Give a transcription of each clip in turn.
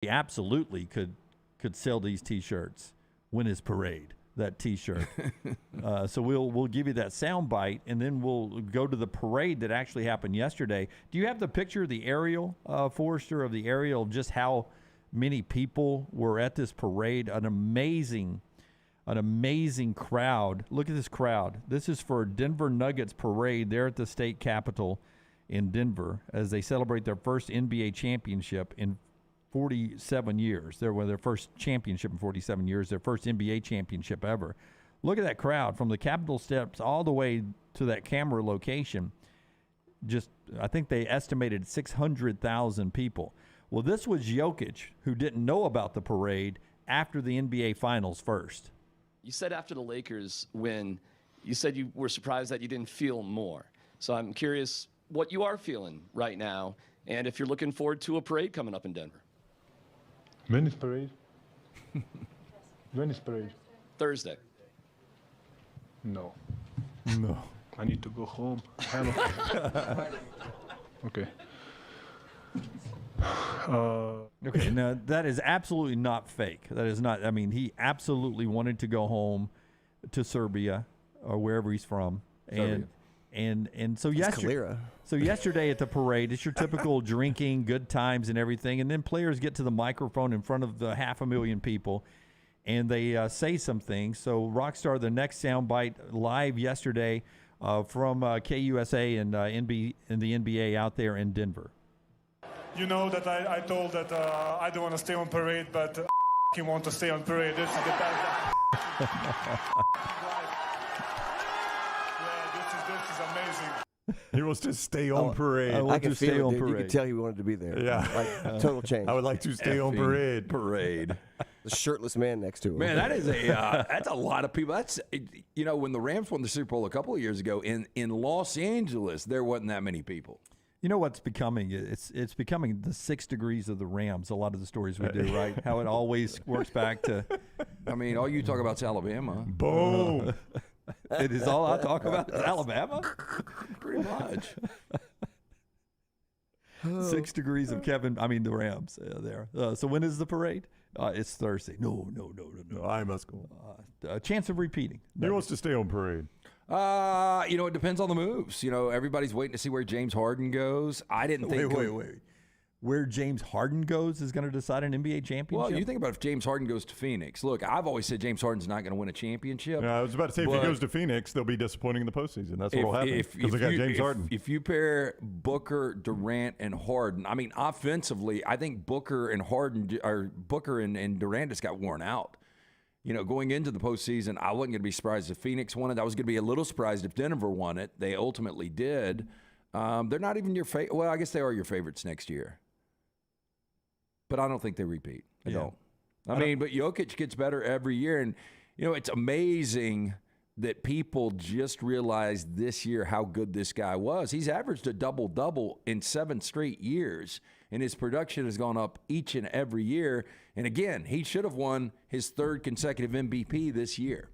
He absolutely could sell these T-shirts. Win his parade. That T-shirt. So we'll give you that sound bite, and then we'll go to the parade that actually happened yesterday. Do you have the picture of the aerial, Forrester, of the aerial, just how many people were at this parade? An amazing crowd. Look at this crowd. This is for Denver Nuggets parade there at the state capitol in Denver as they celebrate their first NBA championship in 47 years. Their first championship in 47 years, their first NBA championship ever. Look at that crowd from the Capitol steps all the way to that camera location. I think they estimated 600,000 people. Well, this was Jokic, who didn't know about the parade after the NBA Finals first. You said after the Lakers win, you said you were surprised that you didn't feel more. So I'm curious what you are feeling right now, and if you're looking forward to a parade coming up in Denver. When is parade? When is parade? Thursday. No. No. I need to go home. Okay. Okay, now that is absolutely not fake. That is not. I mean, he absolutely wanted to go home to Serbia or wherever he's from, and so yesterday at the parade, it's your typical drinking, good times, and everything, and then players get to the microphone in front of the 500,000 people, and they say some things. So Rockstar, the next soundbite live yesterday from KUSA and the NBA out there in Denver. You know that I told that I don't want to stay on parade, but I want to stay on parade. This is the best. This is amazing. He wants to stay on parade. I want can to stay feel on it, dude. parade. You could tell he wanted to be there. Yeah. Like, total change. I would like to stay on parade. Parade. The shirtless man next to him. Man, that is that's a lot of people. That's when the Rams won the Super Bowl a couple of years ago in Los Angeles, there wasn't that many people. You know what's becoming? It's becoming the 6 degrees of the Rams. A lot of the stories we do, right? How it always works back to. I mean, all you talk about is Alabama. Boom. It is all I talk about is Alabama. Pretty much. 6 degrees of the Rams there. So when is the parade? It's Thursday. No. I must go. A chance of repeating. He wants to stay on parade. It depends on the moves. Everybody's waiting to see where James Harden goes. I didn't think. Wait. Where James Harden goes is going to decide an NBA championship? Well, you think about if James Harden goes to Phoenix. Look, I've always said James Harden's not going to win a championship. Yeah, I was about to say, if he goes to Phoenix, they'll be disappointing in the postseason. That's what will happen because they got James Harden. If you pair Booker, Durant, and Harden, I mean, offensively, I think Booker and Durant just got worn out. Going into the postseason, I wasn't going to be surprised if Phoenix won it. I was going to be a little surprised if Denver won it. They ultimately did. They're not even your favorite. Well, I guess they are your favorites next year. But I don't think they repeat. I don't. But Jokic gets better every year. And, it's amazing that people just realized this year how good this guy was. He's averaged a double-double in 7 straight years, and his production has gone up each and every year. And, again, he should have won his 3rd consecutive MVP this year.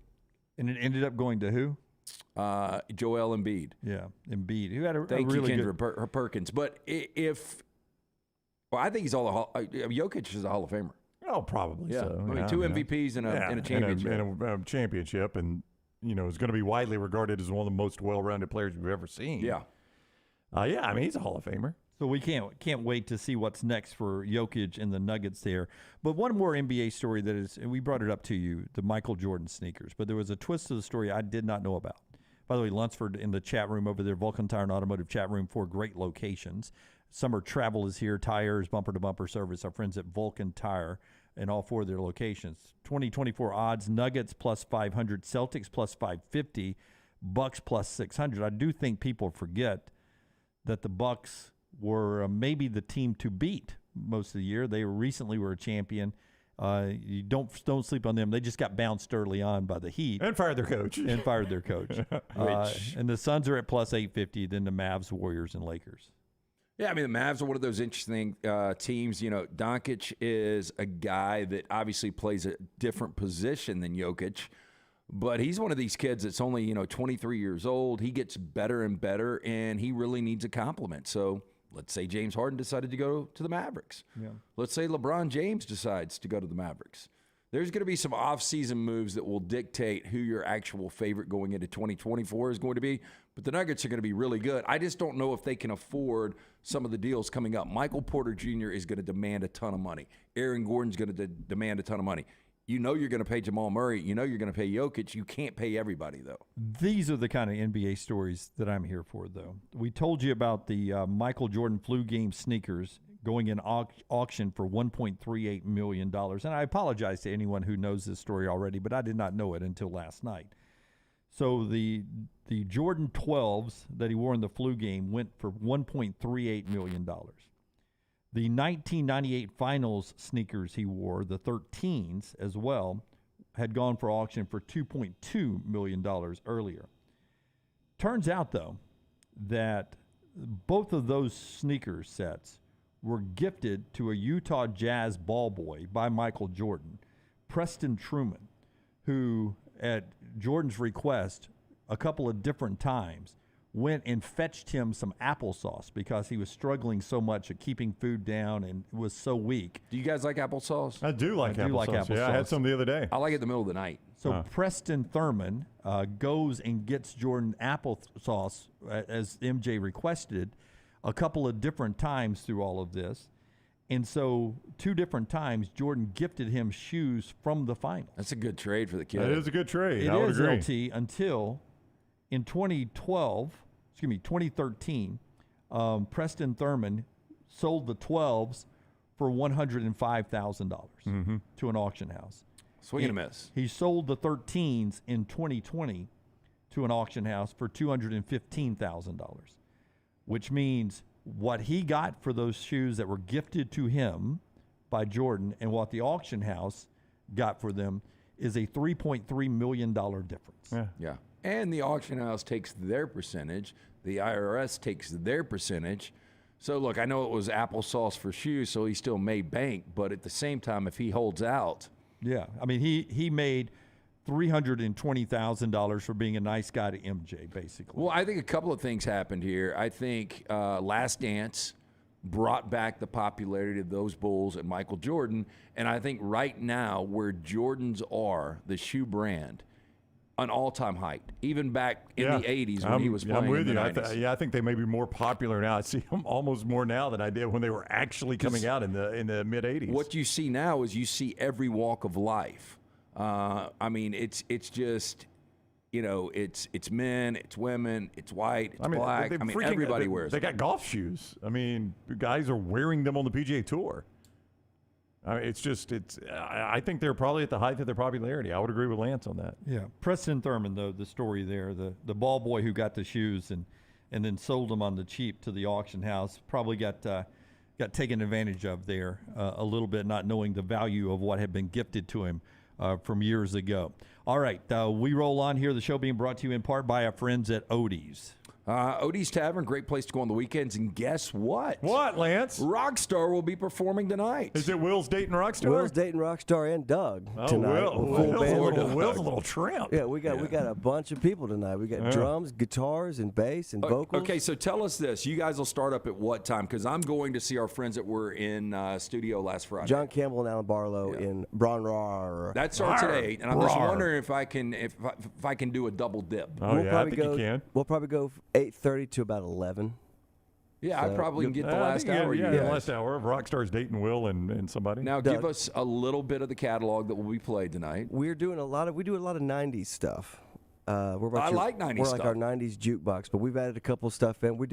And it ended up going to who? Joel Embiid. Yeah, Embiid. Who had a Thank really you, good... Kendra Perkins. But I think he's Jokic is a Hall of Famer. Oh, probably so. I mean, 2 MVPs and a championship. And a championship, and is going to be widely regarded as one of the most well-rounded players we've ever seen. Yeah. He's a Hall of Famer. So we can't wait to see what's next for Jokic and the Nuggets there. But one more NBA story that is, and we brought it up to you, the Michael Jordan sneakers. But there was a twist to the story I did not know about. By the way, Lunsford in the chat room over there, Vulcan Tire and Automotive chat room, 4 great locations. Summer travel is here, tires, bumper-to-bumper service. Our friends at Vulcan Tire in all 4 of their locations. 2024 odds, Nuggets plus 500, Celtics plus 550, Bucks plus 600. I do think people forget that the Bucks were maybe the team to beat most of the year. They recently were a champion. You don't sleep on them. They just got bounced early on by the Heat. And fired their coach. And the Suns are at plus 850, then the Mavs, Warriors, and Lakers. Yeah, the Mavs are one of those interesting teams. Doncic is a guy that obviously plays a different position than Jokic, but he's one of these kids that's only, 23 years old. He gets better and better, and he really needs a compliment. So Let's say James Harden decided to go to the Mavericks. Yeah. Let's say LeBron James decides to go to the Mavericks. There's going to be some off-season moves that will dictate who your actual favorite going into 2024 is going to be. But the Nuggets are going to be really good. I just don't know if they can afford some of the deals coming up. Michael Porter Jr. is going to demand a ton of money. Aaron Gordon's going to demand a ton of money. You know you're going to pay Jamal Murray. You know you're going to pay Jokic. You can't pay everybody, though. These are the kind of NBA stories that I'm here for, though. We told you about the Michael Jordan flu game sneakers going in auction for $1.38 million. And I apologize to anyone who knows this story already, but I did not know it until last night. So the Jordan 12s that he wore in the flu game went for $1.38 million. The 1998 finals sneakers he wore, the 13s as well, had gone for auction for $2.2 million earlier. Turns out, though, that both of those sneaker sets were gifted to a Utah Jazz ball boy by Michael Jordan, Preston Truman, who, at Jordan's request, a couple of different times, went and fetched him some applesauce because he was struggling so much at keeping food down and was so weak. Do you guys like applesauce? I do like applesauce. Yeah, I had some the other day. I like it in the middle of the night. So Preston Thurman goes and gets Jordan applesauce, as MJ requested, a couple of different times through all of this. And so 2 different times, Jordan gifted him shoes from the finals. That's a good trade for the kid. That is a good trade. It I would is, agree. LT, until in 2013, Preston Thurman sold the 12s for $105,000 to an auction house. Swing and a miss. He sold the 13s in 2020 to an auction house for $215,000, which means what he got for those shoes that were gifted to him by Jordan and what the auction house got for them is a $3.3 million difference. Yeah. And the auction house takes their percentage. The IRS takes their percentage. So, look, I know it was applesauce for shoes, so he still made bank. But at the same time, if he holds out. Yeah. I mean, he made $320,000 for being a nice guy to MJ, basically. Well, I think a couple of things happened here. I think Last Dance brought back the popularity of those Bulls and Michael Jordan. And I think right now where Jordans are, the shoe brand, an all-time height, even back in the 80s when he was playing I'm with in the you. 90s. I think they may be more popular now. I see them almost more now than I did when they were actually coming out in the mid-'80s. What you see now is you see every walk of life. I mean, it's just, you know, it's men, it's women, it's white, it's black. I mean, everybody wears They them. got golf shoes. I mean, guys are wearing them on the PGA Tour. I mean, I think they're probably at the height of their popularity. I would agree with Lance on that. Yeah. Preston Thurman, though, the story there, the ball boy who got the shoes and then sold them on the cheap to the auction house, probably got taken advantage of there a little bit, not knowing the value of what had been gifted to him from years ago. All right, we roll on here. The show being brought to you in part by our friends at Odie's. Odie's Tavern, great place to go on the weekends. And guess what? What, Lance? Rockstar will be performing tonight. Is it Will's dating Rockstar? Will's dating Rockstar and Doug tonight. Will's a little tramp. Yeah, we got a bunch of people tonight. We got drums, guitars, and bass, and vocals. Okay, so tell us this. You guys will start up at what time? Because I'm going to see our friends that were in studio last Friday. John Campbell and Alan Barlow in Bron. That starts at 8, and I'm just wondering if I can do a double dip. Oh, I think you can. We'll probably go 8:30 to about 11. Yeah, I probably can get the last hour. Yeah, the last hour of Rockstar's dating Will and somebody. Now, give us a little bit of the catalog that will be played tonight. We do a lot of 90s stuff. I like 90s We're stuff. like our 90s jukebox, but we've added a couple stuff in. We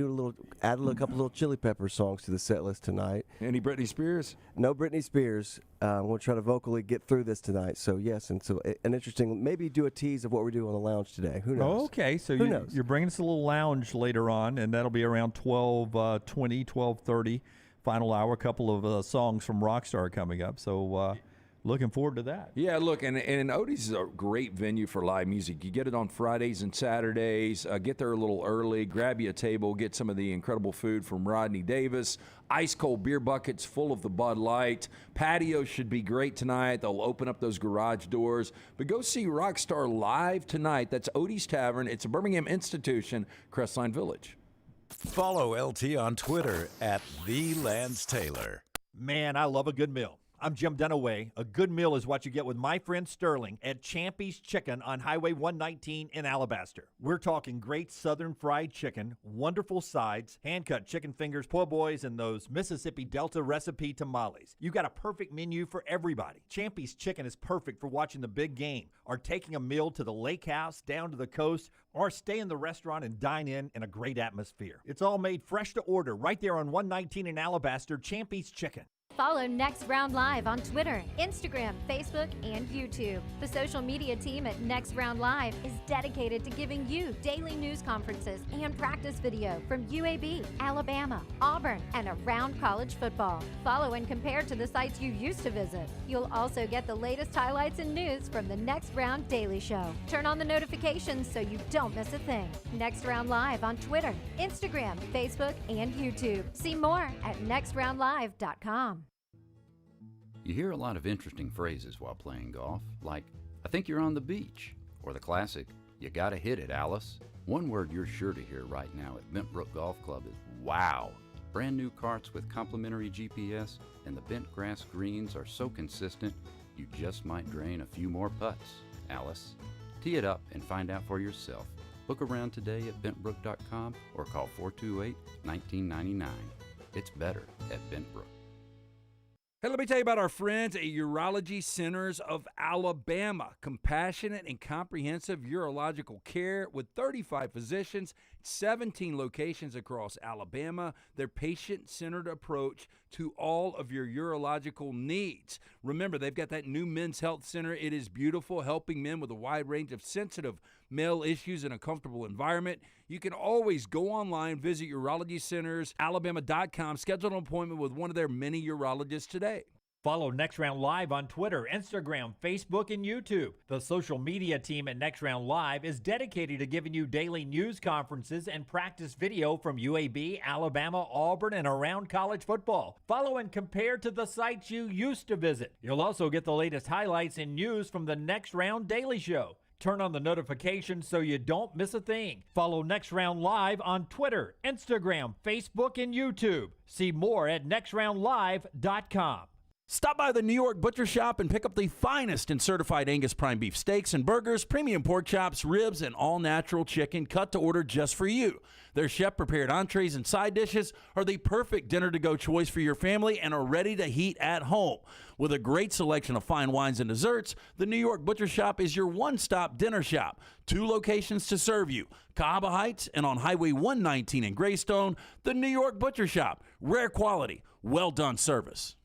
added a couple little Chili Pepper songs to the set list tonight. Any Britney Spears? No Britney Spears. I'm going to try to vocally get through this tonight. So yes, and so an interesting, maybe do a tease of what we do on the lounge today. Who knows? Oh, okay, so Who knows? You're bringing us a little lounge later on, and that'll be around 12:20, 12:30, final hour. A couple of songs from Rockstar coming up. So. Looking forward to that. Yeah, look, and Odie's is a great venue for live music. You get it on Fridays and Saturdays. Get there a little early, grab you a table, get some of the incredible food from Rodney Davis, ice-cold beer buckets full of the Bud Light. Patio should be great tonight. They'll open up those garage doors. But go see Rockstar live tonight. That's Odie's Tavern. It's a Birmingham institution, Crestline Village. Follow LT on Twitter at @TheLanceTaylor. Man, I love a good meal. I'm Jim Dunaway. A good meal is what you get with my friend Sterling at Champy's Chicken on Highway 119 in Alabaster. We're talking great southern fried chicken, wonderful sides, hand-cut chicken fingers, po' boys, and those Mississippi Delta recipe tamales. You got a perfect menu for everybody. Champy's Chicken is perfect for watching the big game, or taking a meal to the lake house, down to the coast, or stay in the restaurant and dine in a great atmosphere. It's all made fresh to order right there on 119 in Alabaster, Champy's Chicken. Follow Next Round Live on Twitter, Instagram, Facebook, and YouTube. The social media team at Next Round Live is dedicated to giving you daily news conferences and practice video from UAB, Alabama, Auburn, and around college football. Follow and compare to the sites you used to visit. You'll also get the latest highlights and news from the Next Round Daily Show. Turn on the notifications so you don't miss a thing. Next Round Live on Twitter, Instagram, Facebook, and YouTube. See more at nextroundlive.com. You hear a lot of interesting phrases while playing golf, like, I think you're on the beach, or the classic, you gotta hit it, Alice. One word you're sure to hear right now at Bentbrook Golf Club is wow. Brand new carts with complimentary GPS, and the bent grass greens are so consistent, you just might drain a few more putts, Alice. Tee it up and find out for yourself. Book around today at bentbrook.com or call 428-1999. It's better at Bentbrook. Hey, let me tell you about our friends at Urology Centers of Alabama. Compassionate and comprehensive urological care with 35 physicians, 17 locations across Alabama. Their patient-centered approach to all of your urological needs. Remember, they've got that new men's health center. It is beautiful, helping men with a wide range of sensitive male issues in a comfortable environment. You can always go online, visit urologycentersalabama.com, schedule an appointment with one of their many urologists today. Follow Next Round Live on Twitter, Instagram, Facebook, and YouTube. The social media team at Next Round Live is dedicated to giving you daily news conferences and practice video from UAB, Alabama, Auburn, and around college football. Follow and compare to the sites you used to visit. You'll also get the latest highlights and news from the Next Round Daily Show. Turn on the notifications so you don't miss a thing. Follow Next Round Live on Twitter, Instagram, Facebook, and YouTube. See more at nextroundlive.com. Stop by the New York Butcher Shop and pick up the finest in certified Angus prime beef steaks and burgers, premium pork chops, ribs, and all-natural chicken cut to order just for you. Their chef-prepared entrees and side dishes are the perfect dinner-to-go choice for your family and are ready to heat at home. With a great selection of fine wines and desserts, the New York Butcher Shop is your one-stop dinner shop. 2 locations to serve you, Cahaba Heights and on Highway 119 in Greystone. The New York Butcher Shop, rare quality, well-done service.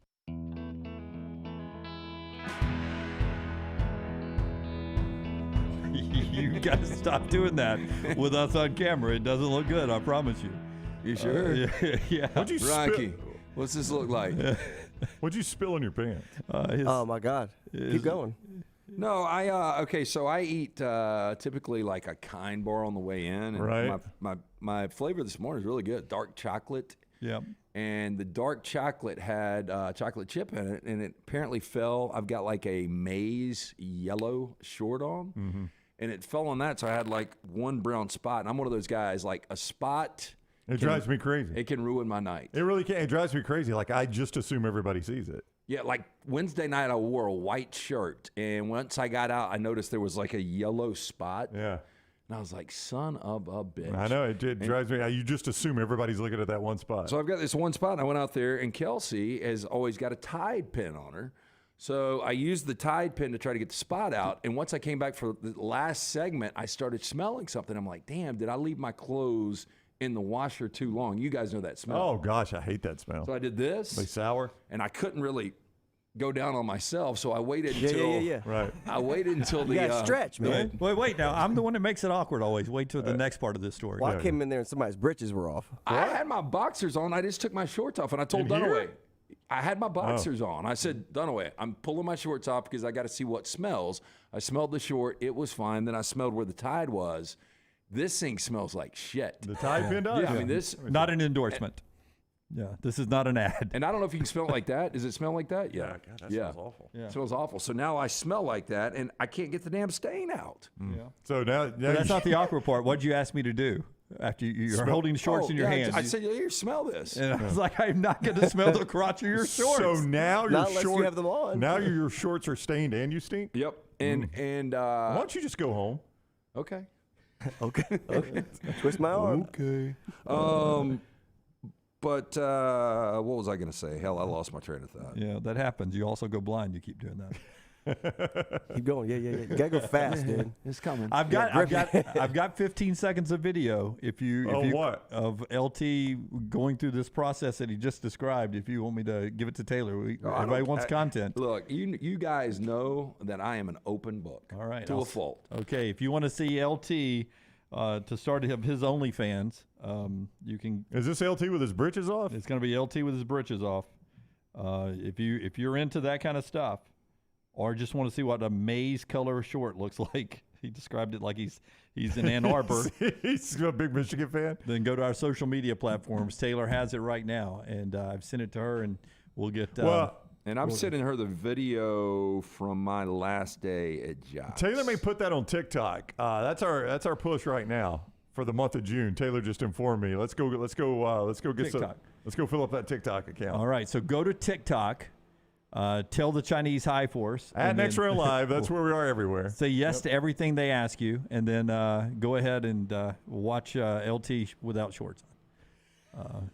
You got to stop doing that with us on camera. It doesn't look good, I promise you. You sure? Yeah. What'd you Rocky, what's this look like? What'd you spill in your pants? Oh my God! Keep going. No, okay, so I eat typically like a Kind bar on the way in. And Right. My flavor this morning is really good, dark chocolate. Yep. And the dark chocolate had chocolate chip in it, and it apparently fell. I've got like a maize yellow short on, and it fell on that, so I had like one brown spot. And I'm one of those guys, like a spot. It drives me crazy. It can ruin my night. It really can. It drives me crazy. Like, I just assume everybody sees it. Yeah, like Wednesday night, I wore a white shirt, and once I got out, I noticed there was like a yellow spot. Yeah. And I was like, son of a bitch. I know. It drives me. You just assume everybody's looking at that one spot. So I've got this one spot, and I went out there, and Kelsey has always got a Tide pin on her. So I used the Tide pin to try to get the spot out. And once I came back for the last segment, I started smelling something. I'm like, damn, did I leave my clothes in the washer too long? You guys know that smell. Oh, gosh. I hate that smell. So I did this. Like sour? And I couldn't really go down on myself, so I waited until Right. I waited until the You got to stretch, man. Wait. Now, I'm the one that makes it awkward always. Wait till the next part of this story. Well, I came in there and somebody's britches were off. I had my boxers on. I just took my shorts off, and I told In here? Dunaway. I had my boxers on. I said, Dunaway, I'm pulling my shorts off because I got to see what smells. I smelled the short. It was fine. Then I smelled where the Tide was. This thing smells like shit. The Tide pin does? Yeah, I mean, this. Not an endorsement. Yeah, this is not an ad. And I don't know if you can smell it like that. Does it smell like that? Yeah, God, that smells awful. Yeah. It smells awful. So now I smell like that, and I can't get the damn stain out. Yeah. So now But that's not the awkward part. What'd you ask me to do after you're holding shorts in your hands? I said, here, smell this. And I was like, I'm not going to smell the crotch of your shorts. So now your Not unless shorts you have them on. Now your shorts are stained and you stink. Yep. And Why don't you just go home? okay. Okay. Twist my arm. Okay. But what was I going to say? Hell, I lost my train of thought. Yeah, that happens. You also go blind. You keep doing that. Keep going. Yeah. You gotta go fast, dude. It's coming. I've got 15 seconds of video. If you what? Of LT going through this process that he just described. If you want me to give it to Taylor, everybody wants content. Look, you guys know that I am an open book. All right, to a fault. Okay, if you want to see LT to start his OnlyFans, you can. Is this LT with his britches off? It's going to be LT with his britches off. If you're into that kind of stuff, or just want to see what a maize color short looks like, he described it like he's in Ann Arbor. He's a big Michigan fan. Then go to our social media platforms. Taylor has it right now, and I've sent it to her, and we'll get. And I'm sending her the video from my last day at Jobs. Taylor may put that on TikTok. That's our push right now for the month of June. Taylor just informed me. Let's go get TikTok. Let's go fill up that TikTok account. All right, so go to TikTok. Tell the Chinese hi for us. At Next Round Live, that's where we are everywhere. Say yes to everything they ask you, and then go ahead and watch LT without shorts on.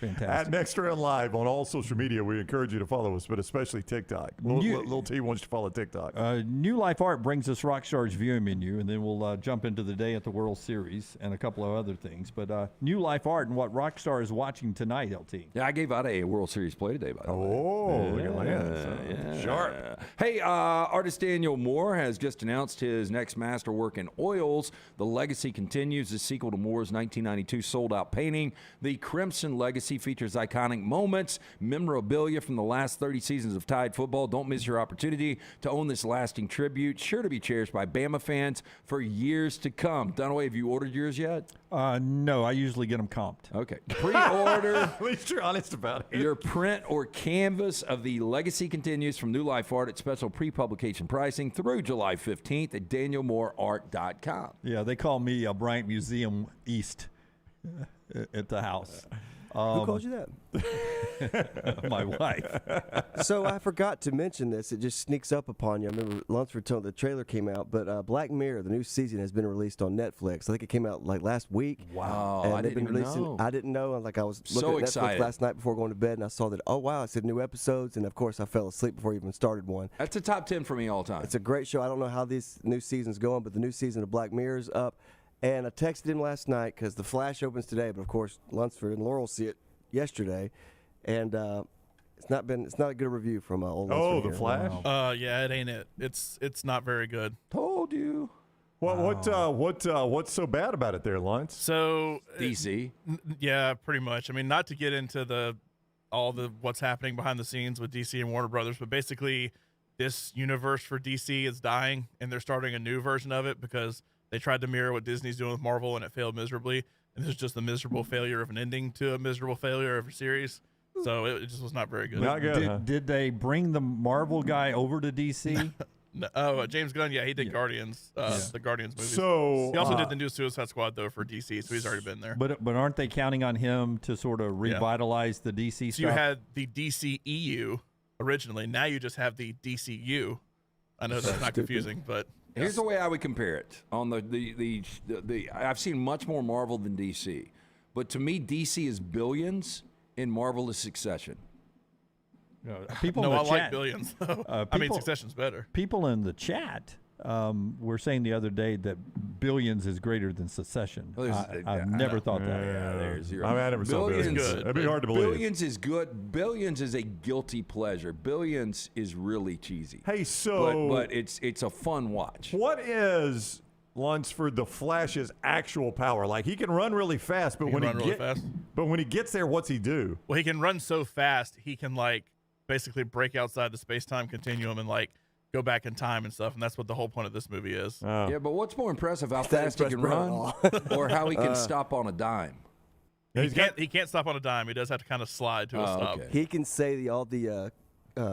Fantastic. At Next Round Live on all social media, we encourage you to follow us, but especially TikTok. Lil T wants you to follow TikTok. New Life Art brings us Rockstar's viewing menu, and then we'll jump into the day at the World Series and a couple of other things. But New Life Art and what Rockstar is watching tonight, LT. Yeah, I gave out a World Series play today, by the way. Oh, look at that. Sharp. Hey, artist Daniel Moore has just announced his next masterwork in oils. The Legacy continues, the sequel to Moore's 1992 sold-out painting. The Crimson Legacy features iconic moments, memorabilia from the last 30 seasons of Tide football. Don't miss your opportunity to own this lasting tribute, sure to be cherished by Bama fans for years to come. Dunaway, have you ordered yours yet? No, I usually get them comped. Okay. Pre-order. At least you're honest about it. Your print or canvas of the Legacy continues from New Life Art at special pre-publication pricing through July 15th at danielmooreart.com. Yeah, they call me a Bryant Museum East at the house. Who called you that? My wife. So I forgot to mention this. It just sneaks up upon you. I remember Lunsford told the trailer came out, but Black Mirror, the new season, has been released on Netflix. I think it came out like last week. Wow, and I they've didn't been even releasing. know. I didn't know. Like I was So looking at excited. Netflix last night before going to bed, and I saw that. Oh wow! I said new episodes, and of course I fell asleep before I even started one. That's a top 10 for me all time. It's a great show. I don't know how this new season's going, but the new season of Black Mirror is up. And I texted him last night because The Flash opens today, but of course Lunsford and Laurel see it yesterday, and it's not a good review from old Lunsford. Oh, The here. Flash? Wow. Yeah, it ain't it. It's not very good. Told you. What's so bad about it there, Luntz? So DC. Yeah, pretty much. I mean, not to get into all the what's happening behind the scenes with DC and Warner Brothers, but basically this universe for DC is dying, and they're starting a new version of it because they tried to mirror what Disney's doing with Marvel, and it failed miserably. And this is just a miserable failure of an ending to a miserable failure of a series. So it just was not very good. Not good, huh? Did they bring the Marvel guy over to DC? No, James Gunn, yeah, he did Guardians, the Guardians movies. So he also did the new Suicide Squad, though, for DC, so he's already been there. But aren't they counting on him to sort of revitalize the DC so stuff? you had the DCEU originally. Now you just have the DCU. I know that's not confusing, but... Here's the way I would compare it. On the I've seen much more Marvel than DC, but to me, DC is Billions and Marvel is Succession. People no, in I the like chat, Billions. I mean, Succession's better. People in the chat were saying the other day that Billions is greater than Succession. I've never thought that. Yeah, there's zero. I never saw Billions. It'd be hard to believe. Billions is good. Billions is a guilty pleasure. Billions is really cheesy. Hey, so but it's a fun watch. What is Lunsford the Flash's actual power? Like he can run really fast, but when he gets there, what's he do? Well, he can run so fast he can basically break outside the space-time continuum and go back in time and stuff, and that's what the whole point of this movie is. Yeah, but what's more impressive, how fast he can run or how he can stop on a dime? He can't stop on a dime. He does have to kind of slide to a stop. Okay. He can say all the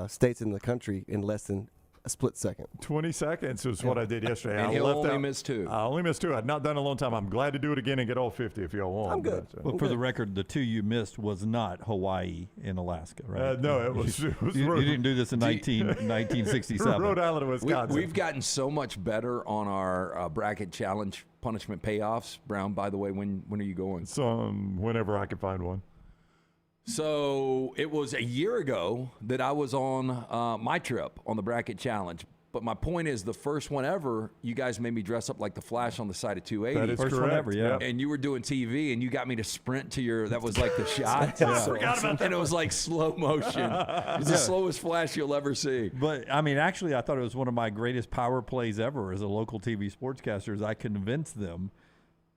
states in the country in less than a split second. 20 seconds is what I did yesterday. And I he'll left only out- miss 2. I only missed 2. I'd not done it a long time. I'm glad to do it again and get all 50 if y'all want. I'm good. Well, for the record, the 2 you missed was not Hawaii and Alaska, right? No, it was. You didn't do this in 1967. Rhode Island and Wisconsin. We've gotten so much better on our bracket challenge punishment payoffs. Brown, by the way, when are you going? Whenever I can find one. So it was a year ago that I was on my trip on the bracket challenge. But my point is, the first one ever, you guys made me dress up like the Flash on the side of 280. That is First correct. one ever, yeah. And you were doing TV, and you got me to sprint to your, that was like the shot. I forgot about that. And it was like slow motion. It's the slowest Flash you'll ever see. But, I mean, actually, I thought it was one of my greatest power plays ever as a local TV sportscaster. Is I convinced them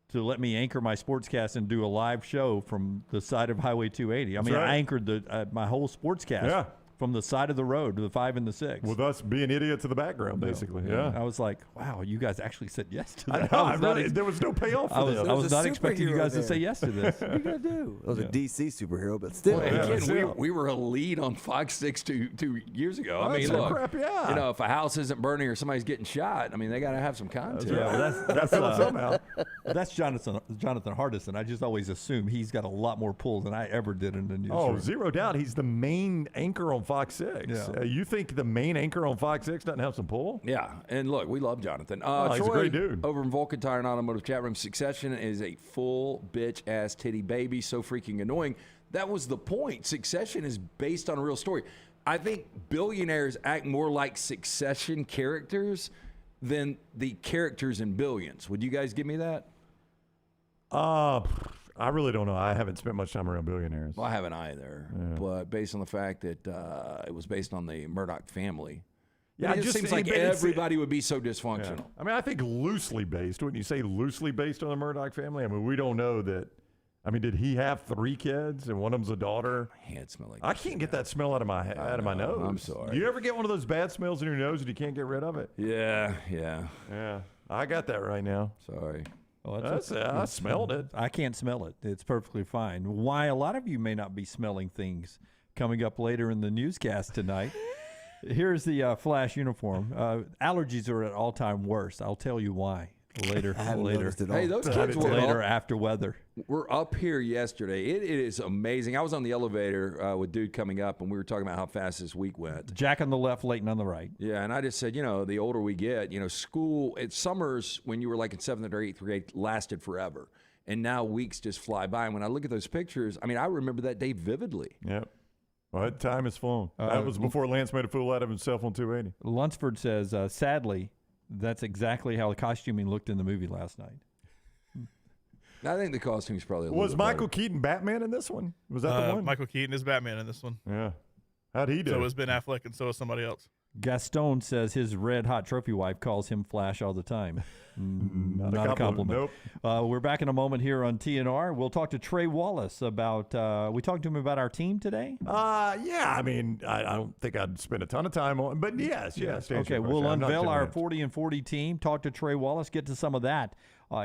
to let me anchor my sportscast and do a live show from the side of Highway 280. I mean, right. I anchored my whole sportscast from the side of the road to the 5 and the 6. With us being idiots in the background, basically. Yeah. I was like, wow, you guys actually said yes to I that. know, there was no payoff for this. I was There's a not expecting you superhero guys to there. say yes to this. What are you going to do? It was a DC superhero, but still. Well, Yeah, again, still. we were a lead on Fox 6 two years ago. I mean, That's look, crap, yeah. you know, if a house isn't burning or somebody's getting shot, I mean, they got to have some content. Yeah, well, that's somehow. that's Jonathan Hardison. I just always assume he's got a lot more pull than I ever did in the newsroom. Oh, zero doubt. He's the main anchor on Fox 6. Yeah. You think the main anchor on Fox 6 doesn't have some pull? Yeah, and look, we love Jonathan. he's a Troy, great dude. Over in Vulcan Tire and Automotive Chat Room, Succession is a full bitch-ass titty baby, so freaking annoying. That was the point. Succession is based on a real story. I think billionaires act more like Succession characters than the characters in Billions. Would you guys give me that? I really don't know. I haven't spent much time around billionaires. Well, I haven't either. But based on the fact that it was based on the Murdoch family, Yeah, it just seems like everybody would be so dysfunctional. Yeah. I mean, I think loosely based. Wouldn't you say loosely based on the Murdoch family? I mean, we don't know that. I mean, did he have 3 kids and one of them's a daughter? My hand smell like I can't get that smell out of my nose. I'm sorry. Do you ever get one of those bad smells in your nose and you can't get rid of it? Yeah. Yeah, I got that right now. Sorry. Oh, I smelled it. I can't smell it. It's perfectly fine. Why a lot of you may not be smelling things coming up later in the newscast tonight. Here's the Flash uniform. Allergies are at all-time worst. I'll tell you why later. I haven't noticed it all. Hey, those kids were Later after weather. We're up here yesterday. It is amazing. I was on the elevator with dude coming up, and we were talking about how fast this week went. Jack on the left, Leighton on the right. Yeah, and I just said, you know, the older we get, you know, school, summers when you were like in 7th or 8th grade lasted forever. And now weeks just fly by. And when I look at those pictures, I mean, I remember that day vividly. Yep. Well, time has flown. That was before Lance made a fool out of himself on 280. Lunsford says, sadly, that's exactly how the costuming looked in the movie last night. I think the costume's probably a little Was bit Michael better. Keaton Batman in this one? Was that the one? Michael Keaton is Batman in this one. Yeah. How'd he do? So is Ben Affleck, and so is somebody else. Gaston says his red hot trophy wife calls him Flash all the time. Not a compliment. Nope. We're back in a moment here on TNR. We'll talk to Trey Wallace about. We talked to him about our team today. Yeah. I mean, I don't think I'd spend a ton of time on, but yes. to answer Okay, your we'll question, I'm not unveil our convinced. 40 and 40 team. Talk to Trey Wallace. Get to some of that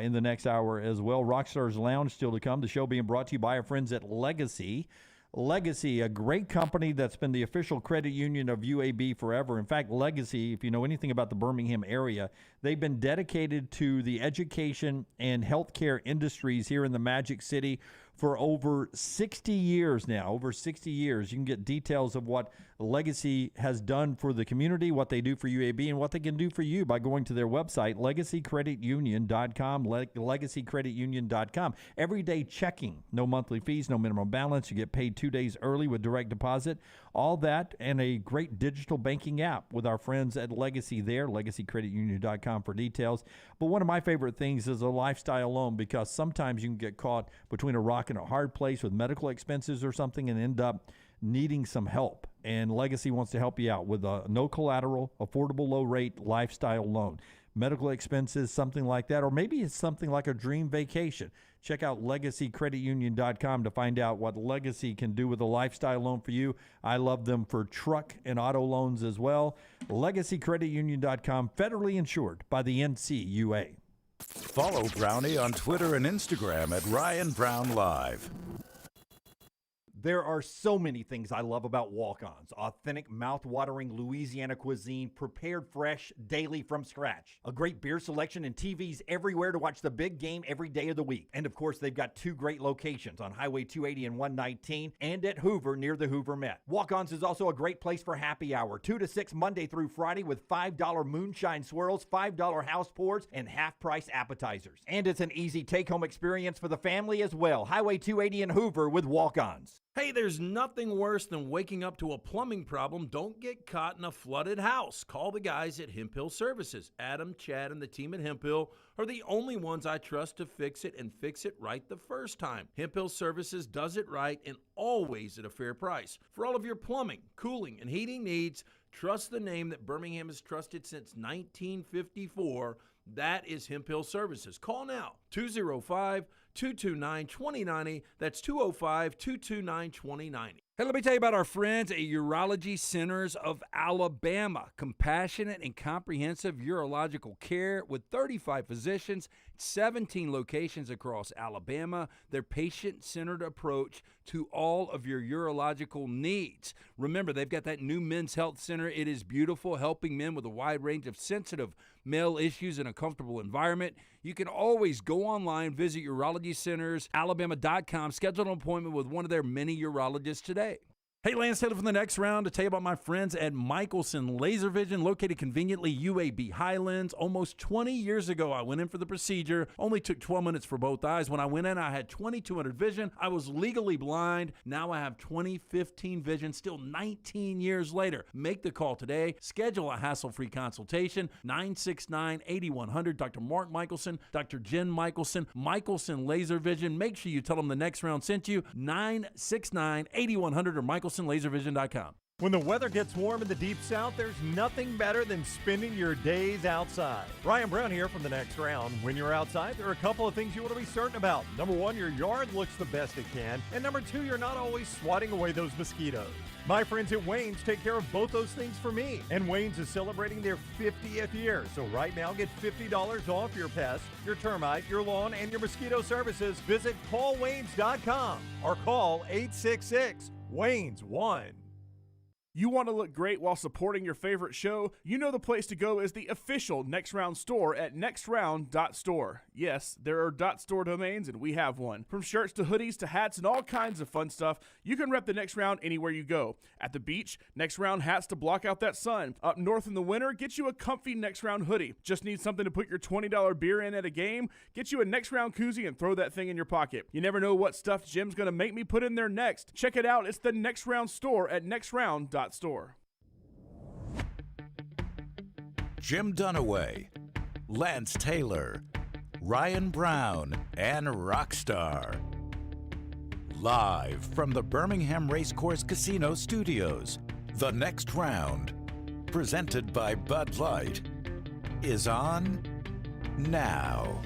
in the next hour as well. Rockstar's Lounge still to come. The show being brought to you by our friends at Legacy. Legacy, a great company that's been the official credit union of UAB forever. In fact, Legacy, if you know anything about the Birmingham area, they've been dedicated to the education and healthcare industries here in the Magic City for over 60 years now. Over 60 years. You can get details of what Legacy has done for the community, what they do for UAB, and what they can do for you by going to their website, legacycreditunion.com, legacycreditunion.com. Everyday checking, no monthly fees, no minimum balance. You get paid 2 days early with direct deposit. All that and a great digital banking app with our friends at Legacy there, legacycreditunion.com for details. But one of my favorite things is a lifestyle loan, because sometimes you can get caught between a rock and a hard place with medical expenses or something and end up needing some help. And Legacy wants to help you out with a no collateral, affordable, low rate lifestyle loan. Medical expenses, something like that, or maybe it's something like a dream vacation. Check out legacycreditunion.com to find out what Legacy can do with a lifestyle loan for you. I love them for truck and auto loans as well. Legacycreditunion.com, federally insured by the NCUA. Follow Brownie on Twitter and Instagram at Ryan Brown Live. There are so many things I love about Walk-Ons. Authentic, mouth-watering Louisiana cuisine prepared fresh daily from scratch. A great beer selection and TVs everywhere to watch the big game every day of the week. And of course, they've got 2 great locations on Highway 280 and 119 and at Hoover near the Hoover Met. Walk-Ons is also a great place for happy hour, 2 to 6 Monday through Friday with $5 moonshine swirls, $5 house pours, and half-price appetizers. And it's an easy take-home experience for the family as well. Highway 280 in Hoover with Walk-Ons. Hey, there's nothing worse than waking up to a plumbing problem. Don't get caught in a flooded house. Call the guys at Hemp Hill Services. Adam, Chad, and the team at Hemp Hill are the only ones I trust to fix it and fix it right the first time. Hemp Hill Services does it right and always at a fair price. For all of your plumbing, cooling, and heating needs, trust the name that Birmingham has trusted since 1954. That is Hemp Hill Services. Call now, 205-229-2090. That's 205-229-2090. Hey, let me tell you about our friends at Urology Centers of Alabama. Compassionate and comprehensive urological care with 35 physicians, 17 locations across Alabama. Their patient-centered approach to all of your urological needs. Remember, they've got that new men's health center. It is beautiful, helping men with a wide range of sensitive male issues in a comfortable environment. You can always go online, visit urologycentersalabama.com, schedule an appointment with one of their many urologists today. Hey, Lance Taylor from the next round to tell you about my friends at Michelson Laser Vision, located conveniently UAB Highlands. Almost 20 years ago, I went in for the procedure. Only took 12 minutes for both eyes. When I went in, I had 20/200 vision. I was legally blind. Now I have 20/15 vision, still 19 years later. Make the call today. Schedule a hassle-free consultation. 969-8100. Dr. Mark Michelson, Dr. Jen Michelson, Michelson Laser Vision. Make sure you tell them the next round sent you. 969-8100 or MichelsonLaserVision.com. When the weather gets warm in the Deep South, there's nothing better than spending your days outside. Ryan Brown here from the next round. When you're outside, there are a couple of things you want to be certain about. Number 1, your yard looks the best it can. And number 2, you're not always swatting away those mosquitoes. My friends at Wayne's take care of both those things for me. And Wayne's is celebrating their 50th year. So right now, get $50 off your pest, your termite, your lawn, and your mosquito services. Visit callwaynes.com or call 866-WAYNES-1. You want to look great while supporting your favorite show? You know the place to go is the official Next Round store at nextround.store. Yes, there are .store domains, and we have one. From shirts to hoodies to hats and all kinds of fun stuff, you can rep the Next Round anywhere you go. At the beach, Next Round hats to block out that sun. Up north in the winter, get you a comfy Next Round hoodie. Just need something to put your $20 beer in at a game? Get you a Next Round koozie and throw that thing in your pocket. You never know what stuff Jim's going to make me put in there next. Check it out. It's the Next Round store at nextround.store. Jim Dunaway, Lance Taylor, Ryan Brown, and Rockstar. Live from the Birmingham Racecourse Casino Studios, the Next Round, presented by Bud Light, is on now.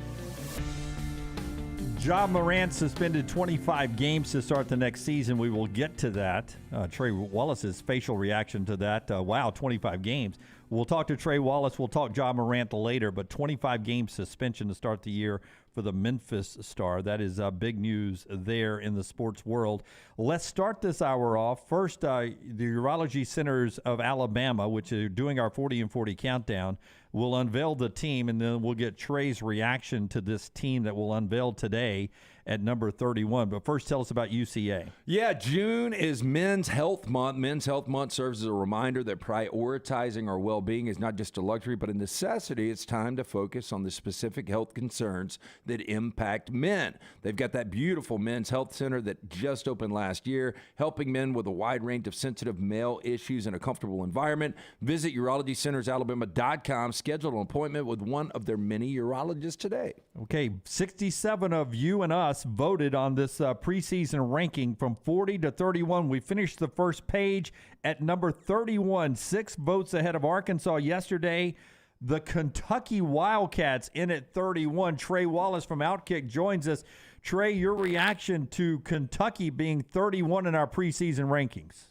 Ja Morant suspended 25 games to start the next season. We will get to that. Trey Wallace's facial reaction to that. Wow, 25 games. We'll talk to Trey Wallace. We'll talk Ja Morant later, but 25 game suspension to start the year for the Memphis Star. That is big news there in the sports world. Let's start this hour off. First, the Urology Centers of Alabama, which are doing our 40 and 40 countdown, will unveil the team, and then we'll get Trey's reaction to this team that will unveil today at number 31. But first, tell us about UCA. Yeah, June is Men's Health Month. Men's Health Month serves as a reminder that prioritizing our well-being is not just a luxury, but a necessity. It's time to focus on the specific health concerns that impact men. They've got that beautiful Men's Health Center that just opened last year, helping men with a wide range of sensitive male issues in a comfortable environment. Visit urologycentersalabama.com. Schedule an appointment with one of their many urologists today. Okay, 67 of you and us voted on this preseason ranking from 40 to 31. We finished the first page at number 31, 6 votes ahead of Arkansas yesterday. The Kentucky Wildcats in at 31. Trey Wallace from Outkick joins us. Trey, your reaction to Kentucky being 31 in our preseason rankings?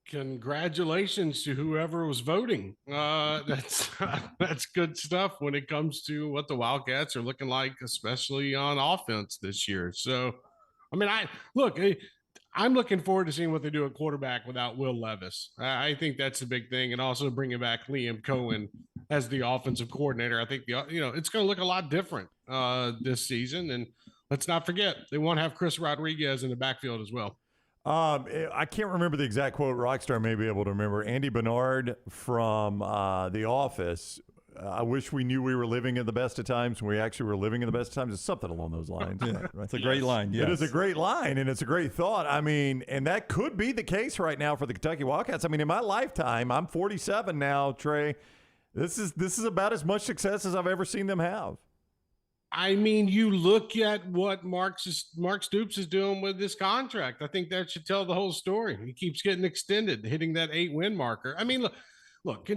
Congratulations to whoever was voting. That's good stuff when it comes to what the Wildcats are looking like, especially on offense this year. So, I mean, I'm looking forward to seeing what they do at quarterback without Will Levis. I think that's the big thing, and also bringing back Liam Cohen as the offensive coordinator. I think it's going to look a lot different this season, and let's not forget they won't have Chris Rodriguez in the backfield as well. I can't remember the exact quote. Rockstar may be able to remember. Andy Bernard from The Office. I wish we knew we were living in the best of times when we actually were living in the best of times. It's something along those lines. Yeah, it's a great line. Yes. It is a great line, and it's a great thought. I mean, and that could be the case right now for the Kentucky Wildcats. I mean, in my lifetime, I'm 47 now, Trey. This is about as much success as I've ever seen them have. I mean, you look at what Mark Stoops is doing with this contract. I think that should tell the whole story. He keeps getting extended, hitting that 8-win marker. I mean, look,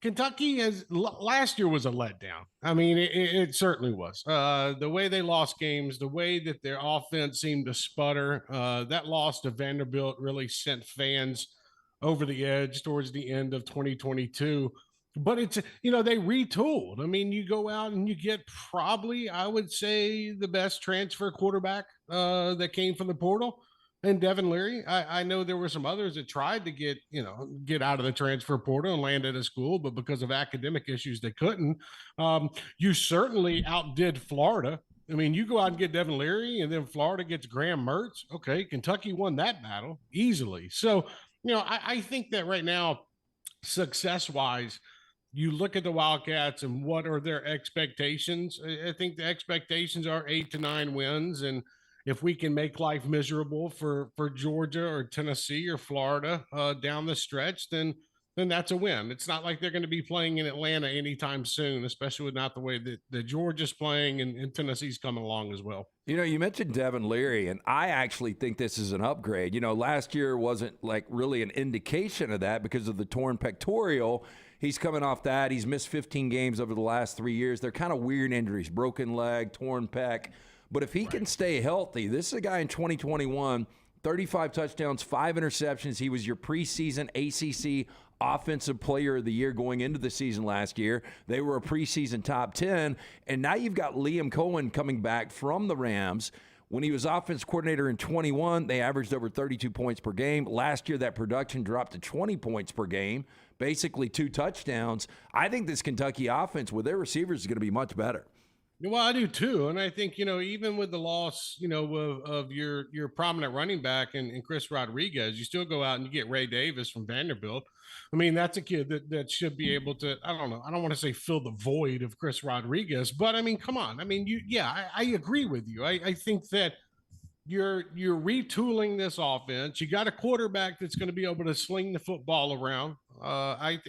Kentucky last year was a letdown. I mean, it certainly was. The way they lost games, the way that their offense seemed to sputter, that loss to Vanderbilt really sent fans over the edge towards the end of 2022. But it's, they retooled. I mean, you go out and you get probably, I would say, the best transfer quarterback that came from the portal. And Devin Leary, I know there were some others that tried to get out of the transfer portal and land at a school, but because of academic issues, they couldn't. You certainly outdid Florida. I mean, you go out and get Devin Leary, and then Florida gets Graham Mertz. Okay, Kentucky won that battle easily. So, I think that right now, success-wise, you look at the Wildcats and what are their expectations. I think the expectations are 8 to 9 wins, and if we can make life miserable for Georgia or Tennessee or Florida down the stretch, then that's a win. It's not like they're going to be playing in Atlanta anytime soon, especially with not the way that Georgia's playing and Tennessee's coming along as well. You mentioned Devin Leary, and I actually think this is an upgrade. Last year wasn't like really an indication of that because of the torn pectoral. He's coming off that. He's missed 15 games over the last 3 years. They're kind of weird injuries, broken leg, torn pec. But if he can stay healthy, this is a guy in 2021, 35 touchdowns, 5 interceptions. He was your preseason ACC Offensive Player of the Year going into the season last year. They were a preseason top 10. And now you've got Liam Cohen coming back from the Rams. When he was offense coordinator in 21, they averaged over 32 points per game. Last year, that production dropped to 20 points per game, basically 2 touchdowns. I think this Kentucky offense with their receivers is going to be much better. Well, I do too. And I think, even with the loss, of your prominent running back and Chris Rodriguez, you still go out and you get Ray Davis from Vanderbilt. I mean, that's a kid that should be able to, I don't know, I don't want to say fill the void of Chris Rodriguez, but I mean, come on. I mean, I agree with you. I think that you're retooling this offense. You got a quarterback that's going to be able to sling the football around.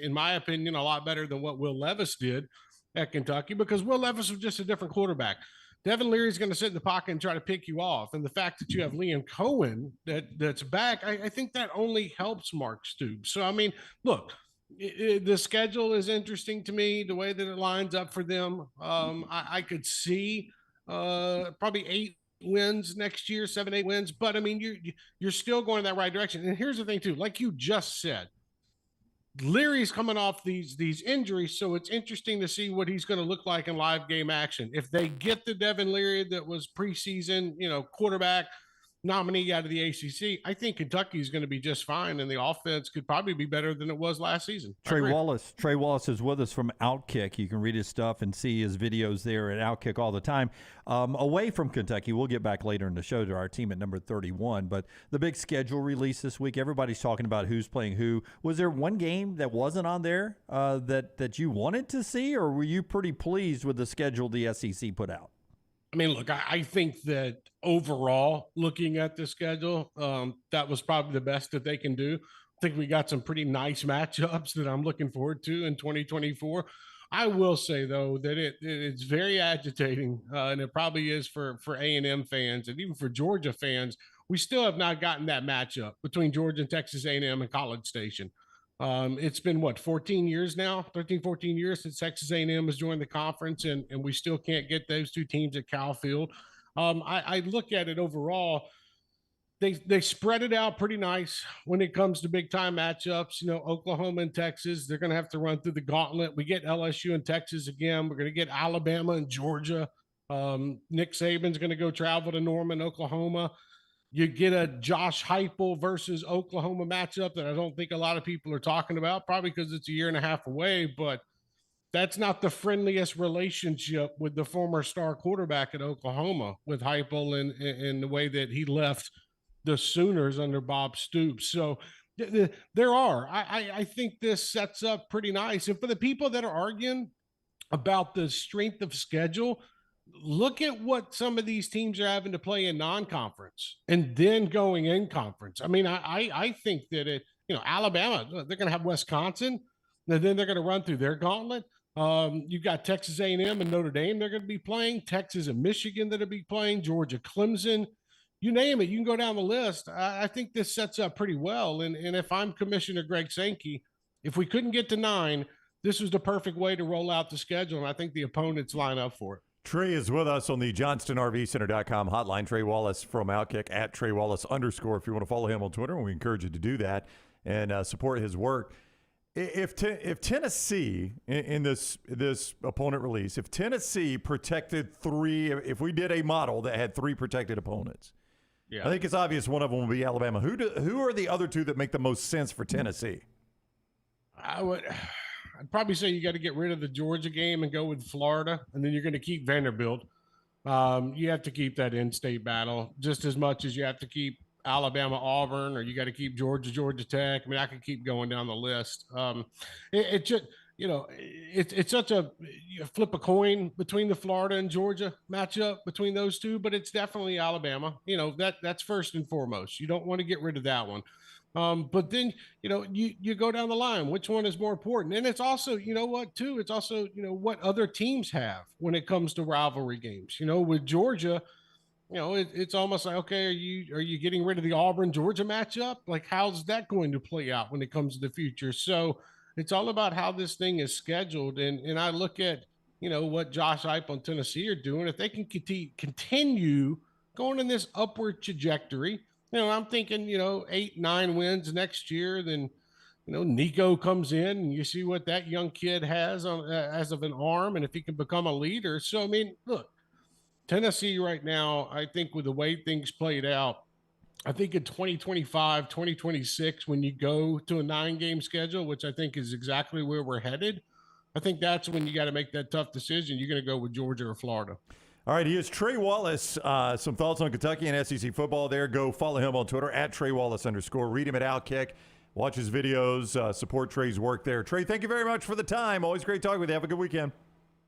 In my opinion, a lot better than what Will Levis did at Kentucky, because Will Levis was just a different quarterback. Devin Leary is going to sit in the pocket and try to pick you off. And the fact that you have Liam Cohen that's back, I think that only helps Mark Stoops. So, I mean, look, the schedule is interesting to me, the way that it lines up for them. I could see probably 8 wins next year, 7, 8 wins. But, I mean, you're still going in that right direction. And here's the thing, too, like you just said, Leary's coming off these injuries, so it's interesting to see what he's going to look like in live game action. If they get the Devin Leary that was preseason, quarterback nominee out of the ACC, I think Kentucky is going to be just fine, and the offense could probably be better than it was last season. Trey Wallace is with us from Outkick. You can read his stuff and see his videos there at Outkick all the time. Away from Kentucky, we'll get back later in the show to our team at number 31, but the big schedule release this week, everybody's talking about who's playing who. Was there one game that wasn't on there that you wanted to see, or were you pretty pleased with the schedule the SEC put out? I mean, look, I think that overall, looking at the schedule, that was probably the best that they can do. I think we got some pretty nice matchups that I'm looking forward to in 2024. I will say, though, that it's very agitating, and it probably is for A&M fans and even for Georgia fans. We still have not gotten that matchup between Georgia and Texas A&M and College Station. It's been 14 years now, 13, 14 years since Texas A&M has joined the conference, and we still can't get those two teams at Cal Field. I look at it overall, they spread it out pretty nice when it comes to big time matchups. Oklahoma and Texas, they're going to have to run through the gauntlet. We get LSU and Texas again. We're going to get Alabama and Georgia. Nick Saban's going to go travel to Norman, Oklahoma. You get a Josh Heupel versus Oklahoma matchup that I don't think a lot of people are talking about, probably because it's a year and a half away, but that's not the friendliest relationship with the former star quarterback at Oklahoma with Heupel and the way that he left the Sooners under Bob Stoops. So there are. I think this sets up pretty nice. And for the people that are arguing about the strength of schedule, look at what some of these teams are having to play in non-conference and then going in conference. I mean, I think that Alabama, they're going to have Wisconsin, and then they're going to run through their gauntlet. You've got Texas A&M and Notre Dame they're going to be playing, Texas and Michigan that'll be playing, Georgia, Clemson, you name it. You can go down the list. I think this sets up pretty well. And if I'm Commissioner Greg Sankey, if we couldn't get to 9, this was the perfect way to roll out the schedule, and I think the opponents line up for it. Trey is with us on the JohnstonRVCenter.com hotline. Trey Wallace from Outkick at Trey Wallace _ if you want to follow him on Twitter, and we encourage you to do that and support his work. If Tennessee in this opponent release, if Tennessee protected 3, if we did a model that had 3 protected opponents, I think it's obvious one of them will be Alabama. Who are the other 2 that make the most sense for Tennessee? I'd probably say you got to get rid of the Georgia game and go with Florida, and then you're going to keep Vanderbilt. You have to keep that in-state battle just as much as you have to keep Alabama, Auburn, or you got to keep Georgia, Georgia Tech. I mean, I could keep going down the list. It just, it's such a flip a coin between the Florida and Georgia matchup between those 2, but it's definitely Alabama. That's first and foremost. You don't want to get rid of that one. But then, you go down the line, which one is more important? And it's also, it's also, what other teams have when it comes to rivalry games. With Georgia, it's almost like, okay, are you getting rid of the Auburn-Georgia matchup? Like, how's that going to play out when it comes to the future? So it's all about how this thing is scheduled. And I look at, what Josh Heupel and Tennessee are doing. If they can continue going in this upward trajectory, I'm thinking, 8, 9 wins next year. Then, Nico comes in and you see what that young kid has as of an arm, and if he can become a leader. So, I mean, look, Tennessee right now, I think with the way things played out, I think in 2025, 2026, when you go to a 9-game schedule, which I think is exactly where we're headed, I think that's when you got to make that tough decision. You're going to go with Georgia or Florida. All right, he is Trey Wallace. Some thoughts on Kentucky and SEC football there. Go follow him on Twitter at Trey Wallace _ Read him at Outkick. Watch his videos. Support Trey's work there. Trey, thank you very much for the time. Always great talking with you. Have a good weekend.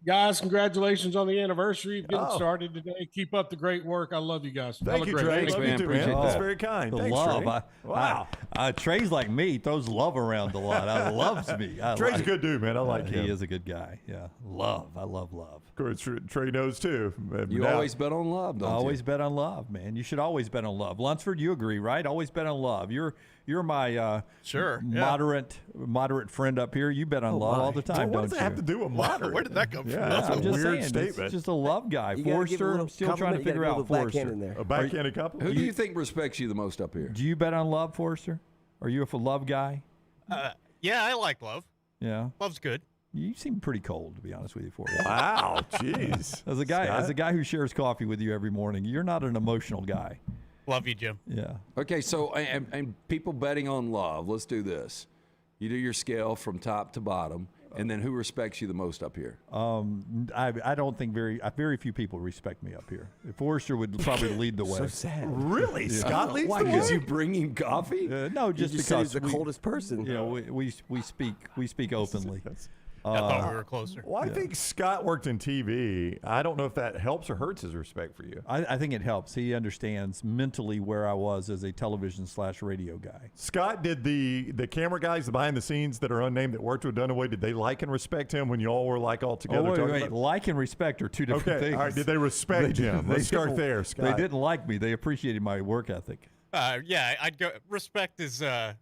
Guys, congratulations on the anniversary. Getting started today. Keep up the great work. I love you guys. Thank you, Trey. Thanks, man. Appreciate that. That's very kind. Thanks, love. Trey. Wow. Trey's like me. He throws love around a lot. I loves me. Trey's a good dude, man. I like him. He is a good guy. Yeah. Love. I love love. Of course, Trey knows too. You always bet on love, don't you? Always bet on love, man. You should always bet on love. Lunsford, you agree, right? Always bet on love. You're my moderate friend up here. You bet on love all the time, what don't does you? that have to do with moderate? Where did that come from? That's I'm a just weird saying, statement. It's just a love guy. You gotta give a Forrester, little I'm still trying to compliment. You figure gotta out give a backhand Forrester. in there. A backhanded compliment? Who do you think respects you the most up here? Do you bet on love, Forrester? Are you a love guy? Yeah, I like love. Yeah. Love's good. You seem pretty cold, to be honest with you, Forrester. Wow, jeez. As a guy who shares coffee with you every morning, you're not an emotional guy. Love you, Jim. Yeah. Okay, so and people betting on love. Let's do this. You do your scale from top to bottom, and then who respects you the most up here? I don't think very few people respect me up here. Forrester would probably lead the way. So sad. Really? Yeah. Scott leads Why? the Because way? you bring him coffee? No, just You said because he's the coldest person. we speak openly. I thought we were closer. Well, I think Scott worked in TV. I don't know if that helps or hurts his respect for you. I think it helps. He understands mentally where I was as a television/radio guy. Scott, did the camera guys, the behind the scenes that are unnamed that worked with Dunaway, did they like and respect him when you all were like all together? Wait. Like and respect are two different things. All right. Did they respect him? Let's start there, Scott. They didn't like me. They appreciated my work ethic. Yeah, I'd go. Respect is, yeah.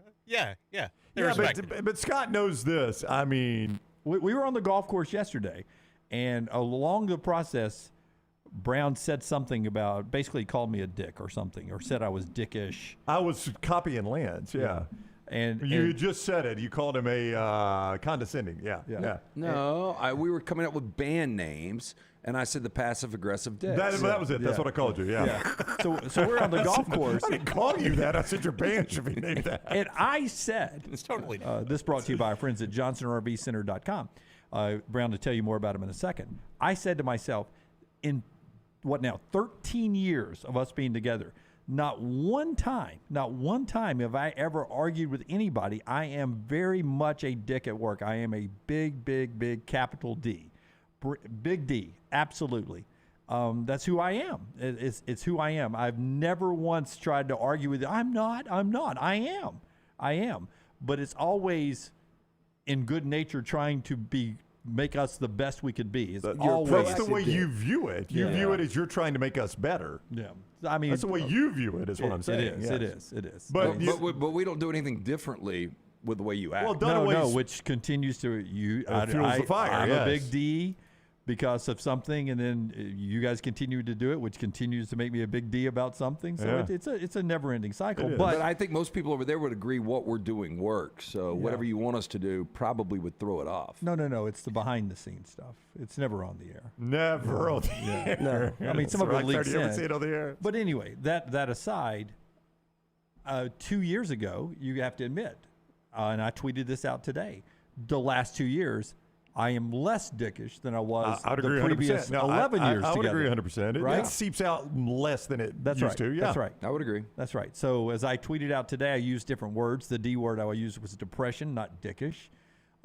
They respect me. But Scott knows this. I mean, we were on the golf course yesterday, and along the process, Brown said something about, basically called me a dick or something, or said I was dickish. I was copying Lance, yeah. You just said it. You called him a condescending. Yeah. No, we were coming up with band names, and I said the passive aggressive dicks. That was it. That's what I called you. Yeah. So we're on the golf course. I didn't call you that. I said your band should be named that. And I said, it's totally this brought to you by our friends at JohnsonRVCenter.com. Brown to tell you more about them in a second. I said to myself, in 13 years of us being together, not one time have I ever argued with anybody. I am very much a dick at work. I am a big capital D. Big D, absolutely. That's who I am. It's who I am. I've never once tried to argue with you. I'm not. I am. But it's always in good nature trying to make us the best we could be. It's always that's the way you view it. You view it as you're trying to make us better. Yeah. I mean, that's the way you view it. Is what I'm saying. It is. But we don't do anything differently with the way you act. No, which continues to fuels the fire. I'm a big D because of something, and then you guys continue to do it, which continues to make me a big D about something. So it's a never-ending cycle. But I think most people over there would agree what we're doing works. So whatever you want us to do probably would throw it off. No. It's the behind-the-scenes stuff. It's never on the air. Never on the air. No. I mean, some of it leaks in. Ever see it on the air? But anyway, that aside, 2 years ago, you have to admit, and I tweeted this out today, the last 2 years, I am less dickish than I was I'd the agree previous 11 years I would together. agree 100%. Right? It seeps out less than it used to. Yeah. That's right. I would agree. That's right. So as I tweeted out today, I used different words. The D word I used was depression, not dickish.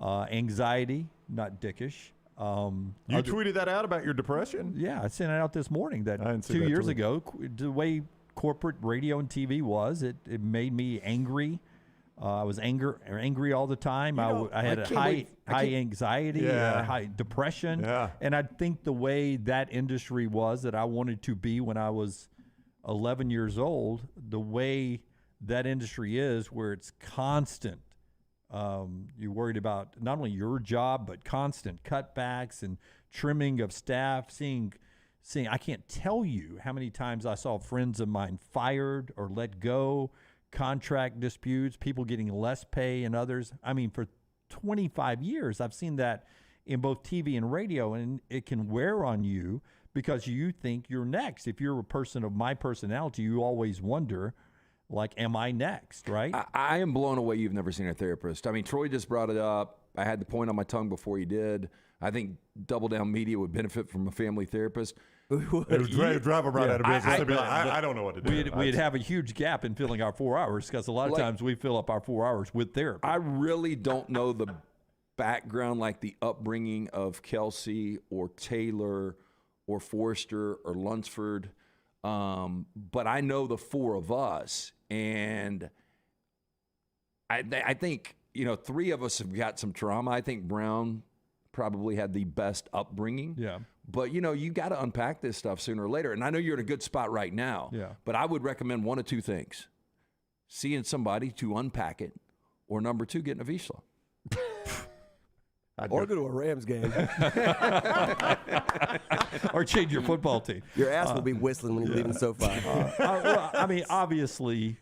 Anxiety, not dickish. You tweeted that out about your depression? Yeah, I sent it out this morning. That I didn't see 2 that years tweet. ago, the way corporate radio and TV was, it made me angry. I was angry all the time. I had high anxiety, high depression. Yeah. And I think the way that industry was that I wanted to be when I was 11 years old, the way that industry is where it's constant. You're worried about not only your job, but constant cutbacks and trimming of staff, seeing I can't tell you how many times I saw friends of mine fired or let go, contract disputes, people getting less pay and others. I mean, for 25 years, I've seen that in both TV and radio, and it can wear on you because you think you're next. If you're a person of my personality, you always wonder, like, am I next, right? I am blown away you've never seen a therapist. I mean, Troy just brought it up. I had the point on my tongue before he did. I think Double Down Media would benefit from a family therapist. It would drive them right out of business. They'd be like, I don't know what to do. We'd have a huge gap in filling our 4 hours because a lot of times we fill up our 4 hours with therapy. I really don't know the background, like the upbringing of Kelsey or Taylor or Forrester or Lunsford, but I know the four of us, and I think, three of us have got some trauma. I think Brown probably had the best upbringing. Yeah. But, you got to unpack this stuff sooner or later. And I know you're in a good spot right now. Yeah. But I would recommend one of two things: seeing somebody to unpack it, or number two, getting a Vizsla. Or go to a Rams game. Or change your football team. Your ass will be whistling when you leave the SoFi. I mean, obviously,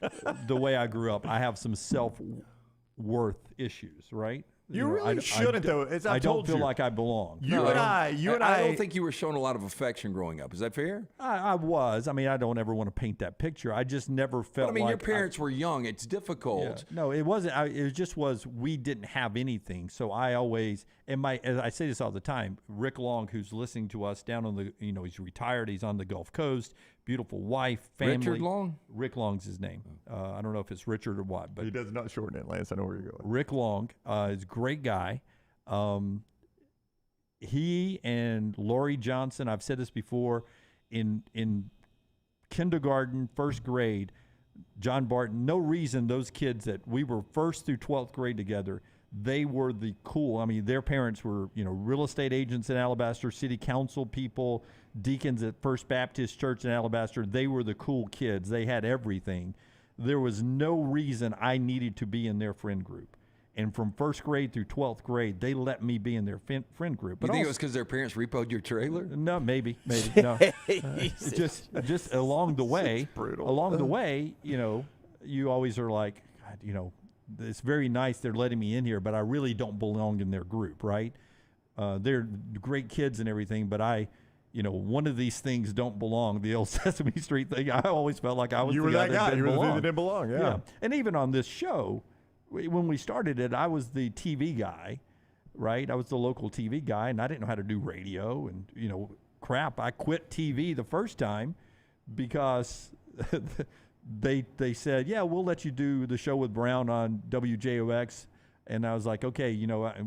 the way I grew up, I have some self-worth issues, right? You really shouldn't, though. As I don't told feel you. like I belong. I don't think you were shown a lot of affection growing up. Is that fair? I was. I mean, I don't ever want to paint that picture. I just never felt But I mean, like your parents were young. It's difficult. Yeah. No, it wasn't. It just was we didn't have anything. So I always, as I say this all the time, Rick Long, who's listening to us down on the, he's retired. He's on the Gulf Coast. Beautiful wife, family. Richard Long? Rick Long's his name. I don't know if it's Richard or what. But he does not shorten it, Lance. I know where you're going. Rick Long is a great guy. He and Lori Johnson, I've said this before, in kindergarten, first grade, John Barton, no reason those kids that we were first through 12th grade together, they were the cool. I mean, their parents were, real estate agents in Alabaster, city council people, deacons at First Baptist Church in Alabaster. They were the cool kids. They had everything. There was no reason I needed to be in their friend group. And from first grade through 12th grade, they let me be in their friend group. But you think it was because their parents repoed your trailer? No, maybe. No. Just along the way. Brutal. Along the way, you always are like, God, it's very nice they're letting me in here, but I really don't belong in their group, right? They're great kids and everything, but one of these things don't belong. The old Sesame Street thing. I always felt like I was You the were that guy. That You were the belong. thing that didn't belong. Yeah. And even on this show, when we started it, I was the TV guy, right? I was the local TV guy, and I didn't know how to do radio and, crap. I quit TV the first time because they said, yeah, we'll let you do the show with Brown on WJOX. And I was like, okay,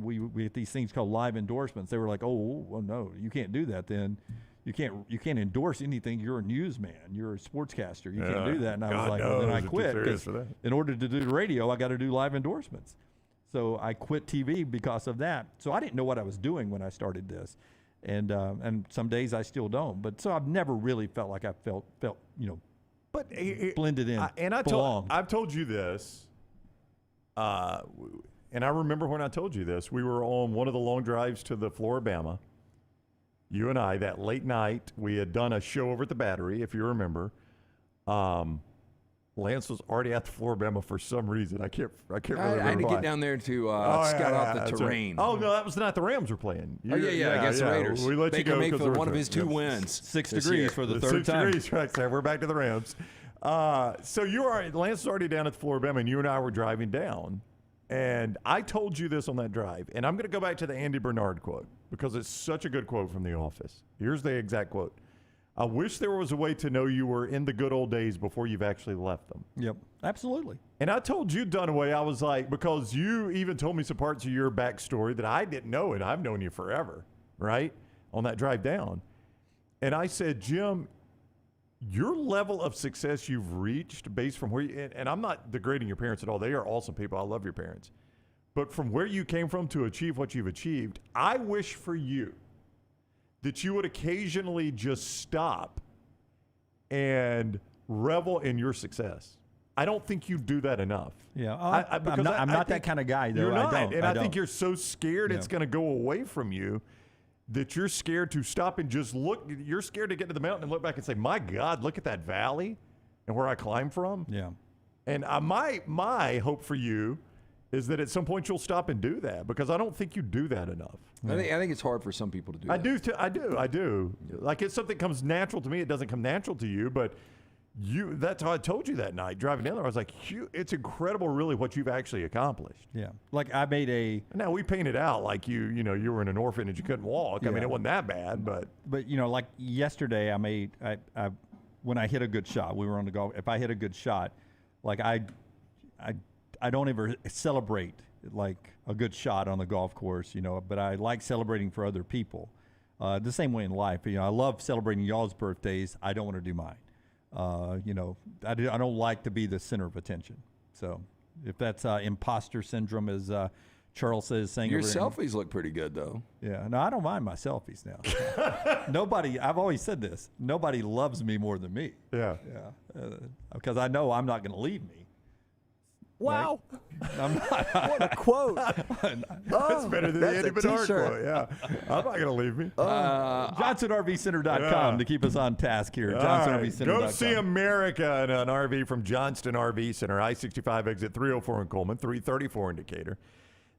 we have these things called live endorsements. They were like, oh, well, no, you can't do that then. You can't endorse anything. You're a newsman. You're a sportscaster. You can't do that. And I was like, well, then I quit. Because in order to do the radio, I got to do live endorsements. So I quit TV because of that. So I didn't know what I was doing when I started this. And some days I still don't. But so I've never really felt like I felt but blended in. I've told you this. And I remember when I told you this, we were on one of the long drives to the Floribama. You and I, that late night, we had done a show over at the Battery, if you remember. Lance was already at the Floribama for some reason. I can't remember. I had to why. get down there to scout out the terrain. Right. Oh, no, that was the night the Rams were playing. Against the Raiders. We let Baker you go Mayfield, one of his two wins. 6 degrees for the third 6 time. degrees, right there. We're back to the Rams. So Lance was already down at the Floribama, and you and I were driving down. And I told you this on that drive, and I'm going to go back to the Andy Bernard quote because it's such a good quote from The Office. Here's the exact quote. I wish there was a way to know you were in the good old days before you've actually left them. Yep, absolutely. And I told you, Dunaway, I was like, because you even told me some parts of your backstory that I didn't know, and I've known you forever, right, on that drive down. And I said, Jim, your level of success you've reached based from where you, and I'm not degrading your parents at all. They are awesome people. I love your parents. But from where you came from to achieve what you've achieved, I wish for you that you would occasionally just stop and revel in your success. I don't think you do that enough. Yeah, I'm not that kind of guy, though. You're not, I don't. I think you're so scared it's going to go away from you that you're scared to stop and just look. You're scared to get to the mountain and look back and say, my God, look at that valley and where I climbed from. Yeah. And my hope for you is that at some point you'll stop and do that because I don't think you do that enough. I think it's hard for some people to do that. I do. Like it's something that comes natural to me. It doesn't come natural to you, but that's how I told you that night driving down there. I was like, it's incredible really what you've actually accomplished. Yeah. Like I made now we painted out like you were in an orphanage, you couldn't walk. Yeah. I mean, it wasn't that bad, but like yesterday I when I hit a good shot, we were on the golf. If I hit a good shot, like I don't ever celebrate like a good shot on the golf course, but I like celebrating for other people. The same way in life, I love celebrating y'all's birthdays. I don't want to do mine. I don't like to be the center of attention. So if that's imposter syndrome, as Charles says, saying your selfies look pretty good though. Yeah, no, I don't mind my selfies now. I've always said this. Nobody loves me more than me. Yeah, because I know I'm not going to leave me. Wow. Right? I'm not, what a quote. That's better than the Andy Bernard quote. Yeah. I'm not going to leave me. JohnstonRVCenter.com to keep us on task here. JohnstonRVCenter.com. Go see America in an RV from Johnston RV Center. I-65 exit 304 in Coleman, 334 in Decatur.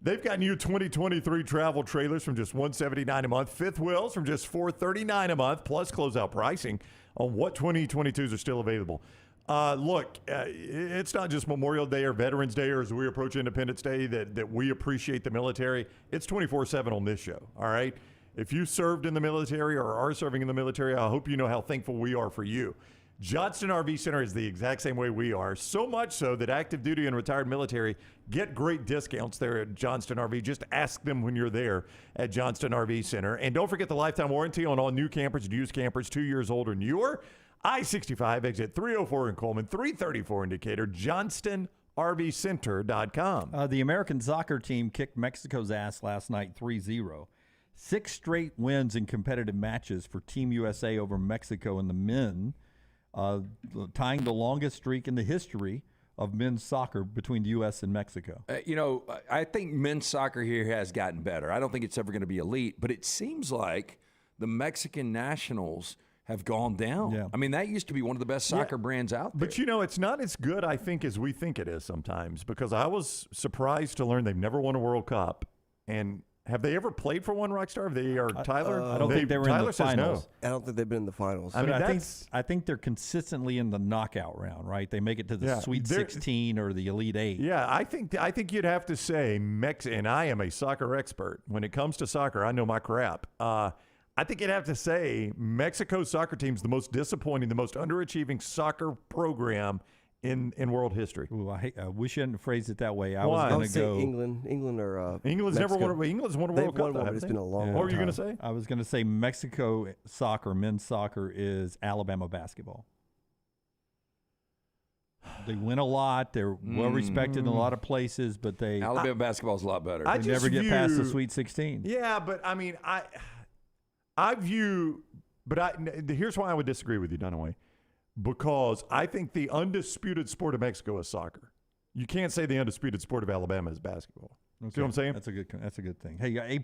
They've got new 2023 travel trailers from just $179 a month. Fifth wheels from just $439 a month, plus closeout pricing on what 2022s are still available. Look, it's not just Memorial Day or Veterans Day or as we approach Independence Day that we appreciate the military. It's 24/7 on this show, all right? If you served in the military or are serving in the military, I hope you know how thankful we are for you. Johnston RV Center is the exact same way we are, so much so that active duty and retired military get great discounts there at Johnston RV. Just ask them when you're there at Johnston RV Center. And don't forget the lifetime warranty on all new campers and used campers 2 years old or newer. I-65 exit 304 in Coleman, 334 in Decatur, JohnstonRVCenter.com. The American soccer team kicked Mexico's ass last night 3-0. 6 straight wins in competitive matches for Team USA over Mexico and the men, tying the longest streak in the history of men's soccer between the U.S. and Mexico. I think men's soccer here has gotten better. I don't think it's ever going to be elite, but it seems like the Mexican nationals have gone down. Yeah. I mean, that used to be one of the best soccer brands out there. But, it's not as good, I think, as we think it is sometimes, because I was surprised to learn they've never won a World Cup. And have they ever played for one, Rockstar? Tyler? I don't think they were in the finals. I don't think they've been in the finals. I think they're consistently in the knockout round, right? They make it to the Sweet 16 or the Elite 8. Yeah, I think you'd have to say and I am a soccer expert. When it comes to soccer, I know my crap. I think you'd have to say Mexico's soccer team's the most disappointing, the most underachieving soccer program in world history. Ooh, I wish you hadn't phrased it that way. I Why? was going to go England or England's Mexico. never won. England's won a World Cup. But it's been a long. What were you going to say? I was going to say Mexico soccer, men's soccer is Alabama basketball. They win a lot. They're well respected in a lot of places, but Alabama basketball is a lot better. They never get past the Sweet 16. Yeah, but I mean, here's why I would disagree with you, Dunaway. Because I think the undisputed sport of Mexico is soccer. You can't say the undisputed sport of Alabama is basketball. See what I'm saying? That's a good thing. Hey, A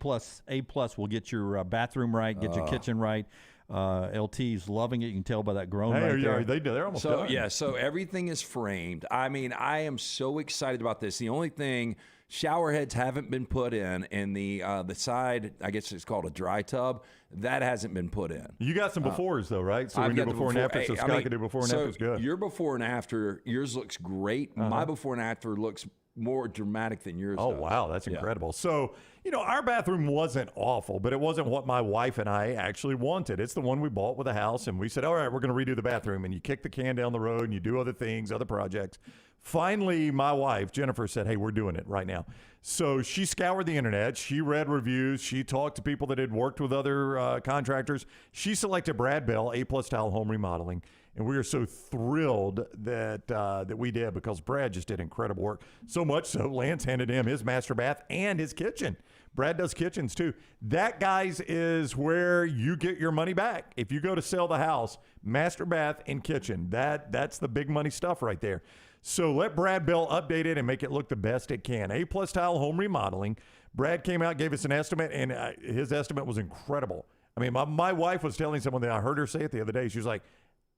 plus will get your bathroom right, get your kitchen right. LT's loving it. You can tell by that groan right there. They're almost done. Yeah, so everything is framed. I mean, I am so excited about this. The only thing, shower heads haven't been put in, and the side, I guess it's called a dry tub, that hasn't been put in. You got some befores though, right? So we do before and after. So Scott can do before and after is good. Your before and after, yours looks great. My before and after looks more dramatic than yours. Oh, does. wow. That's incredible. So, our bathroom wasn't awful, but it wasn't what my wife and I actually wanted. It's the one we bought with a house, and we said, all right, we're going to redo the bathroom. And you kick the can down the road, and you do other things, other projects. Finally, my wife, Jennifer, said, hey, we're doing it right now. So she scoured the internet. She read reviews. She talked to people that had worked with other contractors. She selected Brad Bell, A+ Tile Home Remodeling. And we are so thrilled that we did, because Brad just did incredible work. So much so, Lance handed him his master bath and his kitchen. Brad does kitchens too. That, guys, is where you get your money back. If you go to sell the house, master bath and kitchen, that's the big money stuff right there. So let Brad Bell update it and make it look the best it can. A+ Tile Home Remodeling. Brad came out, gave us an estimate, and his estimate was incredible. I mean, my wife was telling someone that I heard her say it the other day. She was like,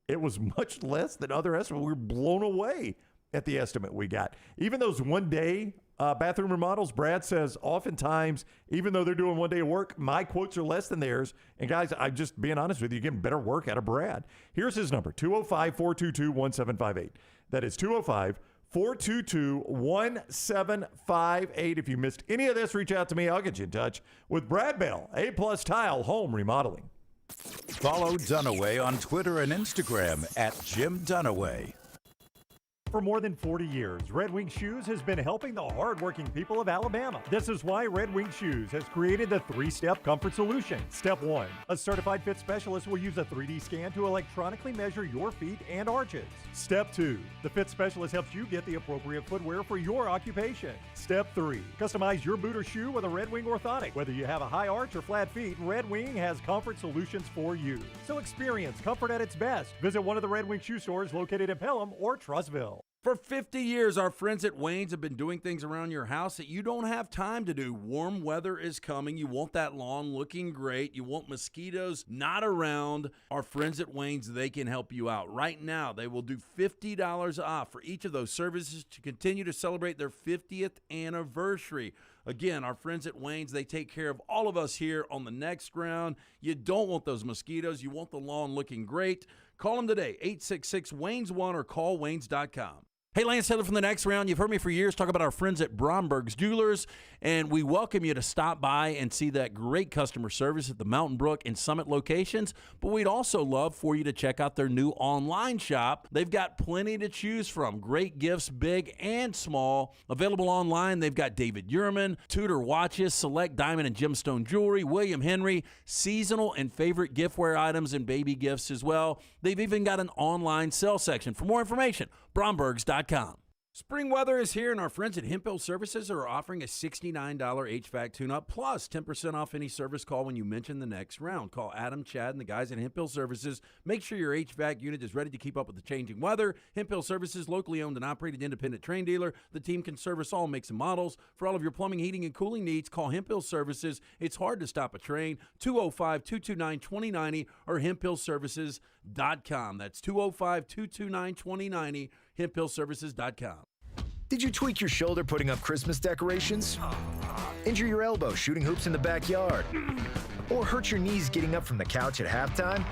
it was much less than other estimates. We were blown away at the estimate we got. Even those one-day bathroom remodels, Brad says oftentimes, even though they're doing one day of work, my quotes are less than theirs. And guys, I'm just being honest with you, getting better work out of Brad. Here's his number, 205-422-1758. That is 205-422-1758. If you missed any of this, reach out to me. I'll get you in touch with Brad Bell, A+ Tile Home Remodeling. Follow Dunaway on Twitter and Instagram at Jim Dunaway. For more than 40 years, Red Wing Shoes has been helping the hardworking people of Alabama. This is why Red Wing Shoes has created the 3-step comfort solution. Step 1, a certified fit specialist will use a 3D scan to electronically measure your feet and arches. Step 2, the fit specialist helps you get the appropriate footwear for your occupation. Step 3, customize your boot or shoe with a Red Wing orthotic. Whether you have a high arch or flat feet, Red Wing has comfort solutions for you. So experience comfort at its best. Visit one of the Red Wing shoe stores located in Pelham or Trussville. For 50 years, our friends at Wayne's have been doing things around your house that you don't have time to do. Warm weather is coming. You want that lawn looking great. You want mosquitoes not around. Our friends at Wayne's, they can help you out. Right now, they will do $50 off for each of those services to continue to celebrate their 50th anniversary. Again, our friends at Wayne's, they take care of all of us here on the next round. You don't want those mosquitoes. You want the lawn looking great. Call them today, 866-WAYNES1 or call Waynes.com. Hey, Lance Taylor from the next round. You've heard me for years talk about our friends at Bromberg's Jewelers, and we welcome you to stop by and see that great customer service at the Mountain Brook and Summit locations. But we'd also love for you to check out their new online shop. They've got plenty to choose from. Great gifts, big and small. Available online, they've got David Yurman, Tudor watches, select diamond and gemstone jewelry, William Henry, seasonal and favorite giftware items, and baby gifts as well. They've even got an online sale section. For more information, Brombergs.com. Spring weather is here, and our friends at Hemp Hill Services are offering a $69 HVAC tune-up plus 10% off any service call when you mention the next round. Call Adam, Chad, and the guys at Hemp Hill Services. Make sure your HVAC unit is ready to keep up with the changing weather. Hemp Hill Services, locally owned and operated independent train dealer. The team can service all makes and models. For all of your plumbing, heating, and cooling needs, call Hemp Hill Services. It's hard to stop a train. 205-229-2090 or hemphillservices.com. That's 205-229-2090, hemphillservices.com. Did you tweak your shoulder putting up Christmas decorations? Injure your elbow shooting hoops in the backyard? Or hurt your knees getting up from the couch at halftime?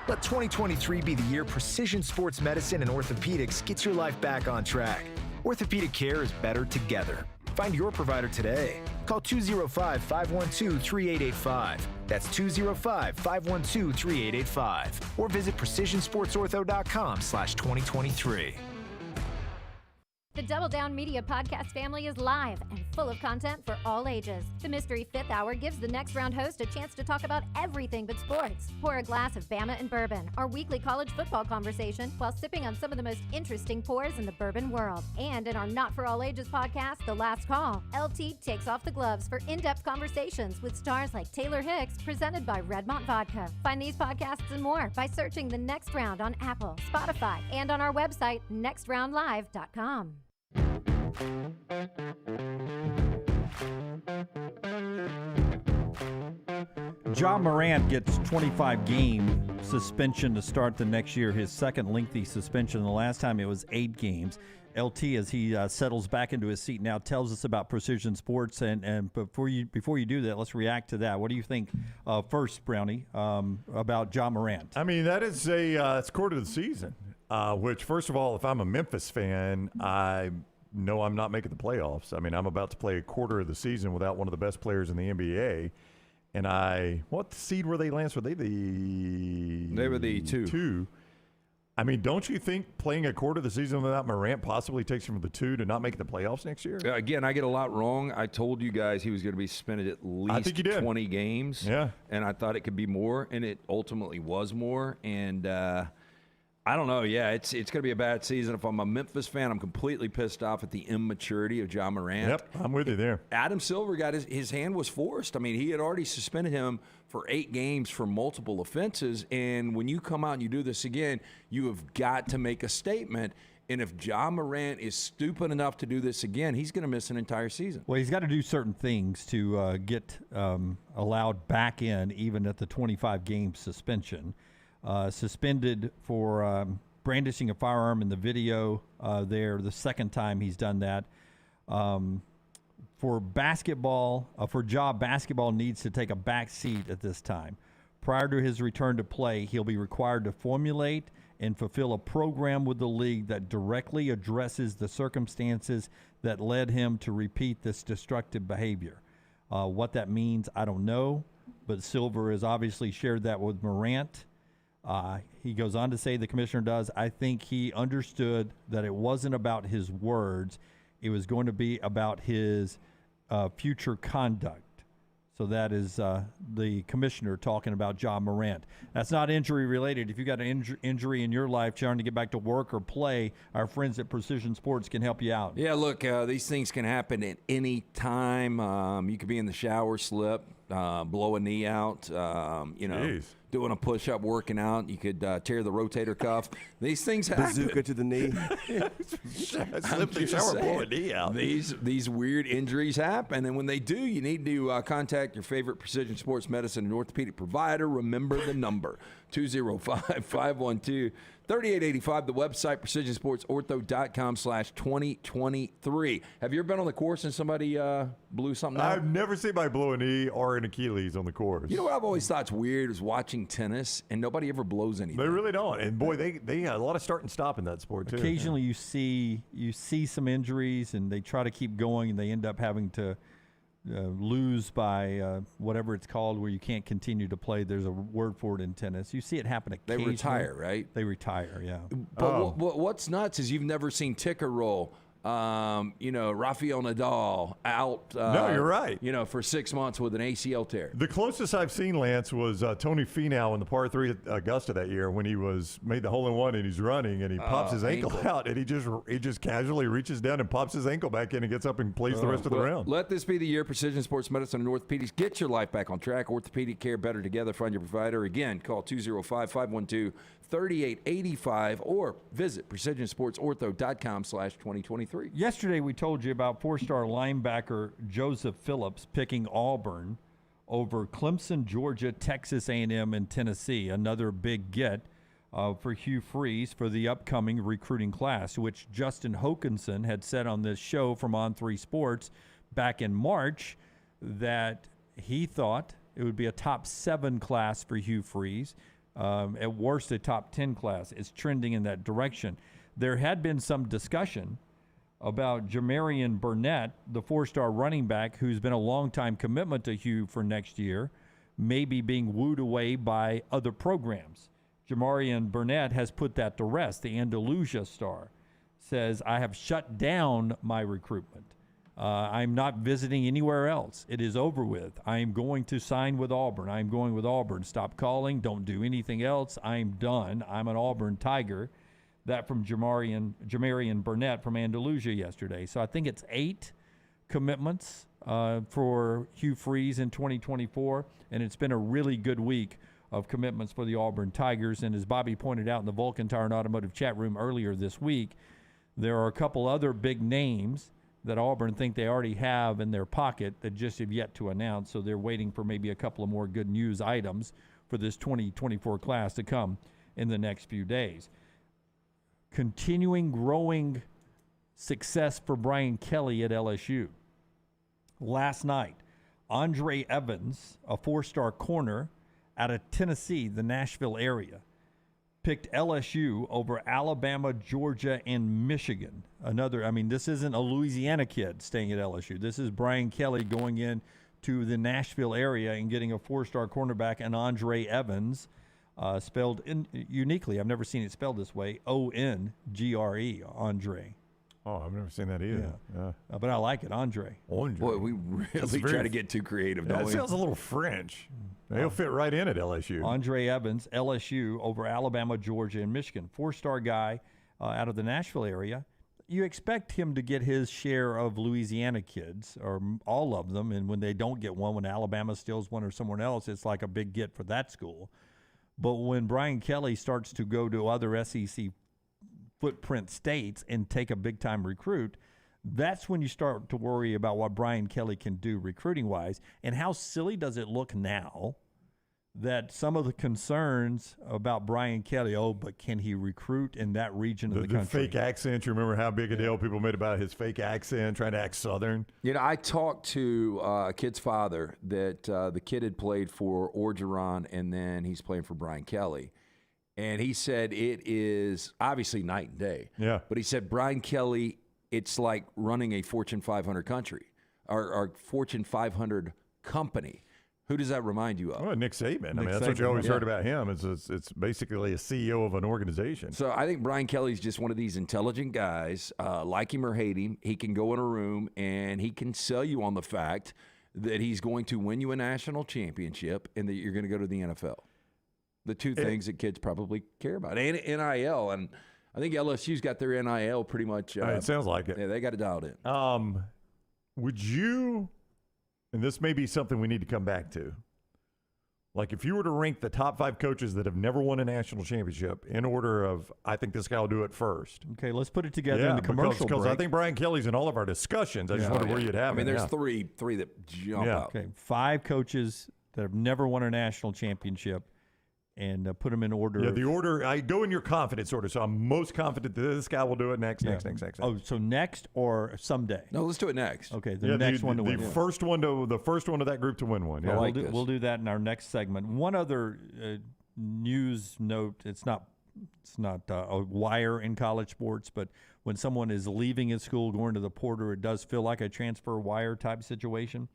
Let 2023 be the year precision sports medicine and orthopedics gets your life back on track. Orthopedic care is better together. Find your provider today. Call 205-512-3885. That's 205-512-3885. Or visit precisionsportsortho.com/2023. The Double Down Media podcast family is live and full of content for all ages. The Mystery Fifth Hour gives the next round host a chance to talk about everything but sports. Pour a glass of Bama and bourbon, our weekly college football conversation, while sipping on some of the most interesting pours in the bourbon world. And in our Not For All Ages podcast, The Last Call, LT takes off the gloves for in-depth conversations with stars like Taylor Hicks, presented by Redmont Vodka. Find these podcasts and more by searching The Next Round on Apple, Spotify, and on our website, nextroundlive.com. Ja Morant gets 25-game suspension to start the next year, his second lengthy suspension. The last time it was 8 games. LT, as he settles back into his seat now, tells us about Precision Sports. And before you do that, let's react to that. What do you think first, Brownie, about Ja Morant? I mean, that is it's quarter of the season, which, first of all, if I'm a Memphis fan, I know I'm not making the playoffs. I mean, I'm about to play a quarter of the season without one of the best players in the NBA. And what seed were they, Lance? Were they They were the 2. I mean, don't you think playing a quarter of the season without Morant possibly takes him from the 2 to not making the playoffs next year? Again, I get a lot wrong. I told you guys he was going to be suspended at least 20 games. Yeah. And I thought it could be more, and it ultimately was more. And I don't know. Yeah, it's going to be a bad season. If I'm a Memphis fan, I'm completely pissed off at the immaturity of Ja Morant. Yep, I'm with you there. Adam Silver got his hand was forced. I mean, he had already suspended him for 8 games for multiple offenses. And when you come out and you do this again, you have got to make a statement. And if Ja Morant is stupid enough to do this again, he's going to miss an entire season. Well, he's got to do certain things to get allowed back in, even at the 25-game suspension. Suspended for brandishing a firearm in the video there, the second time he's done that. For basketball, for Ja, basketball needs to take a back seat at this time. Prior to his return to play, he'll be required to formulate and fulfill a program with the league that directly addresses the circumstances that led him to repeat this destructive behavior. What that means, I don't know, but Silver has obviously shared that with Morant. He goes on to say, the commissioner does, I think he understood that it wasn't about his words. It was going to be about his future conduct. So that is the commissioner talking about Ja Morant. That's not injury related. If you got an injury in your life trying to get back to work or play, our friends at Precision Sports can help you out. Yeah, look, these things can happen at any time. You could be in the shower, slip, blow a knee out, Jeez. Doing a push-up, working out. You could tear the rotator cuff. These things happen. Bazooka to the knee. Slip the shower, blow a knee out. These weird injuries happen, and when they do, you need to contact your favorite Precision Sports Medicine and Orthopedic provider. Remember the number, 205-512-3885. The website, precisionsportsortho.com/2023. Have you ever been on the course and somebody blew something out? I've never seen my blow a knee or an Achilles on the course. You know what I've always thought's weird is watching tennis, and nobody ever blows anything. They really don't. And boy, they a lot of start and stop in that sport too. Occasionally you see some injuries, and they try to keep going, and they end up having to lose by whatever it's called, where you can't continue to play. There's a word for it in tennis. You see it happen occasionally. They retire, right? They retire, yeah. But what's nuts is you've never seen ticker roll. Rafael Nadal out. No, you're right. For 6 months with an ACL tear. The closest I've seen, Lance, was Tony Finau in the par 3 at Augusta that year when he made the hole-in-one and he's running and he pops his ankle out and he just casually reaches down and pops his ankle back in and gets up and plays the rest of the round. Let this be the year Precision Sports Medicine and Orthopedics get your life back on track. Orthopedic care better together. Find your provider. Again, call 205-512-3885 or visit precisionsportsortho.com/2023. Yesterday we told you about 4-star linebacker Joseph Phillips picking Auburn over Clemson, Georgia, Texas A&M, and Tennessee. Another big get for Hugh Freeze for the upcoming recruiting class, which Justin Hokanson had said on this show from On3 Sports back in March that he thought it would be a top 7 class for Hugh Freeze. At worst, a top 10 class. It's trending in that direction. There had been some discussion about Jamarian Burnett, the 4-star running back who's been a long-time commitment to Hugh for next year, maybe being wooed away by other programs. Jamarian Burnett has put that to rest. The Andalusia Star says, I have shut down my recruitment. I'm not visiting anywhere else. It is over with. I am going to sign with Auburn. I'm going with Auburn. Stop calling. Don't do anything else. I'm done. I'm an Auburn Tiger. That from Jamarian Burnett from Andalusia yesterday. So I think it's 8 commitments for Hugh Freeze in 2024, and it's been a really good week of commitments for the Auburn Tigers. And as Bobby pointed out in the Vulcan Tire and Automotive chat room earlier this week, there are a couple other big names that Auburn think they already have in their pocket that just have yet to announce. So they're waiting for maybe a couple of more good news items for this 2024 class to come in the next few days. Continuing growing success for Brian Kelly at LSU. Last night, Andre Evans, a 4-star corner out of Tennessee, the Nashville area, picked LSU over Alabama, Georgia, and Michigan. This isn't a Louisiana kid staying at LSU. This is Brian Kelly going in to the Nashville area and getting a 4-star cornerback, and Andre Evans, spelled uniquely. I've never seen it spelled this way. Ongre, Andre. Oh, I've never seen that either. Yeah. But I like it, Andre. Boy, we really try to get too creative, don't we? That sounds a little French. He'll fit right in at LSU. Andre Evans, LSU, over Alabama, Georgia, and Michigan. 4-star guy out of the Nashville area. You expect him to get his share of Louisiana kids, or all of them, and when they don't get one, when Alabama steals one or someone else, it's like a big get for that school. But when Brian Kelly starts to go to other SEC footprint states and take a big-time recruit, that's when you start to worry about what Brian Kelly can do recruiting-wise. And how silly does it look now that some of the concerns about Brian Kelly, but can he recruit in that region of the country? The fake accent, you remember how big a deal people made about his fake accent, trying to act Southern? I talked to a kid's father that the kid had played for Orgeron, and then he's playing for Brian Kelly. And he said it is obviously night and day. Yeah. But he said Brian Kelly, it's like running a Fortune 500 country or Fortune 500 company. Who does that remind you of? Well, Nick Saban. That's what you always heard about him. It's basically a CEO of an organization. So I think Brian Kelly's just one of these intelligent guys. Like him or hate him, he can go in a room and he can sell you on the fact that he's going to win you a national championship and that you're going to go to the NFL. The two things that kids probably care about. And NIL. And I think LSU's got their NIL pretty much. It sounds like it. Yeah, they got it dialed in. Would you, and this may be something we need to come back to, like if you were to rank the top 5 coaches that have never won a national championship in order of, I think this guy will do it first. Okay, let's put it together in the commercial because break. I think Brian Kelly's in all of our discussions. I just wondered where you'd have him. There's three that jump out. Okay, 5 coaches that have never won a national championship. And put them in order. Yeah, the order. I go in your confidence order. So I'm most confident that this guy will do it next. Oh, so next or someday? No, let's do it next. Okay, the next one to win. The first one of that group to win one. Yeah, we'll do that in our next segment. One other news note. It's not a wire in college sports, but when someone is leaving at school, going to the portal, it does feel like a transfer wire type situation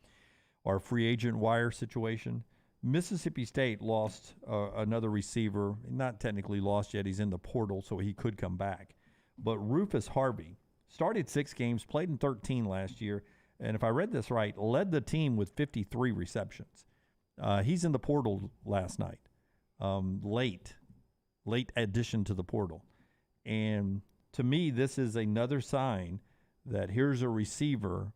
or a free agent wire situation. Mississippi State lost another receiver. Not technically lost yet. He's in the portal, so he could come back. But Rufus Harvey, started 6 games, played in 13 last year, and if I read this right, led the team with 53 receptions. He's in the portal last night, late addition to the portal. And to me, this is another sign that here's a receiver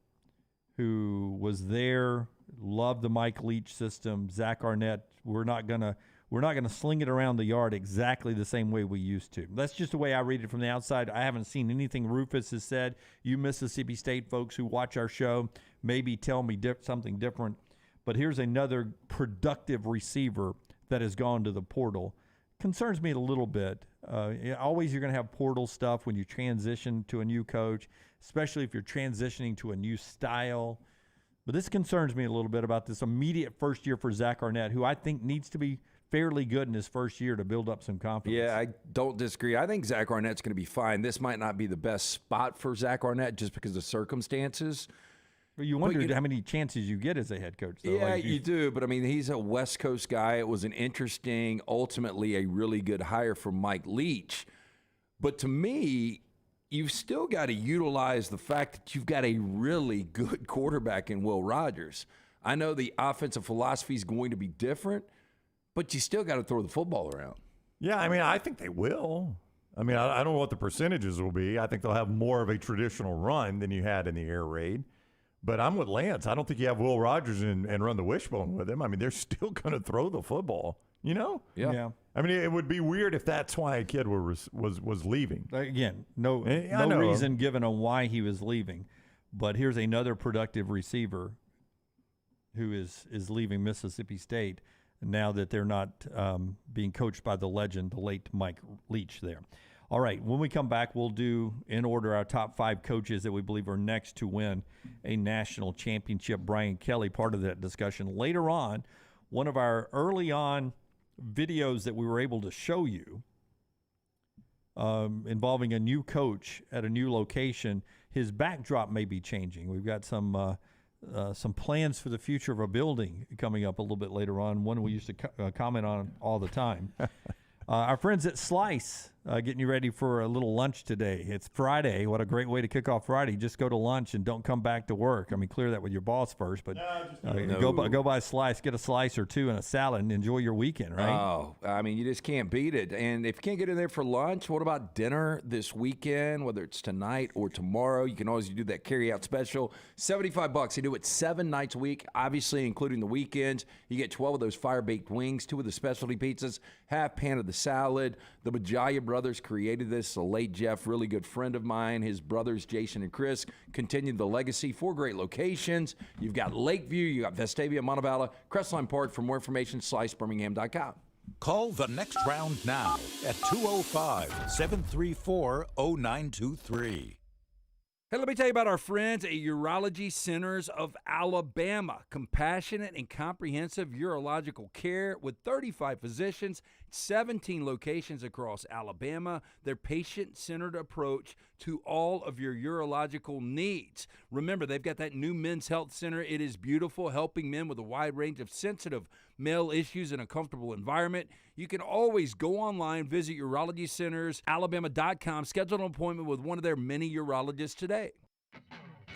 who was there, loved the Mike Leach system. Zach Arnett, we're not gonna sling it around the yard exactly the same way we used to. That's just the way I read it from the outside. I haven't seen anything Rufus has said. You Mississippi State folks who watch our show maybe tell me something different. But here's another productive receiver that has gone to the portal. Concerns me a little bit. Always you're going to have portal stuff when you transition to a new coach, especially if you're transitioning to a new style. But this concerns me a little bit about this immediate first year for Zach Arnett, who I think needs to be fairly good in his first year to build up some confidence. Yeah, I don't disagree. I think Zach Arnett's going to be fine. This might not be the best spot for Zach Arnett just because of circumstances. You wonder how many chances you get as a head coach, though. Yeah, you do. But, I mean, he's a West Coast guy. It was an interesting, ultimately a really good hire for Mike Leach. But to me, you've still got to utilize the fact that you've got a really good quarterback in Will Rogers. I know the offensive philosophy is going to be different, but you still got to throw the football around. Yeah, I mean, I think they will. I mean, I don't know what the percentages will be. I think they'll have more of a traditional run than you had in the air raid. But I'm with Lance. I don't think you have Will Rogers and run the wishbone with him. I mean, they're still going to throw the football, you know? Yeah. I mean, it would be weird if that's why a kid was leaving. Again, no reason given on why he was leaving. But here's another productive receiver who is leaving Mississippi State now that they're not being coached by the legend, the late Mike Leach there. All right, when we come back, we'll do, in order, our top 5 coaches that we believe are next to win a national championship. Brian Kelly, part of that discussion. Later on, one of our early on videos that we were able to show you involving a new coach at a new location, his backdrop may be changing. We've got some plans for the future of a building coming up a little bit later on, one we used to comment on all the time. Our friends at Slice getting you ready for a little lunch today. It's Friday. What a great way to kick off Friday. Just go to lunch and don't come back to work. I mean, clear that with your boss first, but go buy a slice, get a slice or two and a salad and enjoy your weekend, right? Oh, I mean, you just can't beat it. And if you can't get in there for lunch, what about dinner this weekend, whether it's tonight or tomorrow? You can always do that carry-out special. $75. You do it 7 nights a week, obviously including the weekends. You get 12 of those fire-baked wings, 2 of the specialty pizzas, half pan of the salad. The Bajaya brothers created this. The late Jeff, really good friend of mine. His brothers, Jason and Chris, continued the legacy. 4 great locations. You've got Lakeview, you got Vestavia, Montevallo, Crestline Park. For more information, slicebirmingham.com. Call the next round now at 205-734-0923. Hey, let me tell you about our friends at Urology Centers of Alabama. Compassionate and comprehensive urological care with 35 physicians, 17 locations across Alabama. Their patient-centered approach to all of your urological needs. Remember, they've got that new men's health center. It is beautiful, helping men with a wide range of sensitive male issues in a comfortable environment. You can always go online, visit urologycentersalabama.com, schedule an appointment with one of their many urologists today.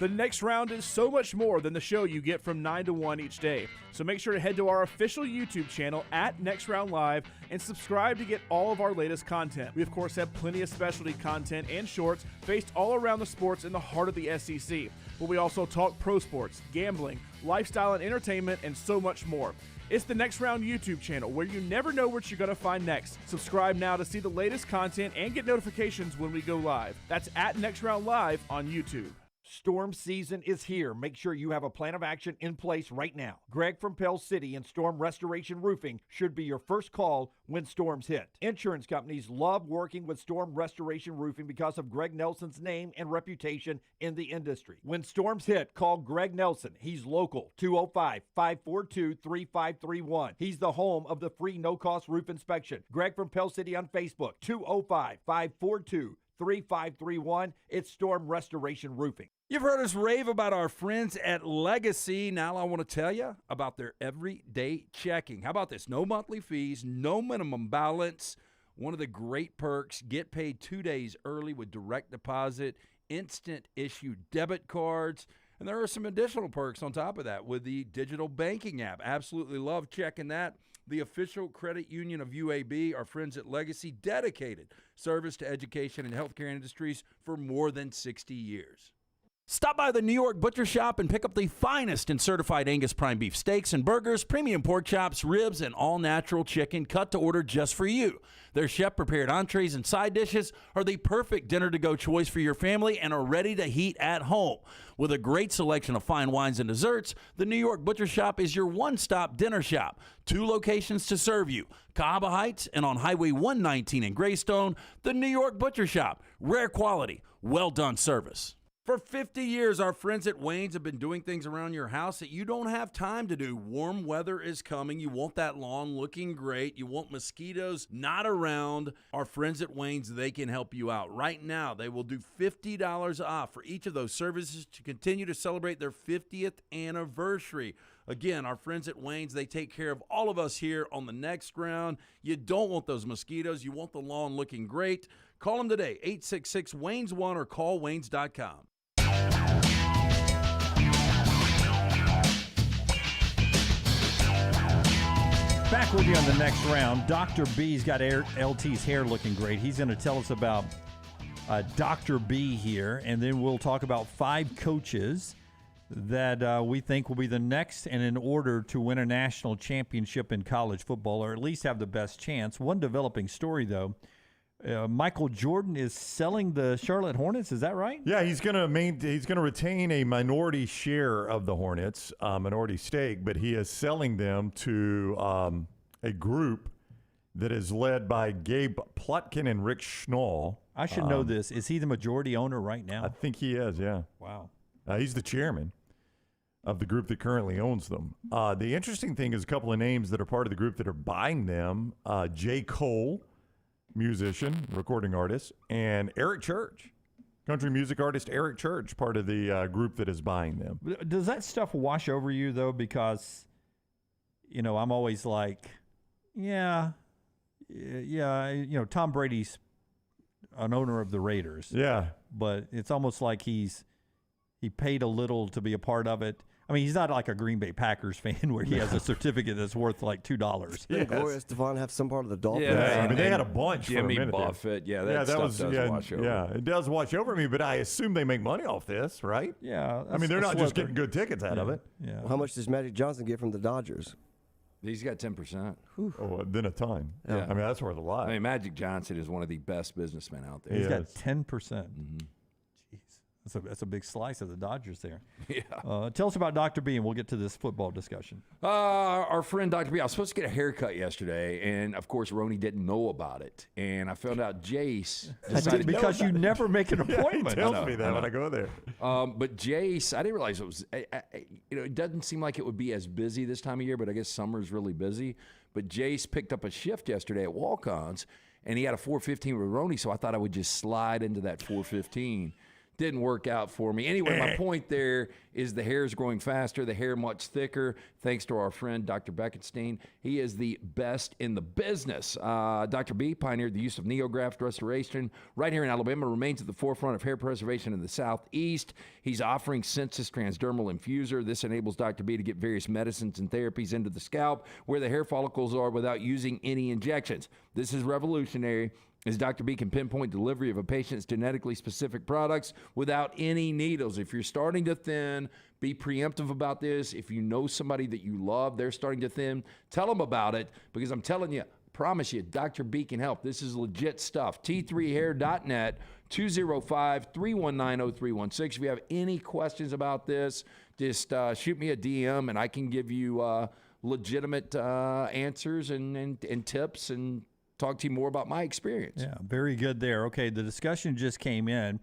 The Next Round is so much more than the show you get from 9 to 1 each day. So make sure to head to our official YouTube channel at Next Round Live and subscribe to get all of our latest content. We, of course, have plenty of specialty content and shorts based all around the sports in the heart of the SEC. But we also talk pro sports, gambling, lifestyle and entertainment, and so much more. It's the Next Round YouTube channel where you never know what you're going to find next. Subscribe now to see the latest content and get notifications when we go live. That's at Next Round Live on YouTube. Storm season is here. Make sure you have a plan of action in place right now. Greg from Pell City and Storm Restoration Roofing should be your first call when storms hit. Insurance companies love working with Storm Restoration Roofing because of Greg Nelson's name and reputation in the industry. When storms hit, call Greg Nelson. He's local, 205-542-3531. He's the home of the free no-cost roof inspection. Greg from Pell City on Facebook, 205-542-3531. It's Storm Restoration Roofing. You've heard us rave about our friends at Legacy. Now I want to tell you about their everyday checking. How about this? No monthly fees, no minimum balance. One of the great perks, get paid 2 days early with direct deposit instant issue debit cards. And there are some additional perks on top of that with the digital banking app. Absolutely love checking that. The official credit union of UAB, our friends at Legacy, dedicated service to education and healthcare industries for more than 60 years. Stop by the New York Butcher Shop and pick up the finest in certified Angus prime beef steaks and burgers, premium pork chops, ribs, and all-natural chicken cut to order just for you. Their chef-prepared entrees and side dishes are the perfect dinner-to-go choice for your family and are ready to heat at home. With a great selection of fine wines and desserts, the New York Butcher Shop is your one-stop dinner shop. 2 locations to serve you, Cahaba Heights and on Highway 119 in Greystone. The New York Butcher Shop, rare quality, well-done service. For 50 years, our friends at Wayne's have been doing things around your house that you don't have time to do. Warm weather is coming. You want that lawn looking great. You want mosquitoes not around. Our friends at Wayne's, they can help you out. Right now, they will do $50 off for each of those services to continue to celebrate their 50th anniversary. Again, our friends at Wayne's, they take care of all of us here on the next round. You don't want those mosquitoes. You want the lawn looking great. Call them today, 866-WAYNES1 or call Waynes.com. Back with you on the next round. Dr. B's got LT's hair looking great. He's going to tell us about Dr. B here, and then we'll talk about 5 coaches that we think will be the next and in order to win a national championship in college football, or at least have the best chance. One developing story, though. Michael Jordan is selling the Charlotte Hornets. Is that right? Yeah, he's going to retain a minority share of the Hornets, minority stake, but he is selling them to a group that is led by Gabe Plotkin and Rick Schnall. I should know this. Is he the majority owner right now? I think he is, yeah. Wow. He's the chairman of the group that currently owns them. The interesting thing is a couple of names that are part of the group that are buying them. J. Cole, musician, recording artist, and Eric Church, country music artist Eric Church, part of the group that is buying them. Does that stuff wash over you, though? Because, I'm always like, yeah, Tom Brady's an owner of the Raiders. Yeah. But it's almost like he paid a little to be a part of it. I mean, he's not like a Green Bay Packers fan where he has a certificate that's worth like $2. Didn't Gloria Estefan have some part of the Dolphins? Yeah, I mean, they had a bunch Jimmy for a minute Buffett. there. Yeah, that stuff does wash over. Yeah, it does wash over me, but I assume they make money off this, right? Yeah. I mean, they're not just getting good tickets out of it. Yeah. Well, how much does Magic Johnson get from the Dodgers? He's got 10%. Oh, then a ton. Yeah. I mean, that's worth a lot. I mean, Magic Johnson is one of the best businessmen out there. He's got 10%. Mm-hmm. That's a big slice of the Dodgers there. Yeah. Tell us about Dr. B, and we'll get to this football discussion. Our friend Dr. B, I was supposed to get a haircut yesterday, and of course, Roni didn't know about it. And I found out Jace decided because you never make an appointment. He tells me that when I go there. But Jace, I didn't realize it was. It doesn't seem like it would be as busy this time of year, but I guess summer's really busy. But Jace picked up a shift yesterday at Walk-Ons, and he had a 4:15 with Roni, so I thought I would just slide into that 4:15. Didn't work out for me. Anyway, my point there is the hair is growing faster, the hair much thicker, thanks to our friend Dr. Beckenstein. He is the best in the business. Dr. B pioneered the use of neograft restoration right here in Alabama, remains at the forefront of hair preservation in the Southeast. He's offering Census Transdermal Infuser. This enables Dr. B to get various medicines and therapies into the scalp where the hair follicles are without using any injections. This is revolutionary, as Dr. B can pinpoint delivery of a patient's genetically specific products without any needles. If you're starting to thin, be preemptive about this. If you know somebody that you love, they're starting to thin, tell them about it, because I'm telling you, promise you, Dr. B can help. This is legit stuff. T3hair.net, 205-319-0316. If you have any questions about this, just shoot me a DM, and I can give you legitimate answers and tips and talk to you more about my experience. Yeah, very good there. Okay, the discussion just came in.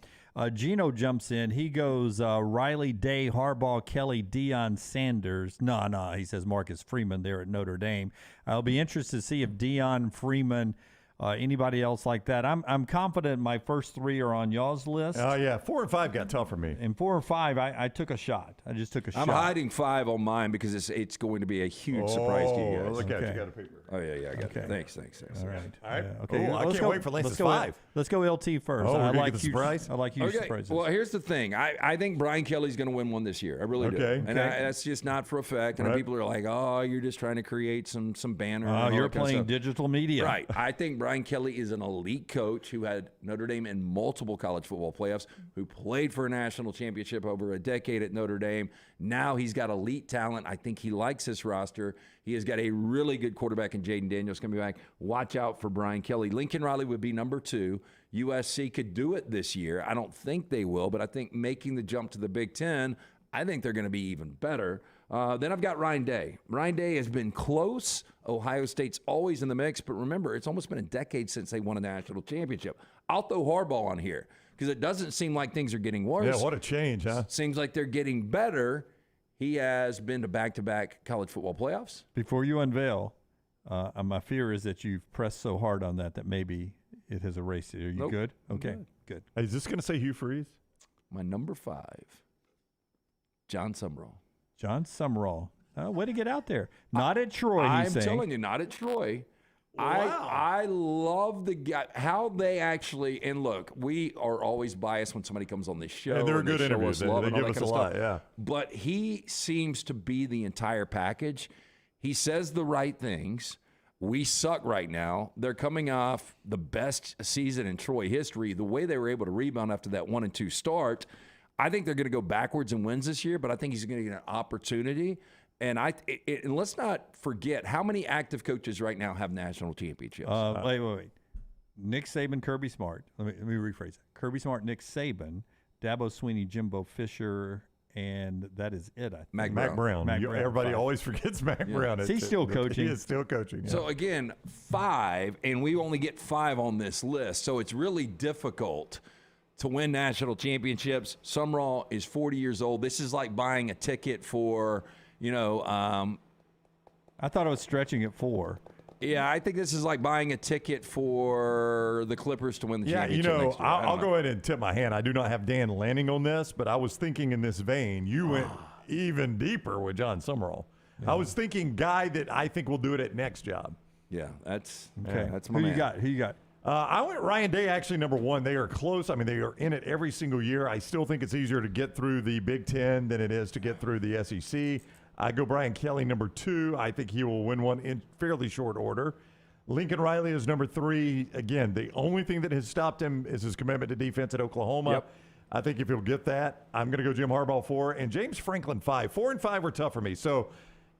Gino jumps in. He goes Riley, Day, Harbaugh, Kelly, Deion Sanders. No, he says Marcus Freeman there at Notre Dame. I'll be interested to see if Deion Freeman Anybody else like that? I'm confident my first 3 are on y'all's list. Oh, yeah. 4 and 5 got tough for me. And 4 or 5, I took a shot. I just took a shot. I'm hiding 5 on mine because it's going to be a huge surprise to you guys. Look at you. Got a paper. Oh, yeah, I got it. Thanks. All right. Yeah, okay. I can't wait for Lance's 5. Let's go LT first. Oh, I we're like the surprise? I like huge surprises. Well, here's the thing. I think Brian Kelly's going to win one this year. I really do. Okay. And that's just not for a fact. And people are like, oh, you're just trying to create some banner. Oh, you're playing digital media. Right. I think Brian Kelly is an elite coach who had Notre Dame in multiple college football playoffs, who played for a national championship over a decade at Notre Dame. Now he's got elite talent. I think he likes his roster. He has got a really good quarterback in Jaden Daniels coming back. Watch out for Brian Kelly. Lincoln Riley would be number 2. USC could do it this year. I don't think they will, but I think making the jump to the Big Ten, I think they're going to be even better. Then I've got Ryan Day. Ryan Day has been close. Ohio State's always in the mix, but remember, it's almost been a decade since they won a national championship. I'll throw Harbaugh on here because it doesn't seem like things are getting worse. Yeah, what a change, huh? Seems like they're getting better. He has been to back-to-back college football playoffs. Before you unveil, my fear is that you've pressed so hard on that maybe it has erased it. Are you good? Okay, good. Hey, is this going to say Hugh Freeze? My number 5, John Summerall. John Summerall. Way to get out there. Not at Troy, he's saying. I'm telling you, not at Troy. Wow. I love the guy, how they actually, and look, we are always biased when somebody comes on this show. Yeah, they're good interviews. They give us a lot, yeah. But he seems to be the entire package. He says the right things. We suck right now. They're coming off the best season in Troy history. The way they were able to rebound after that 1-2 start, I think they're going to go backwards in wins this year, but I think he's going to get an opportunity. And and let's not forget how many active coaches right now have national championships. Wait. Nick Saban, Kirby Smart. Let me rephrase it. Kirby Smart, Nick Saban, Dabo Swinney, Jimbo Fisher, and that is it. I think. Mac Brown. Everybody always forgets Mac Brown. He's still coaching. He is still coaching. Yeah. So, again, 5, and we only get 5 on this list. So it's really difficult to win national championships. Summerall is 40 years old. This is like buying a ticket for, I thought I was stretching at 4. Yeah, I think this is like buying a ticket for the Clippers to win the championship next year. I'll go ahead and tip my hand. I do not have Dan Lanning on this, but I was thinking in this vein, you went even deeper with John Summerall. Yeah. I was thinking guy that I think will do it at next job. Yeah, that's okay. That's my man. Who you got? I went Ryan Day, actually, number 1. They are close. I mean, they are in it every single year. I still think it's easier to get through the Big Ten than it is to get through the SEC. I go Brian Kelly, number 2. I think he will win one in fairly short order. Lincoln Riley is number 3. Again, the only thing that has stopped him is his commitment to defense at Oklahoma. Yep. I think if he'll get that, I'm going to go Jim Harbaugh 4. And James Franklin 5. 4 and 5 are tough for me. So,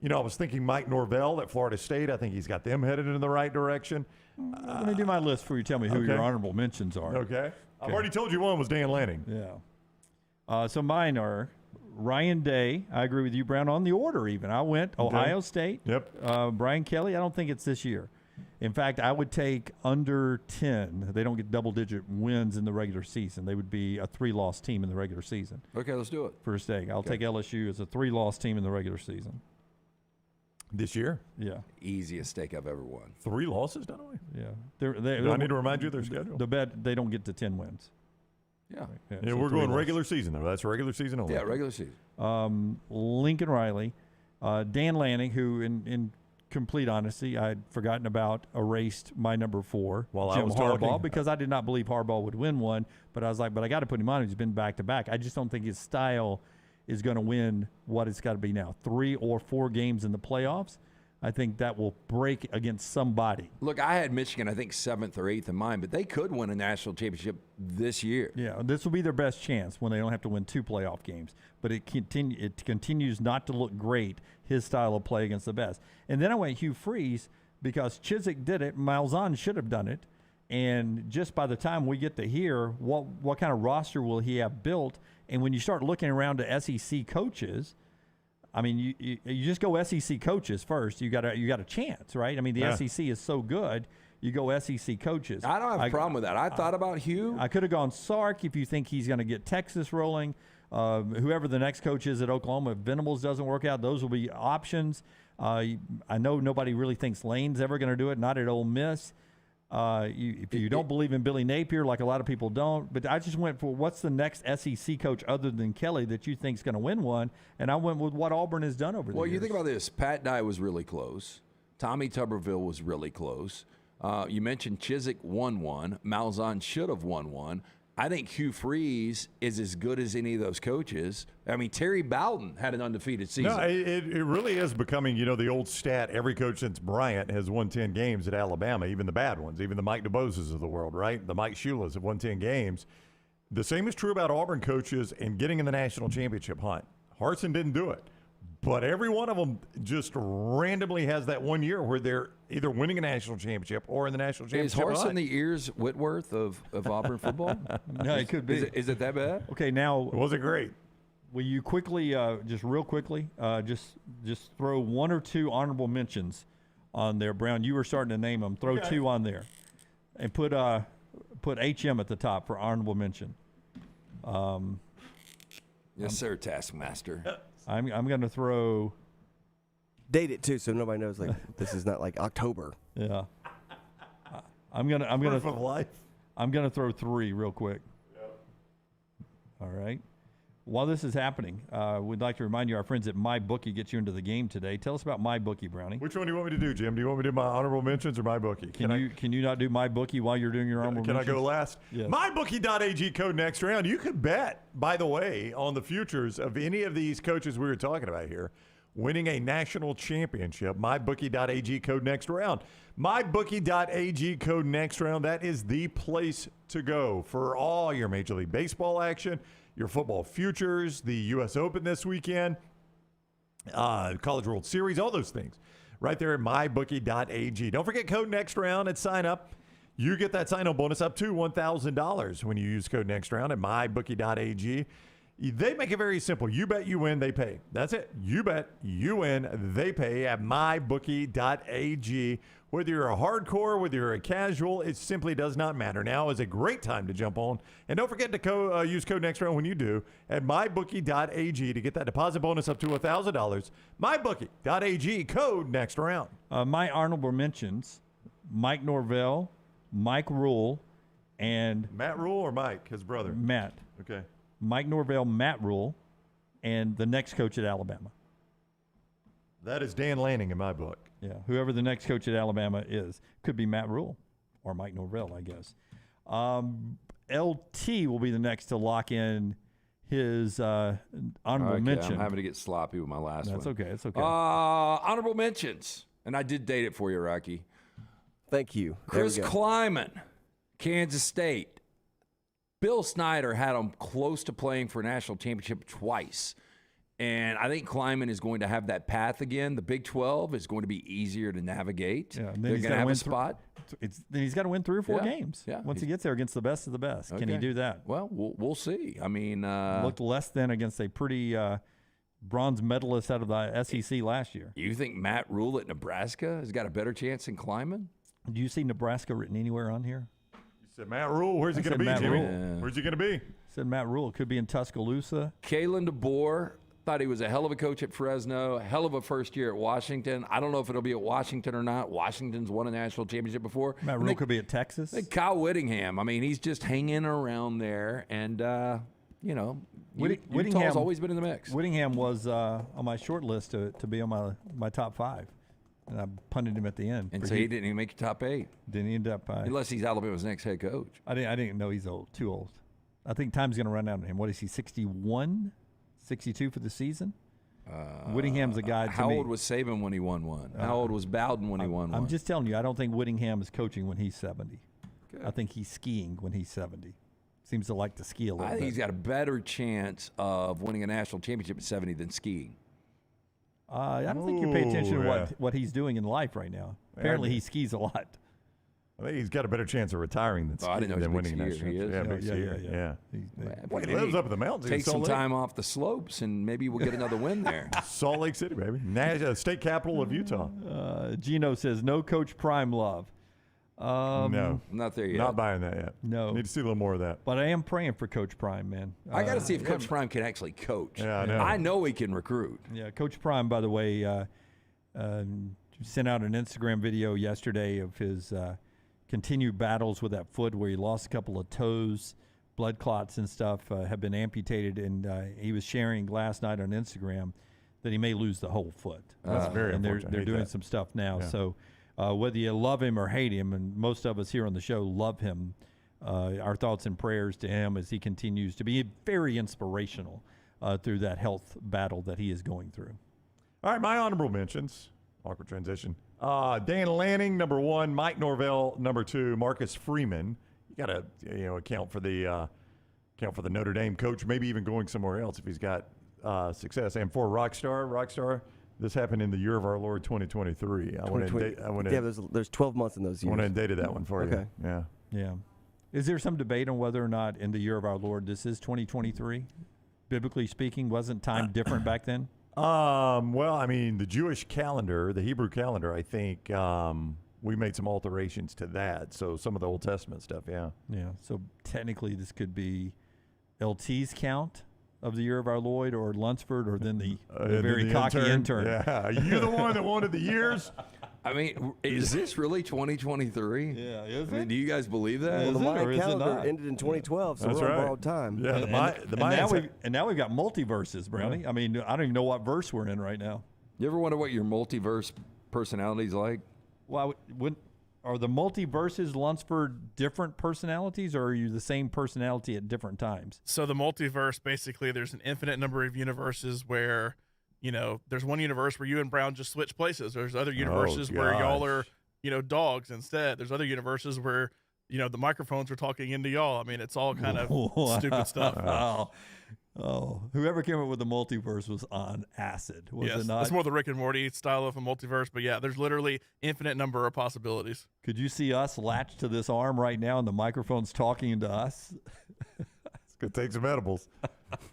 I was thinking Mike Norvell at Florida State. I think he's got them headed in the right direction. Let me do my list before you tell me who your honorable mentions are. Okay. I've already told you one was Dan Lanning. Yeah. So mine are Ryan Day. I agree with you, Brown, on the order even. I went Ohio State. Yep. Brian Kelly, I don't think it's this year. In fact, I would take under 10. They don't get double-digit wins in the regular season. They would be a 3-loss team in the regular season. Okay, let's do it. First day. I'll take LSU as a 3-loss team in the regular season. This year? Yeah. Easiest stake I've ever won. 3 losses, don't we? Yeah. Do I need to remind you of their schedule? The bet they don't get to 10 wins. Yeah. So we're going regular season, though. That's regular season only. Yeah, regular season. Lincoln Riley, Dan Lanning, who in complete honesty, I'd forgotten about, erased my number 4, Jim Harbaugh, because I did not believe Harbaugh would win one. But I was like, but I got to put him on. He's been back-to-back. I just don't think his style is going to win what it's got to be now. 3 or 4 games in the playoffs. I think that will break against somebody. Look, I had Michigan, I think, 7th or 8th in mine, but they could win a national championship this year. Yeah, this will be their best chance when they don't have to win 2 playoff games. But it continues not to look great, his style of play against the best. And then I went Hugh Freeze because Chizik did it. Malzahn should have done it. And just by the time we get to here, what kind of roster will he have built? And when you start looking around to SEC coaches, I mean, you just go SEC coaches first. You got a chance, right? I mean, the SEC is so good. You go SEC coaches. I don't have a problem with that. I thought about Hugh. I could have gone Sark if you think he's going to get Texas rolling. Whoever the next coach is at Oklahoma, if Venables doesn't work out, those will be options. I know nobody really thinks Lane's ever going to do it, not at Ole Miss. If you don't believe in Billy Napier, like a lot of people don't, but I just went for what's the next SEC coach other than Kelly that you think's going to win one, and I went with what Auburn has done over the years. Well, you think about this. Pat Dye was really close. Tommy Tuberville was really close. You mentioned Chizik won one. Malzahn should have won one. I think Hugh Freeze is as good as any of those coaches. I mean, Terry Bowden had an undefeated season. No, it really is becoming, the old stat. Every coach since Bryant has won 10 games at Alabama, even the bad ones, even the Mike DeBoses of the world, right? The Mike Shulas have won 10 games. The same is true about Auburn coaches and getting in the national championship hunt. Harsin didn't do it. But every one of them just randomly has that 1 year where they're either winning a national championship or in the national championship. Is Harsin the Ears Whitworth of Auburn football? No, it could be. Is it that bad? Okay, now was it great? Will you quickly, just real quickly, just throw one or two honorable mentions on there, Brown? You were starting to name them. Throw two on there, and put HM at the top for honorable mention. Yes, sir, Taskmaster. I'm going to throw. Date it too, so nobody knows. Like this is not like October. Yeah. I'm gonna Proof of life. I'm gonna throw three real quick. Yep. All right. While this is happening, we'd like to remind you our friends at MyBookie get you into the game today. Tell us about MyBookie, Brownie. Which one do you want me to do, Jim? Do you want me to do my honorable mentions or MyBookie? Can you not do MyBookie while you're doing your honorable mentions? Can I go last? Yes. MyBookie.ag code next round. You could bet, by the way, on the futures of any of these coaches we were talking about here winning a national championship. MyBookie.ag code next round. MyBookie.ag code next round. That is the place to go for all your Major League Baseball action, your football futures, the U.S. Open this weekend, College World Series, all those things. Right there at MyBookie.ag. Don't forget code next round and sign up. You get that sign-up bonus up to $1,000 when you use code next round at MyBookie.ag. They make it very simple. You bet, you win, they pay. That's it. You bet, you win, they pay at MyBookie.ag. Whether you're a hardcore, whether you're a casual, it simply does not matter. Now is a great time to jump on. And don't forget to use code next round when you do at MyBookie.ag to get that deposit bonus up to $1,000. MyBookie.ag, code next round. My honorable mentions, Mike Norvell, Mike Rule, and... Matt Rule or Mike, his brother? Matt. Okay. Mike Norvell, Matt Rule, and the next coach at Alabama. That is Dan Lanning in my book. Yeah, whoever the next coach at Alabama is. Could be Matt Rule or Mike Norvell, I guess. LT will be the next to lock in his honorable mention. I'm having to get sloppy with my last one. That's okay. It's okay. Honorable mentions. And I did date it for you, Rocky. Thank you. Chris Kleiman, Kansas State. Bill Snyder had him close to playing for a national championship twice. And I think Kleiman is going to have that path again. The Big 12 is going to be easier to navigate. Yeah, they're going to have a spot. Then he's got to win 3 or 4 games. Yeah. Once he gets there against the best of the best. Okay. Can he do that? Well, we'll see. I mean, looked less than against a pretty bronze medalist out of the SEC last year. You think Matt Rule at Nebraska has got a better chance than Kleiman? Do you see Nebraska written anywhere on here? You said Matt Rule. Where's he going to be, Jimmy? Where's he going to be? Said Matt Rule. Could be in Tuscaloosa. Kalen DeBoer. Thought he was a hell of a coach at Fresno, a hell of a first year at Washington. I don't know if it'll be at Washington or not. Washington's won a national championship before. Matt Rule could be at Texas. Kyle Whittingham. I mean, he's just hanging around there. And, Utah's always been in the mix. Whittingham was on my short list to be on my top 5. And I punted him at the end. And so he didn't even make your top 8. Didn't end up. Unless he's Alabama's next head coach. I didn't know he's old. Too old. I think time's going to run out on him. What is he, 61? 62 for the season? Whittingham's a guy to How me. old was Saban when he won one? How old was Bowden when he won one? I'm just telling you, I don't think Whittingham is coaching when he's 70. Good. I think he's skiing when he's 70. Seems to like to ski a little bit. I think he's got a better chance of winning a national championship at 70 than skiing. I don't think you pay attention to what he's doing in life right now. Apparently, he skis a lot. I think he's got a better chance of retiring than winning a national championship. Yeah. He lives up in the mountains. Take some time off the slopes, and maybe we'll get another win there. Salt Lake City, baby. State capital of Utah. Gino says, no Coach Prime love. No. Not there yet. Not buying that yet. No. Need to see a little more of that. But I am praying for Coach Prime, man. I got to see if Coach Prime can actually coach. Yeah, I know. I know he can recruit. Yeah, Coach Prime, by the way, sent out an Instagram video yesterday of his continued battles with that foot where he lost a couple of toes, blood clots and stuff have been amputated, and he was sharing last night on Instagram that he may lose the whole foot. That's very and unfortunate. they're doing some stuff now. Yeah. So whether you love him or hate him, and most of us here on the show love him, our thoughts and prayers to him as he continues to be very inspirational through that health battle that he is going through. All right, my honorable mentions. Awkward transition. Dan Lanning, number 1. Mike Norvell, number 2. Marcus Freeman. You got to account for the Notre Dame coach, maybe even going somewhere else if he's got success. And for Rockstar, this happened in the year of our Lord 2023. There's 12 months in those years. I went and dated that one for you. Yeah. Yeah. Is there some debate on whether or not in the year of our Lord this is 2023? Biblically speaking, wasn't time different back then? Well, I mean, the Jewish calendar, the Hebrew calendar, I think we made some alterations to that. So some of the Old Testament stuff, yeah. Yeah. So technically this could be LT's count of the year of our Lord, or Lunsford, or then the very cocky intern. Yeah. You the one that wanted the years? I mean, is this really 2023? Yeah, is I mean, do you guys believe that? Well, the Mayan calendar ended in 2012, so That's we're right. on borrowed time. Yeah, and now we've got multiverses, Brownie. Yeah. I mean, I don't even know what verse we're in right now. You ever wonder what your multiverse personality's like? Well, are the multiverses, Lunsford, different personalities, or are you the same personality at different times? So the multiverse, basically, there's an infinite number of universes where, there's one universe where you and Brown just switch places. There's other universes where y'all are, dogs instead. There's other universes where, the microphones are talking into y'all. I mean, it's all kind of stupid stuff. Oh, whoever came up with the multiverse was on acid, was it not? It's more the Rick and Morty style of a multiverse, but yeah, there's literally infinite number of possibilities. Could you see us latched to this arm right now and the microphone's talking into us? It's going to take some edibles.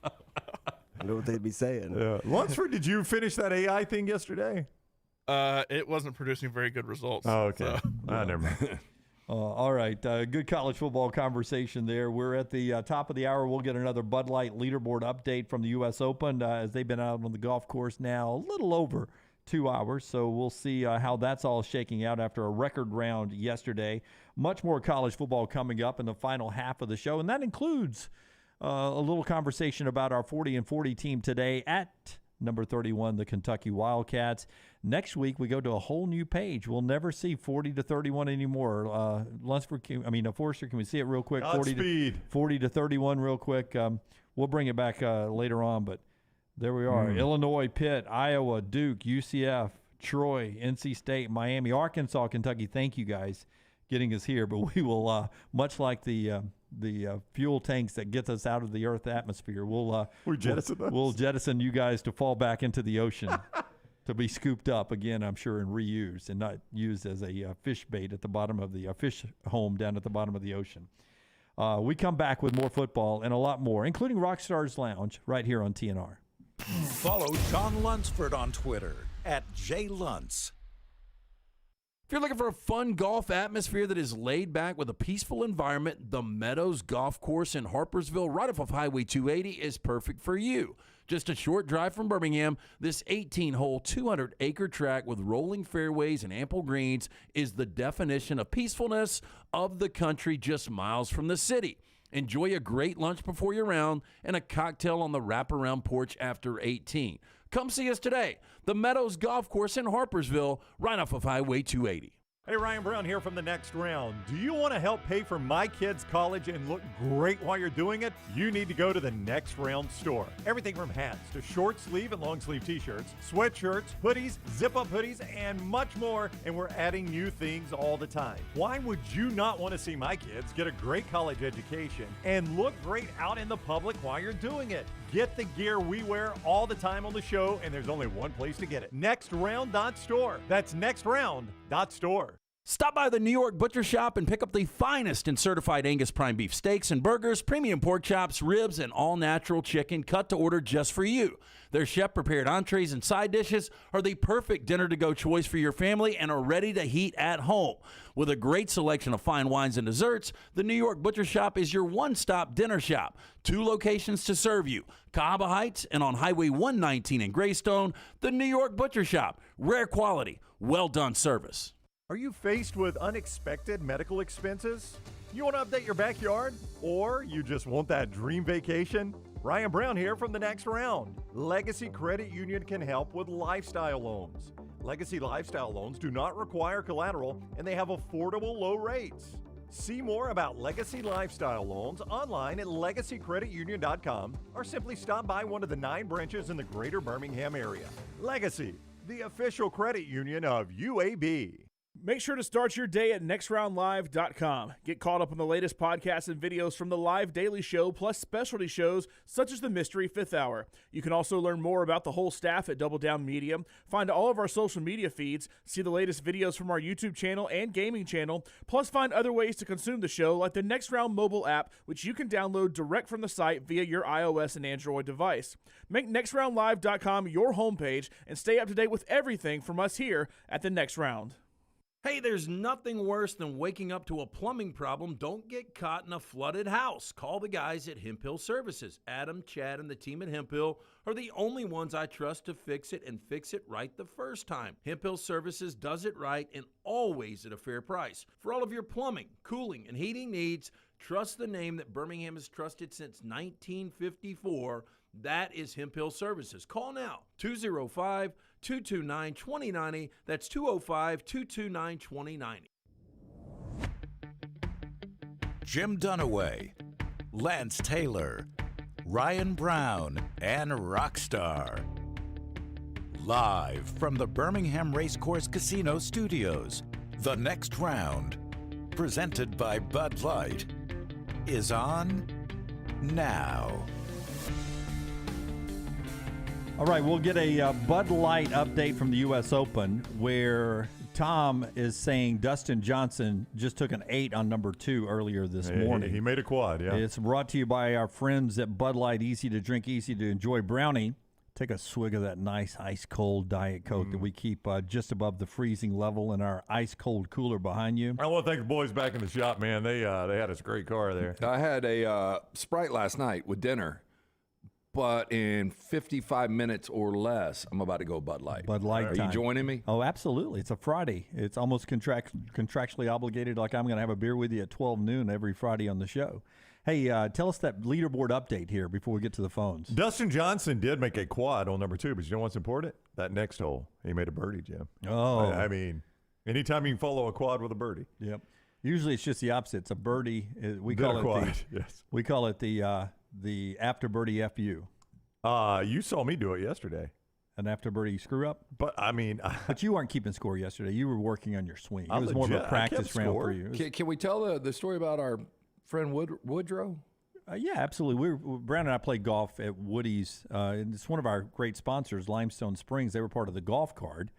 I know what they'd be saying. Yeah. Lunsford, did you finish that AI thing yesterday? It wasn't producing very good results. Oh, okay. So. Never mind. All right. Good college football conversation there. We're at the top of the hour. We'll get another Bud Light leaderboard update from the U.S. Open as they've been out on the golf course now a little over 2 hours. So we'll see how that's all shaking out after a record round yesterday. Much more college football coming up in the final half of the show, and that includes a little conversation about our 40-40 team today at number 31, the Kentucky Wildcats. Next week, we go to a whole new page. We'll never see 40-31 anymore. Forrester, can we see it real quick? Godspeed. 40-31 real quick. We'll bring it back later on, but there we are. Illinois, Pitt, Iowa, Duke, UCF, Troy, NC State, Miami, Arkansas, Kentucky. Thank you guys getting us here, but we will, much like the fuel tanks that gets us out of the Earth atmosphere, we'll jettison you guys to fall back into the ocean to be scooped up again, I'm sure, and reused and not used as a fish bait at the bottom of the fish home down at the bottom of the ocean. We come back with more football and a lot more, including Rockstar's Lounge right here on TNR. Follow Sean Lunsford on Twitter @JLuntz. If you're looking for a fun golf atmosphere that is laid back with a peaceful environment, the Meadows Golf Course in Harpersville, right off of Highway 280, is perfect for you. Just a short drive from Birmingham, this 18-hole, 200-acre track with rolling fairways and ample greens is the definition of peacefulness of the country just miles from the city. Enjoy a great lunch before your round and a cocktail on the wraparound porch after 18. Come see us today. The Meadows Golf Course in Harpersville, right off of Highway 280. Hey, Ryan Brown here from The Next Round. Do you want to help pay for my kids' college and look great while you're doing it? You need to go to The Next Round store. Everything from hats to short sleeve and long sleeve t-shirts, sweatshirts, hoodies, zip-up hoodies, and much more. And we're adding new things all the time. Why would you not want to see my kids get a great college education and look great out in the public while you're doing it? Get the gear we wear all the time on the show, and there's only one place to get it. NextRound.store. That's NextRound.store. Stop by the New York Butcher Shop and pick up the finest in certified Angus prime beef steaks and burgers, premium pork chops, ribs, and all-natural chicken cut to order just for you. Their chef-prepared entrees and side dishes are the perfect dinner-to-go choice for your family and are ready to heat at home. With a great selection of fine wines and desserts, the New York Butcher Shop is your one-stop dinner shop. 2 locations to serve you, Cahaba Heights and on Highway 119 in Greystone. The New York Butcher Shop, rare quality, well-done service. Are you faced with unexpected medical expenses? You want to update your backyard? Or you just want that dream vacation? Ryan Brown here from The Next Round. Legacy Credit Union can help with lifestyle loans. Legacy lifestyle loans do not require collateral, and they have affordable low rates. See more about Legacy lifestyle loans online at legacycreditunion.com or simply stop by one of the 9 branches in the greater Birmingham area. Legacy, the official credit union of UAB. Make sure to start your day at nextroundlive.com. Get caught up on the latest podcasts and videos from the live daily show, plus specialty shows such as the Mystery Fifth Hour. You can also learn more about the whole staff at Double Down Media, find all of our social media feeds, see the latest videos from our YouTube channel and gaming channel, plus find other ways to consume the show like the Next Round mobile app, which you can download direct from the site via your iOS and Android device. Make nextroundlive.com your homepage and stay up to date with everything from us here at the Next Round. Hey, there's nothing worse than waking up to a plumbing problem. Don't get caught in a flooded house. Call the guys at Hemp Hill Services. Adam, Chad, and the team at Hemp Hill are the only ones I trust to fix it and fix it right the first time. Hemp Hill Services does it right and always at a fair price. For all of your plumbing, cooling, and heating needs, trust the name that Birmingham has trusted since 1954. That is Hemp Hill Services. Call now, 205-229-2090. That's 205-229-2090. Jim Dunaway, Lance Taylor, Ryan Brown, and Rockstar. Live from the Birmingham Racecourse Casino Studios, The Next Round, presented by Bud Light, is on now. All right, we'll get a Bud Light update from the U.S. Open where Tom is saying Dustin Johnson just took an 8 on number 2 earlier this morning. He made a quad, yeah. It's brought to you by our friends at Bud Light, easy to drink, easy to enjoy. Brownie, take a swig of that nice ice-cold Diet Coke that we keep just above the freezing level in our ice-cold cooler behind you. I want to thank the boys back in the shop, man. They had us a great car there. I had a Sprite last night with dinner. But in 55 minutes or less, I'm about to go Bud Light. Bud Light Are time. you joining me? Oh, absolutely. It's a Friday. It's almost contractually obligated, like I'm going to have a beer with you at 12 noon every Friday on the show. Hey, tell us that leaderboard update here before we get to the phones. Dustin Johnson did make a quad on number 2, but you know what's important? That next hole. He made a birdie, Jim. Oh. I mean, anytime you can follow a quad with a birdie. Yep. Usually it's just the opposite. It's a birdie. We Then call a it quad, the yes. We call it the after birdie FU. You saw me do it yesterday. An after birdie screw up? But, I mean... but you weren't keeping score yesterday. You were working on your swing. It was more of a practice round for you. Can we tell the story about our friend Woodrow? Yeah, absolutely. Brown and I played golf at Woody's. And it's one of our great sponsors, Limestone Springs. They were part of the golf card,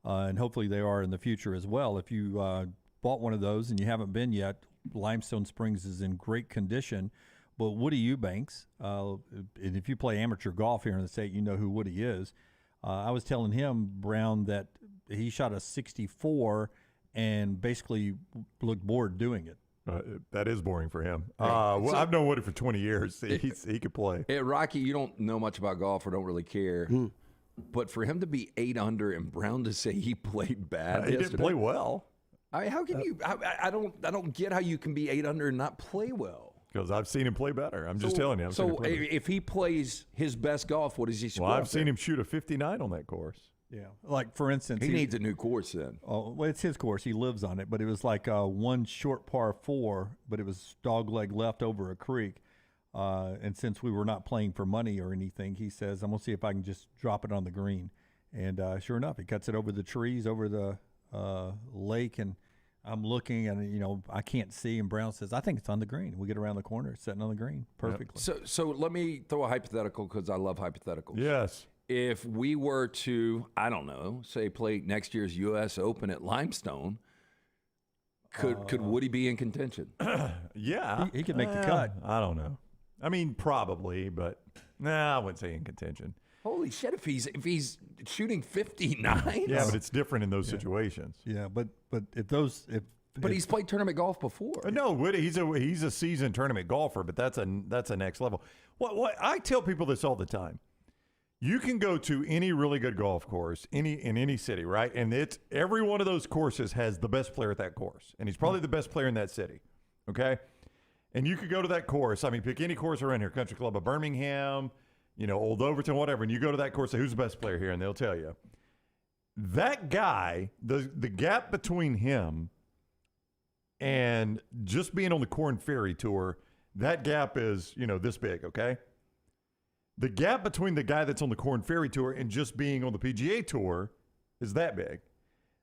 and hopefully they are in the future as well. If you bought one of those and you haven't been yet, Limestone Springs is in great condition. But Woody Eubanks, and if you play amateur golf here in the state, you know who Woody is. I was telling him, Brown, that he shot a 64 and basically looked bored doing it. That is boring for him. So, I've known Woody for 20 years. He could play. Rocky, you don't know much about golf or don't really care. But for him to be 8 under and Brown to say he played bad he didn't play well. How can you? I don't get how you can be 8 under and not play well. Because I've seen him play better. I'm just telling you. So if he plays his best golf, what does he score? Well, I've seen him shoot a 59 on that course. Yeah. Like, for instance. He needs a new course then. Oh, well, it's his course. He lives on it. But it was like one short par 4, but it was dogleg left over a creek. And since we were not playing for money or anything, he says, I'm going to see if I can just drop it on the green. And sure enough, he cuts it over the trees, over the lake, and I'm looking, and I can't see. And Brown says, "I think it's on the green." We get around the corner, it's sitting on the green perfectly. Yep. So let me throw a hypothetical because I love hypotheticals. Yes. If we were to, I don't know, say play next year's U.S. Open at Limestone, could Woody be in contention? Yeah, he could make the cut. I don't know. I mean, probably, but I wouldn't say in contention. Holy shit! If he's shooting 59, yeah, but it's different in those situations. Yeah, but he's played tournament golf before. No, he's a seasoned tournament golfer, but that's a next level. What I tell people this all the time. You can go to any really good golf course in any city, right? And it's every one of those courses has the best player at that course, and he's probably the best player in that city. Okay, and you could go to that course. I mean, pick any course around here, Country Club of Birmingham, Old Overton, whatever, and you go to that course. Say, who's the best player here? And they'll tell you. That guy, the gap between him and just being on the Corn Ferry Tour, that gap is this big. Okay. The gap between the guy that's on the Corn Ferry Tour and just being on the PGA Tour is that big.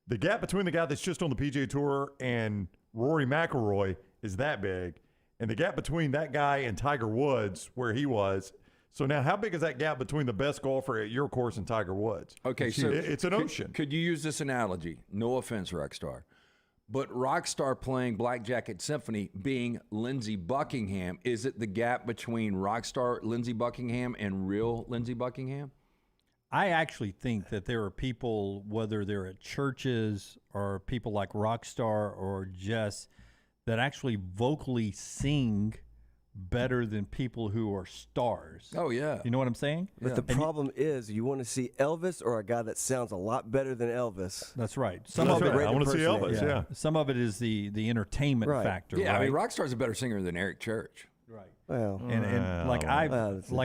The gap between the guy that's just on the PGA Tour and Rory McIlroy is that big. And the gap between that guy and Tiger Woods, where he was. So now how big is that gap between the best golfer at your course and Tiger Woods? Okay, so it's an ocean. Could you use this analogy? No offense, Rockstar. But Rockstar playing Black Jacket Symphony being Lindsey Buckingham, is it the gap between Rockstar Lindsey Buckingham and real Lindsey Buckingham? I actually think that there are people, whether they're at churches or people like Rockstar or Jess, that actually vocally sing better than people who are stars. Oh, yeah. You know what I'm saying? But the problem is, you want to see Elvis or a guy that sounds a lot better than Elvis. That's right. Some of it, I want to see Elvis, yeah. Some of it is the entertainment factor. Yeah, right? I mean, Rockstar's a better singer than Eric Church. Right. Well, and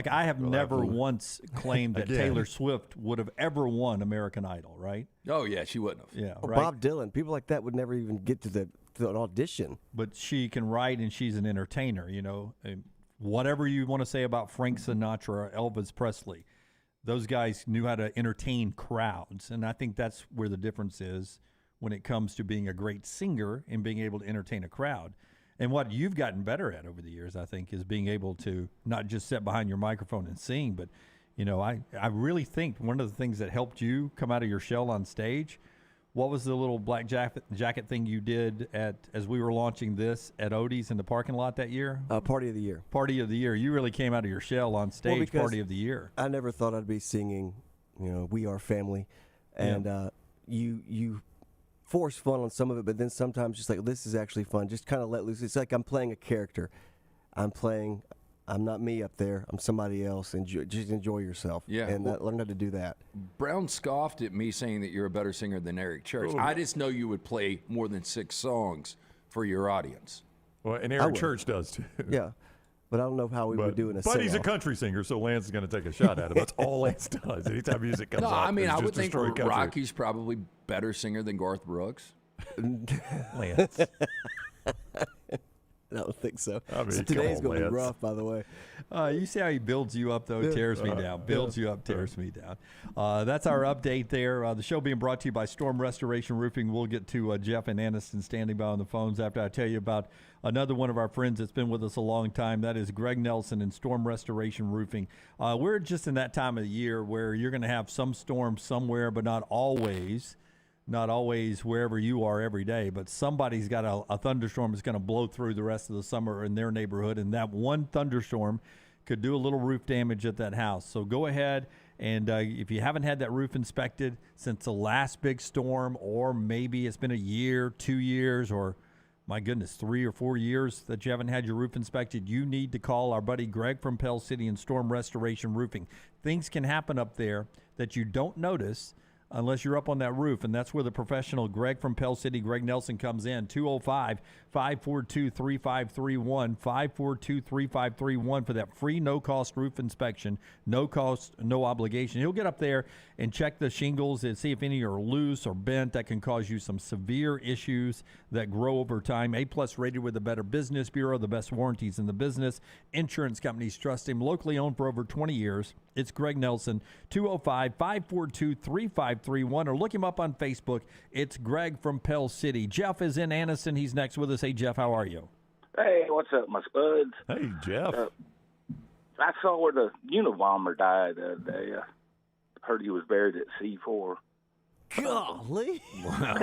I have never once claimed that Taylor Swift would have ever won American Idol, right? Oh, yeah, she wouldn't have. Yeah, right? Bob Dylan, people like that would never even get to an audition. But she can write, and she's an entertainer, And whatever you want to say about Frank Sinatra or Elvis Presley, those guys knew how to entertain crowds. And I think that's where the difference is when it comes to being a great singer and being able to entertain a crowd. And what you've gotten better at over the years, I think, is being able to not just sit behind your microphone and sing, but, I really think one of the things that helped you come out of your shell on stage, what was the little black jacket thing you did as we were launching this at Odie's in the parking lot that year? Party of the Year. Party of the Year. You really came out of your shell on stage. Party of the Year. I never thought I'd be singing, We Are Family, and you force fun on some of it, but then sometimes just like, this is actually fun. Just kind of let loose. It's like I'm playing a character. I'm not me up there. I'm somebody else. And just enjoy yourself. Yeah. And learn how to do that. Brown scoffed at me saying that you're a better singer than Eric Church. Oh. I just know you would play more than 6 songs for your audience. Well, and Eric Church does too. Yeah. But I don't know how we would do in a But he's a country singer, so Lance is going to take a shot at him. That's all Lance does. Anytime music comes up, I mean, I would think country. Rocky's probably better singer than Garth Brooks. Lance. I don't think so. I mean, today's going to be rough, by the way. You see how he builds you up, though? Tears me down. Builds you up, tears me down. That's our update there. The show being brought to you by Storm Restoration Roofing. We'll get to Jeff and Aniston standing by on the phones after I tell you about another one of our friends that's been with us a long time. That is Greg Nelson and Storm Restoration Roofing. We're just in that time of the year where you're going to have some storm somewhere, but not always. Not always wherever you are every day, but somebody's got a thunderstorm that's going to blow through the rest of the summer in their neighborhood, and that one thunderstorm could do a little roof damage at that house. So go ahead, and if you haven't had that roof inspected since the last big storm, or maybe it's been a year, 2 years, or my goodness, 3 or 4 years that you haven't had your roof inspected, you need to call our buddy Greg from Pell City and Storm Restoration Roofing. Things can happen up there that you don't notice unless you're up on that roof, and that's where the professional Greg from Pell City, Greg Nelson, comes in. 205-542-3531, 542-3531 for that free no-cost roof inspection. No cost, no obligation. He'll get up there and check the shingles and see if any are loose or bent. That can cause you some severe issues that grow over time. A-plus rated with the Better Business Bureau, the best warranties in the business. Insurance companies trust him. Locally owned for over 20 years. It's Greg Nelson, 205-542-3531, or look him up on Facebook. It's Greg from Pell City. Jeff is in Anniston. He's next with us. Hey, Jeff, how are you? Hey, what's up, my spuds? Hey, Jeff. I saw where the Unabomber died the other day. I heard he was buried at C4. Golly! Wow.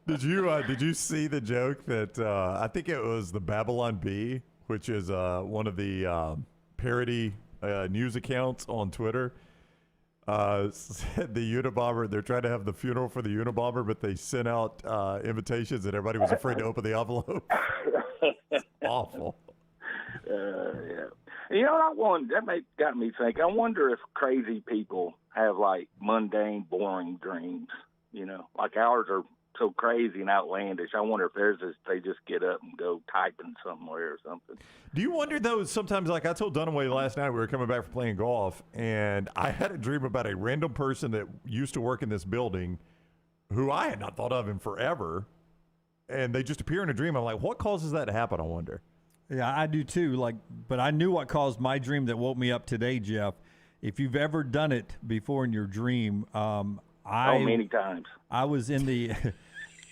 Did you see the joke that I think it was the Babylon Bee, which is one of the parody news accounts on Twitter, said the Unabomber, they're trying to have the funeral for the Unabomber, but they sent out invitations and everybody was afraid to open the envelope. Awful. Yeah. You know, got me thinking. I wonder if crazy people have like mundane, boring dreams. You know, like ours are so crazy and outlandish. I wonder if theirs is they just get up and go typing somewhere or something. Do you wonder, though, sometimes, like I told Dunaway last night, we were coming back from playing golf, and I had a dream about a random person that used to work in this building who I had not thought of in forever, and they just appear in a dream. I'm like, what causes that to happen, I wonder? Yeah, I do too. But I knew what caused my dream that woke me up today, Jeff. If you've ever done it before in your dream, many times. I was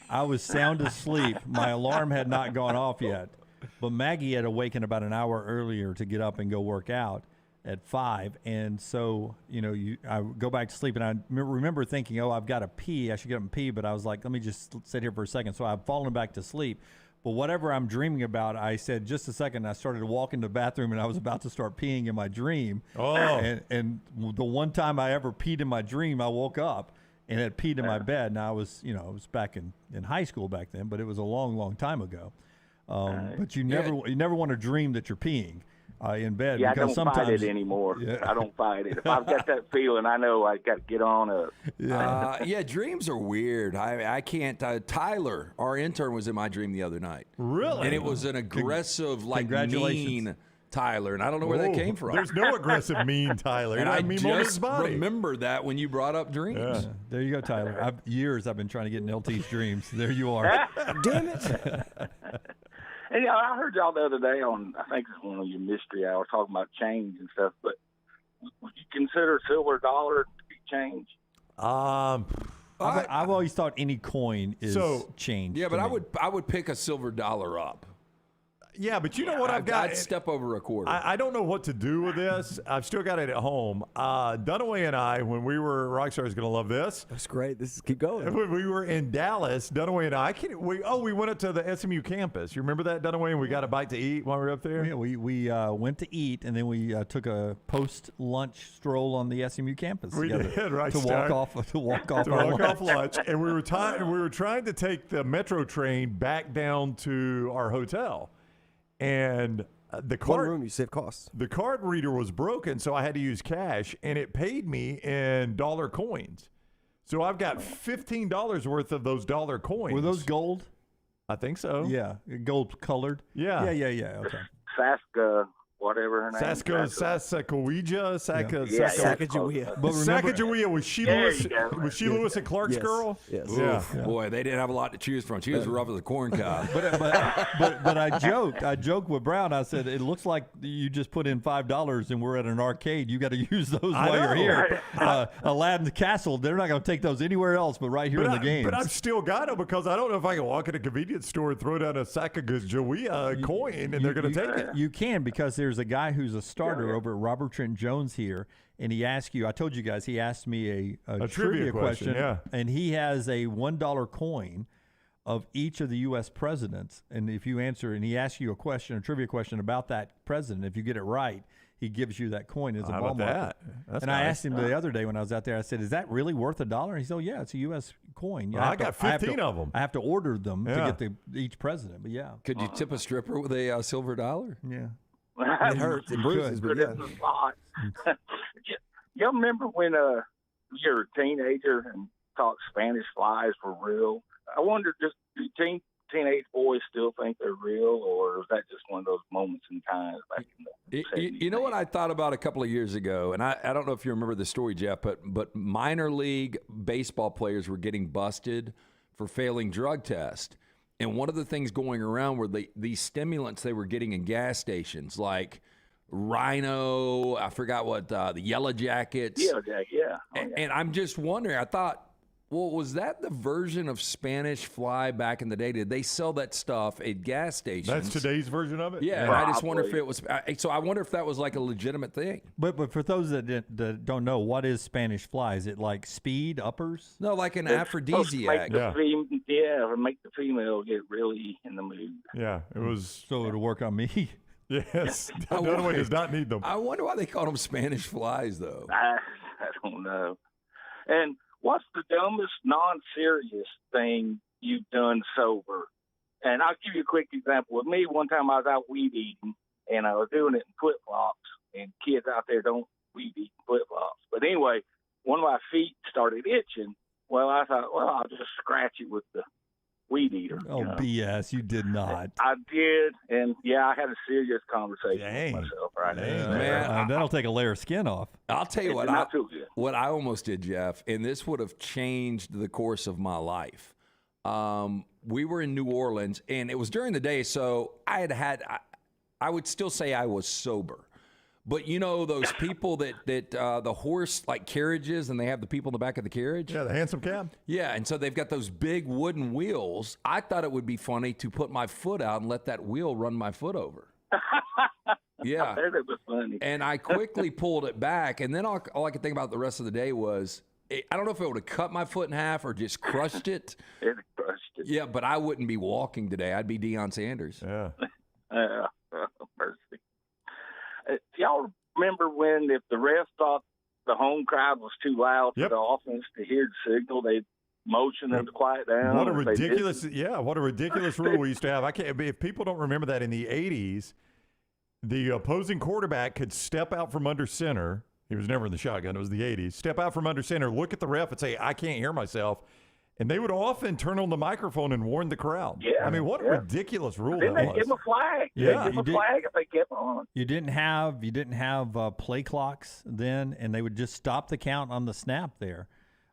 I was sound asleep. My alarm had not gone off yet, but Maggie had awakened about an hour earlier to get up and go work out at 5. And so, I go back to sleep, and I remember thinking, I've got to pee. I should get up and pee. But I was like, let me just sit here for a second. So I've fallen back to sleep. But whatever I'm dreaming about, I said, just a second. I started to walk into the bathroom, and I was about to start peeing in my dream. Oh. And the one time I ever peed in my dream, I woke up and had peed in my bed. Now I was back in high school back then, but it was a long, long time ago. But you never want to dream that you're peeing in bed. Yeah, because I don't sometimes, fight it anymore. Yeah. I don't fight it. If I've got that feeling, I know I got to get on up. Yeah, dreams are weird. I can't. Tyler, our intern, was in my dream the other night. Really? And it was an aggressive, Congratulations. mean Tyler, and I don't know where that came from. There's no aggressive, mean Tyler. And I I mean, on his just body. remembered that when you brought up dreams. Yeah. There you go, Tyler. I've been trying to get in LT's dreams. There you are. Damn it. And I heard y'all the other day on, I think it's one of your mystery hours, talking about change and stuff. But would you consider silver dollar to be change? I've always thought any coin is change. Yeah, to but me. I would pick a silver dollar up. Yeah, but you know what I've got? I'd step over a quarter. I don't know what to do with this. I've still got it at home. Dunaway and I, when we were, Rockstar is going to love this. That's great. Keep going. When we were in Dallas, Dunaway and I, we went up to the SMU campus. You remember that, Dunaway? And we got a bite to eat while we were up there? Yeah, we went to eat, and then we took a post-lunch stroll on the SMU campus. We together did, right? To walk off lunch. And we were trying to take the metro train back down to our hotel. And the card room, you save costs. The card reader was broken, so I had to use cash, and it paid me in dollar coins. So I've got $15 worth of those dollar coins. Were those gold? I think so. Yeah, gold colored. Yeah. Okay. Saska, whatever her name. Sacagawea. Sacagawea. But Sacagawea was she Lewis and Clark's girl? Yes. Yeah. Boy, they didn't have a lot to choose from. She was rough as a corn cob. But I joked with Brown. I said, it looks like you just put in $5 and we're at an arcade. You got to use those while you're here. Aladdin's Castle, they're not going to take those anywhere else but right here in the game. But I've still got them because I don't know if I can walk in a convenience store and throw down a Sacagawea coin and they're going to take it. You can, because there's a guy who's a starter over at Robert Trent Jones here, and he asked you, I told you guys, he asked me a trivia question, and he has a $1 coin of each of the U.S. presidents, and if you answer, and he asks you a trivia question about that president, if you get it right, he gives you that coin as a ball marker. That's and nice. I asked him the other day when I was out there, I said, is that really worth $1? He said, yeah, it's a U.S. coin. I got 15 of them. I have to order them to get each president, but yeah. Could you tip a stripper with a silver dollar? Yeah. It hurts. It bruises, but yeah. Y'all remember when you were a teenager and thought Spanish flies were real? I wonder, do teenage boys still think they're real, or is that just one of those moments in time back in the 70s? You know what I thought about a couple of years ago, and I don't know if you remember the story, Jeff, but minor league baseball players were getting busted for failing drug tests. And one of the things going around were these stimulants they were getting in gas stations, like Rhino, I forgot what, the Yellow Jackets. Yellow Jacket, yeah. And I'm just wondering, I thought, well, was that the version of Spanish Fly back in the day? Did they sell that stuff at gas stations? That's today's version of it? Yeah, and I just wonder if it was, so I wonder if that was like a legitimate thing. But for those that don't know, what is Spanish Fly? Is it like speed, uppers? No, like an aphrodisiac. Make the female get really in the mood. Yeah, it was. So it'll work on me. Yes, Dunaway does not need them. I wonder why they call them Spanish flies, though. I don't know. And what's the dumbest, non-serious thing you've done sober? And I'll give you a quick example. With me, one time I was out weed eating, and I was doing it in flip-flops, and kids out there don't weed eat flip-flops. But anyway, one of my feet started itching. Well, I thought, well, I'll just scratch it with the weed eater. Oh, BS. You did not. I did, and yeah, I had a serious conversation with myself right Dang, now. man. That'll take a layer of skin off. I'll tell you It what did not feel good. what I almost did, Jeff, and this would have changed the course of my life. We were in New Orleans, and it was during the day, so I would still say I was sober. But you know those people that the horse like carriages, and they have the people in the back of the carriage? Yeah, the hansom cab. Yeah, and so they've got those big wooden wheels. I thought it would be funny to put my foot out and let that wheel run my foot over. Yeah. I bet it was funny. And I quickly pulled it back, and then all I could think about the rest of the day was, I don't know if it would have cut my foot in half or just crushed it. It crushed it. Yeah, but I wouldn't be walking today. I'd be Deion Sanders. Yeah. Mercy. Do y'all remember when if the refs thought the home crowd was too loud for the offense to hear the signal, they'd motion them to quiet down? What a ridiculous, what a ridiculous rule we used to have. I can't. If people don't remember that in the 80s, the opposing quarterback could step out from under center. He was never in the shotgun. It was the 80s. Step out from under center, look at the ref and say, I can't hear myself. And they would often turn on the microphone and warn the crowd. Yeah, I mean, what a ridiculous rule Then that they was. give them a flag. Yeah, They give them a flag if they kept on. You didn't have play clocks then, and they would just stop the count on the snap there.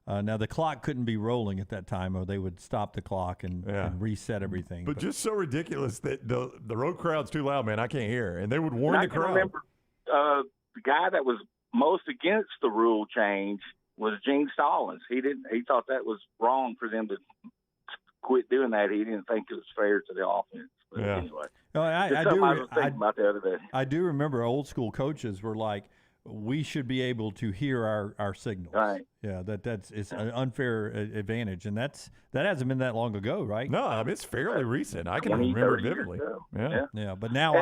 Now the clock couldn't be rolling at that time, or they would stop the clock and reset everything. But just so ridiculous that the road crowd's too loud, man. I can't hear. And they would warn And the I can crowd. remember the guy that was most against the rule change was Gene Stallings. He thought that was wrong for them to quit doing that. He didn't think it was fair to the offense. But anyway, No, I was thinking about the other day. I do remember old school coaches were like, we should be able to hear our signals. Right. Yeah, it's an unfair advantage, and that hasn't been that long ago, right? No, I mean, it's fairly recent. I can 20, remember 30 years vividly. ago. Yeah. But now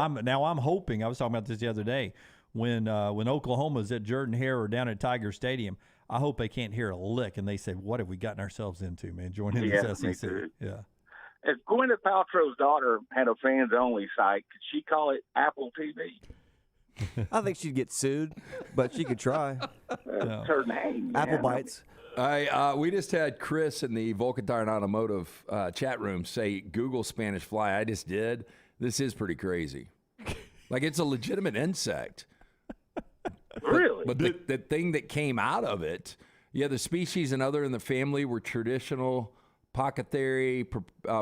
I'm hoping. I was talking about this the other day when Oklahoma's at Jordan-Hare or down at Tiger Stadium. I hope they can't hear a lick, and they say, "What have we gotten ourselves into, man? Joining this me SEC." too. Yeah. If Gwyneth Paltrow's daughter had a fans-only site, could she call it Apple TV? I think she'd get sued, but she could try. It's her name. Apple man. Bites. We just had Chris in the Vulcan Tire and Automotive chat room say Google Spanish fly. I just did. This is pretty crazy. Like, it's a legitimate insect. Really? But the thing that came out of it, the species and other in the family were traditional pocket-theory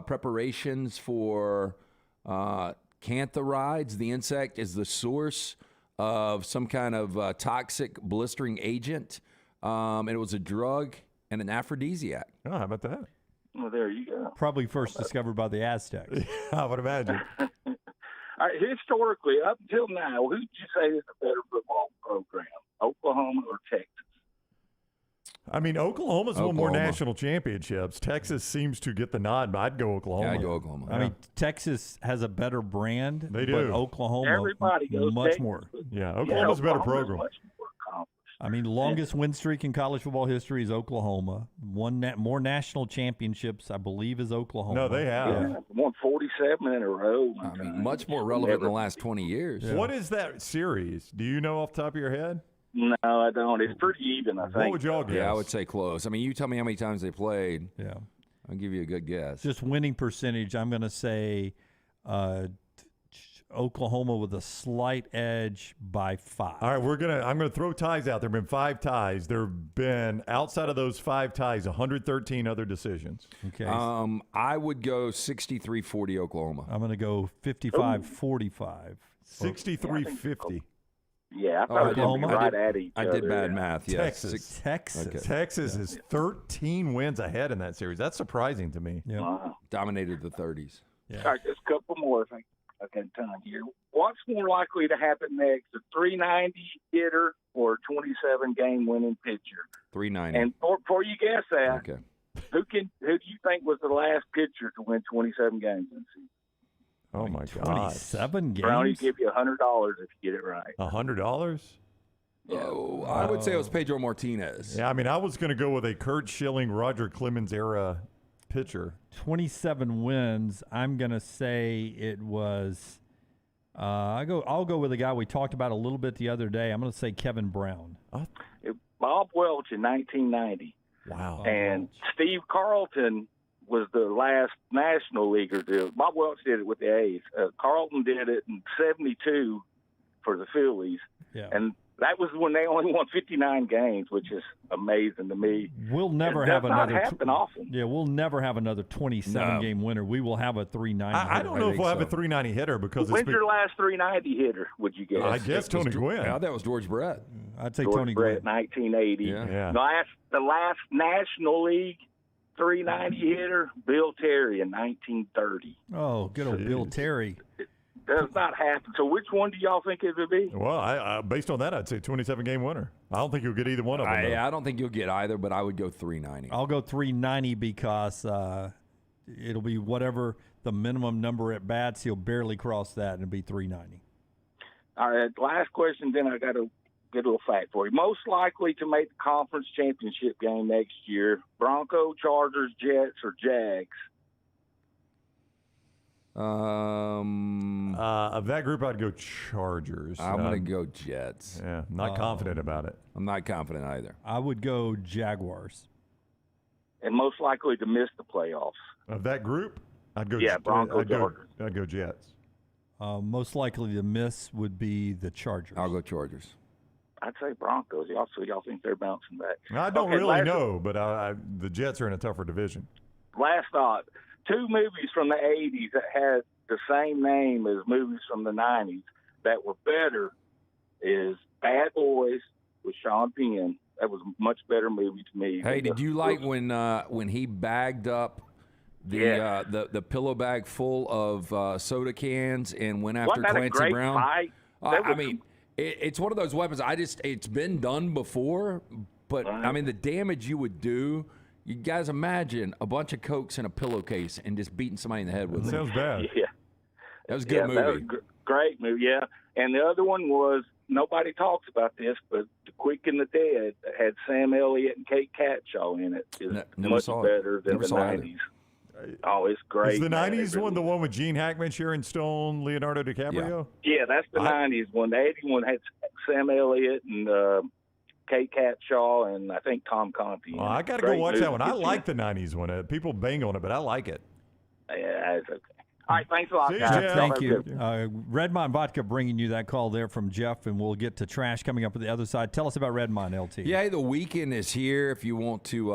preparations for cantharides. The insect is the source of some kind of toxic blistering agent. And it was a drug and an aphrodisiac. Oh, how about that? Well, there you go. Probably first discovered by the Aztecs. I would imagine. All right, historically, up until now, who'd you say is the better football program, Oklahoma or Texas? I mean, Oklahoma's won more Oklahoma. national championships. Texas seems to get the nod, but I'd go Oklahoma. Yeah, I'd go Oklahoma. I mean, Texas has a better brand. They But do. Oklahoma, Everybody goes much Texas. more. Yeah, Oklahoma's a better Oklahoma's program. much more accomplished. I mean, longest win streak in college football history is Oklahoma. More national championships, I believe, is Oklahoma. No, they have. Yeah, won 47 in a row. I mean, much more relevant in the last 20 years. What is that series? Do you know off the top of your head? No, I don't. It's pretty even, I think. What would y'all guess? Yeah, I would say close. I mean, you tell me how many times they played. Yeah. I'll give you a good guess. Just winning percentage, I'm going to say Oklahoma with a slight edge by 5. All right, I'm gonna throw ties out. There have been 5 ties. There have been, outside of those 5 ties, 113 other decisions. Okay. I would go 63-40 Oklahoma. I'm going to go 55-45. 63-50. Yeah, I thought it was going to be right at each I other. did bad math. Yeah. Texas. Texas. Texas is 13 wins ahead in that series. That's surprising to me. Yeah. Wow. Dominated the 30s. Yeah. All right, just a couple more. I think I've got time here. What's more likely to happen next, a 390 hitter or a 27-game winning pitcher? 390. And before you guess that, Okay. who do you think was the last pitcher to win 27 games in the season? Oh, my God. 27 games? Brownie give you $100 if you get it right. $100? Oh, I would say it was Pedro Martinez. Yeah, I mean, I was going to go with a Kurt Schilling, Roger Clemens era pitcher. 27 wins. I'm going to say it was I'll go with a guy we talked about a little bit the other day. I'm going to say Kevin Brown. Bob Welch in 1990. Wow. And Steve Carlton was the last National Leaguer. Bob Welch did it with the A's. Carlton did it in 72 for the Phillies. Yeah. And that was when they only won 59 games, which is amazing to me. We'll never it have does not another. happen often. Yeah, we'll never have another 27-game winner. We will have a 390. I don't know if we'll have a 390 hitter because When's your last 390 hitter, would you guess? I guess Tony Gwynn. Yeah, that was George Brett. I'd say George Tony Brett, Gwynn. 1980. Yeah. The last National League 390 hitter, Bill Terry in 1930. Oh, good old Bill Terry. Does not happen. So which one do y'all think it would be? Well, I based on that, I'd say 27-game winner. I don't think you'll get either one of them. I don't think you'll get either, but I would go 390. I'll go 390 because it'll be whatever the minimum number at bats. He'll barely cross that, and it'll be 390. All right, last question, then I got to get a little fact for you. Most likely to make the conference championship game next year, Bronco, Chargers, Jets, or Jags? Of that group, I'd go Chargers. I'm going to go Jets. Yeah, not confident about it. I'm not confident either. I would go Jaguars. And most likely to miss the playoffs. Of that group, I'd go. Bronco, Chargers. I'd go Jets. Most likely to miss would be the Chargers. I'll go Chargers. I'd say Broncos. Y'all think they're bouncing back? I don't really know, but the Jets are in a tougher division. Last thought. 2 movies from the 80s that had the same name as movies from the 90s that were better is Bad Boys with Sean Penn. That was a much better movie to me. Hey, did you like when he bagged up the pillow bag full of soda cans and went after Wasn't that Clancy a great Brown? Fight? I mean, it's one of those weapons. It's been done before, but I mean, the damage you would do. You guys imagine a bunch of Cokes in a pillowcase and just beating somebody in the head with it. Sounds bad. Yeah. That was a good movie. That was great movie, yeah. And the other one was, nobody talks about this, but The Quick and the Dead had Sam Elliott and Kate Catshaw in it. It's much better than the 90s. Oh, it's great. Is the 90s one the one with Gene Hackman, Sharon Stone, Leonardo DiCaprio? Yeah, that's the 90s one. The 80s one had Sam Elliott and Kate Catshaw and I think Tom Conti. I got to go watch that one. I like the 90s one. People bang on it, but I like it. Yeah, it's okay. All right, thanks a lot, guys. Jeff. Thank you. Redmond Vodka bringing you that call there from Jeff, and we'll get to trash coming up at the other side. Tell us about Redmond, LT. Yeah, the weekend is here. If you want to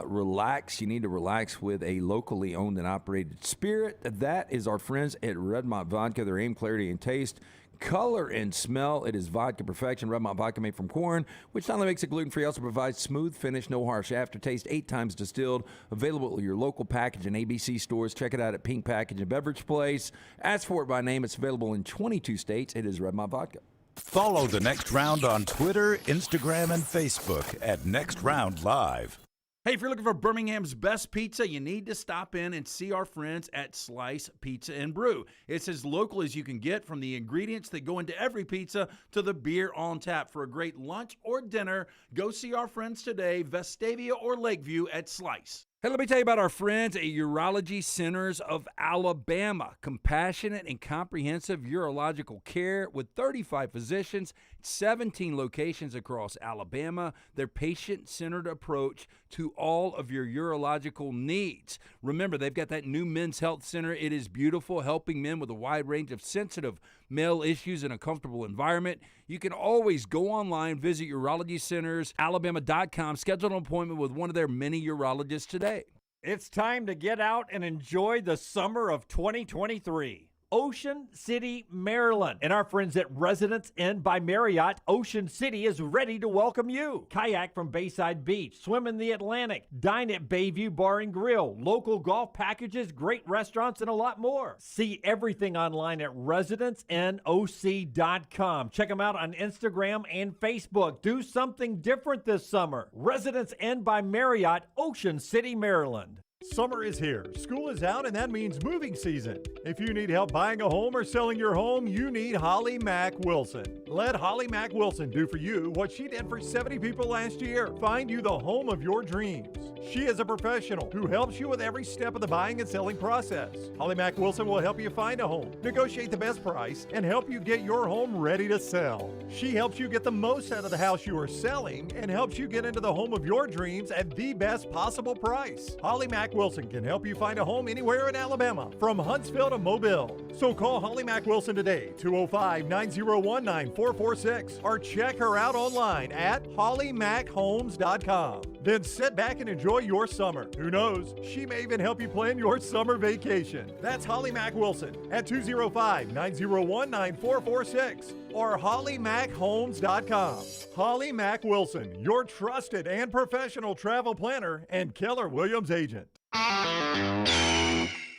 relax, you need to relax with a locally owned and operated spirit. That is our friends at Redmond Vodka. Their aim, clarity, and taste. Color and smell, it is vodka perfection. Redmond vodka made from corn, which not only makes it gluten-free, also provides smooth finish, no harsh aftertaste, 8 times distilled. Available at your local package and ABC stores. Check it out at Pink Package and Beverage Place. Ask for it by name. It's available in 22 states. It is Redmond Vodka. Follow The Next Round on Twitter, Instagram, and Facebook at Next Round Live. Hey, if you're looking for Birmingham's best pizza, you need to stop in and see our friends at Slice Pizza and Brew. It's as local as you can get, from the ingredients that go into every pizza to the beer on tap. For a great lunch or dinner, go see our friends today, Vestavia or Lakeview at Slice. Hey, let me tell you about our friends at Urology Centers of Alabama. Compassionate and comprehensive urological care with 35 physicians, 17 locations across Alabama. Their patient-centered approach to all of your urological needs. Remember, they've got that new men's health center. It is beautiful, helping men with a wide range of sensitive male issues in a comfortable environment. You can always go online, visit urologycentersalabama.com, schedule an appointment with one of their many urologists today. It's time to get out and enjoy the summer of 2023. Ocean City, Maryland. And our friends at Residence Inn by Marriott, Ocean City is ready to welcome you. Kayak from Bayside Beach, swim in the Atlantic, dine at Bayview Bar and Grill, local golf packages, great restaurants, and a lot more. See everything online at residencenoc.com. Check them out on Instagram and Facebook. Do something different this summer. Residence Inn by Marriott, Ocean City, Maryland. Summer is here, school is out, and that means moving season. If you need help buying a home or selling your home, you need Holly Mack Wilson. Let Holly Mack Wilson do for you what she did for 70 people last year. Find you the home of your dreams. She is a professional who helps you with every step of the buying and selling process. Holly Mack Wilson will help you find a home, negotiate the best price, and help you get your home ready to sell. She helps you get the most out of the house you are selling and helps you get into the home of your dreams at the best possible price. Holly Mack Wilson can help you find a home anywhere in Alabama, from Huntsville to Mobile. So call Holly Mack Wilson today, 205-901-9446, or check her out online at hollymackhomes.com. Then sit back and enjoy your summer. Who knows, she may even help you plan your summer vacation. That's Holly Mack Wilson at 205-901-9446 or hollymackhomes.com. Holly Mack Wilson, your trusted and professional travel planner and Keller Williams agent.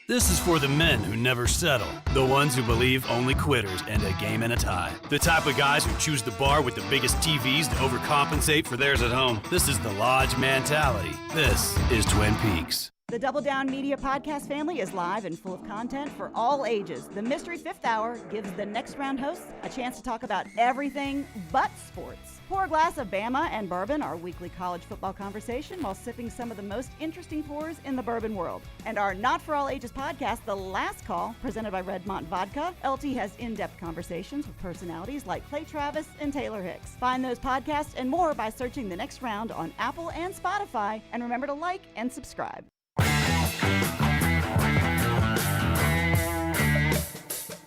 This is for the men who never settle, the ones who believe only quitters end a game in a tie, the type of guys who choose the bar with the biggest TVs to overcompensate for theirs at home. This is the Lodge mentality. This is Twin Peaks. The Double Down Media podcast family is live and full of content for all ages. The Mystery Fifth Hour gives the Next Round hosts a chance to talk about everything but sports. Pour a glass of Bama and bourbon, our weekly college football conversation, while sipping some of the most interesting pours in the bourbon world. And our Not For All Ages podcast, The Last Call, presented by Redmont Vodka. LT has in-depth conversations with personalities like Clay Travis and Taylor Hicks. Find those podcasts and more by searching The Next Round on Apple and Spotify. And remember to like and subscribe.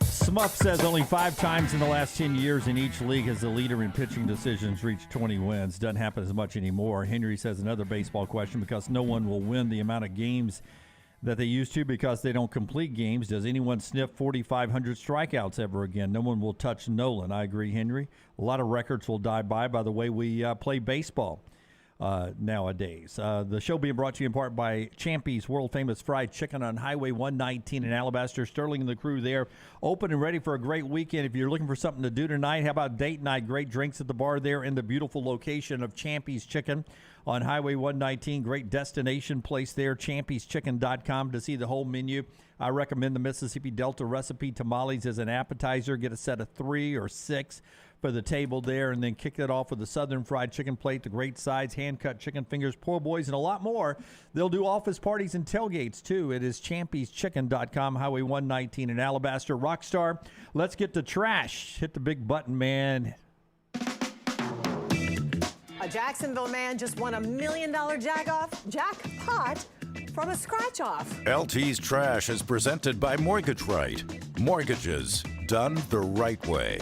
Smuff says only 5 times in the last 10 years in each league has the leader in pitching decisions reached 20 wins. Doesn't happen as much anymore. Henry says another baseball question, because no one will win the amount of games that they used to because they don't complete games. Does anyone sniff 4,500 strikeouts ever again? No one will touch Nolan. I agree, Henry. A lot of records will die by the way we play baseball nowadays. The show being brought to you in part by Champy's World Famous Fried Chicken on Highway 119 in Alabaster. Sterling and the crew there, open and ready for a great weekend. If you're looking for something to do tonight, how about date night? Great drinks at the bar there in the beautiful location of Champy's Chicken on Highway 119. Great destination place there, champyschicken.com to see the whole menu. I recommend the Mississippi Delta recipe tamales as an appetizer. Get a set of 3 or 6 for the table there, and then kick it off with the Southern Fried Chicken plate, the great sides, hand-cut chicken fingers, poor boys, and a lot more. They'll do office parties and tailgates, too. It is champyschicken.com, Highway 119 in Alabaster. Rockstar, let's get to trash. Hit the big button, man. A Jacksonville man just won $1 million jackpot from a scratch-off. LT's Trash is presented by Mortgage Right. Mortgages done the right way.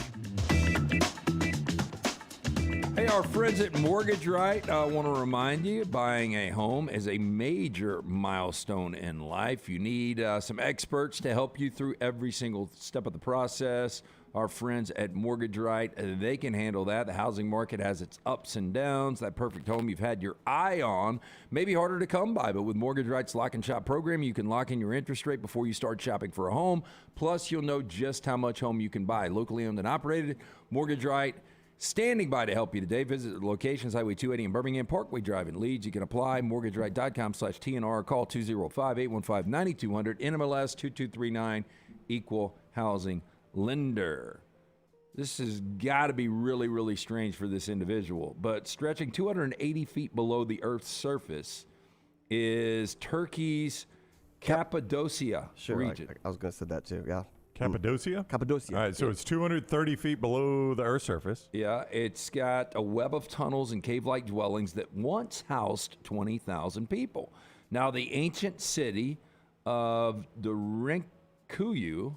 Hey, our friends at Mortgage Right, I want to remind you, buying a home is a major milestone in life. You need some experts to help you through every single step of the process. Our friends at Mortgage Right, they can handle that. The housing market has its ups and downs. That perfect home you've had your eye on may be harder to come by, but with Mortgage Right's Lock and Shop program, you can lock in your interest rate before you start shopping for a home. Plus, you'll know just how much home you can buy. Locally owned and operated, Mortgage Right, standing by to help you today. Visit the locations, Highway 280 in Birmingham, Parkway Drive in Leeds. You can apply, mortgageright.com/TNR. Call 205-815-9200, NMLS 2239, Equal Housing Lender. This has got to be really, really strange for this individual, but stretching 280 feet below the Earth's surface is Turkey's Cappadocia region. I was going to say that too, yeah. Cappadocia? Cappadocia. All right, so it's 230 feet below the Earth's surface. Yeah, it's got a web of tunnels and cave-like dwellings that once housed 20,000 people. Now, the ancient city of the Rinkuyu,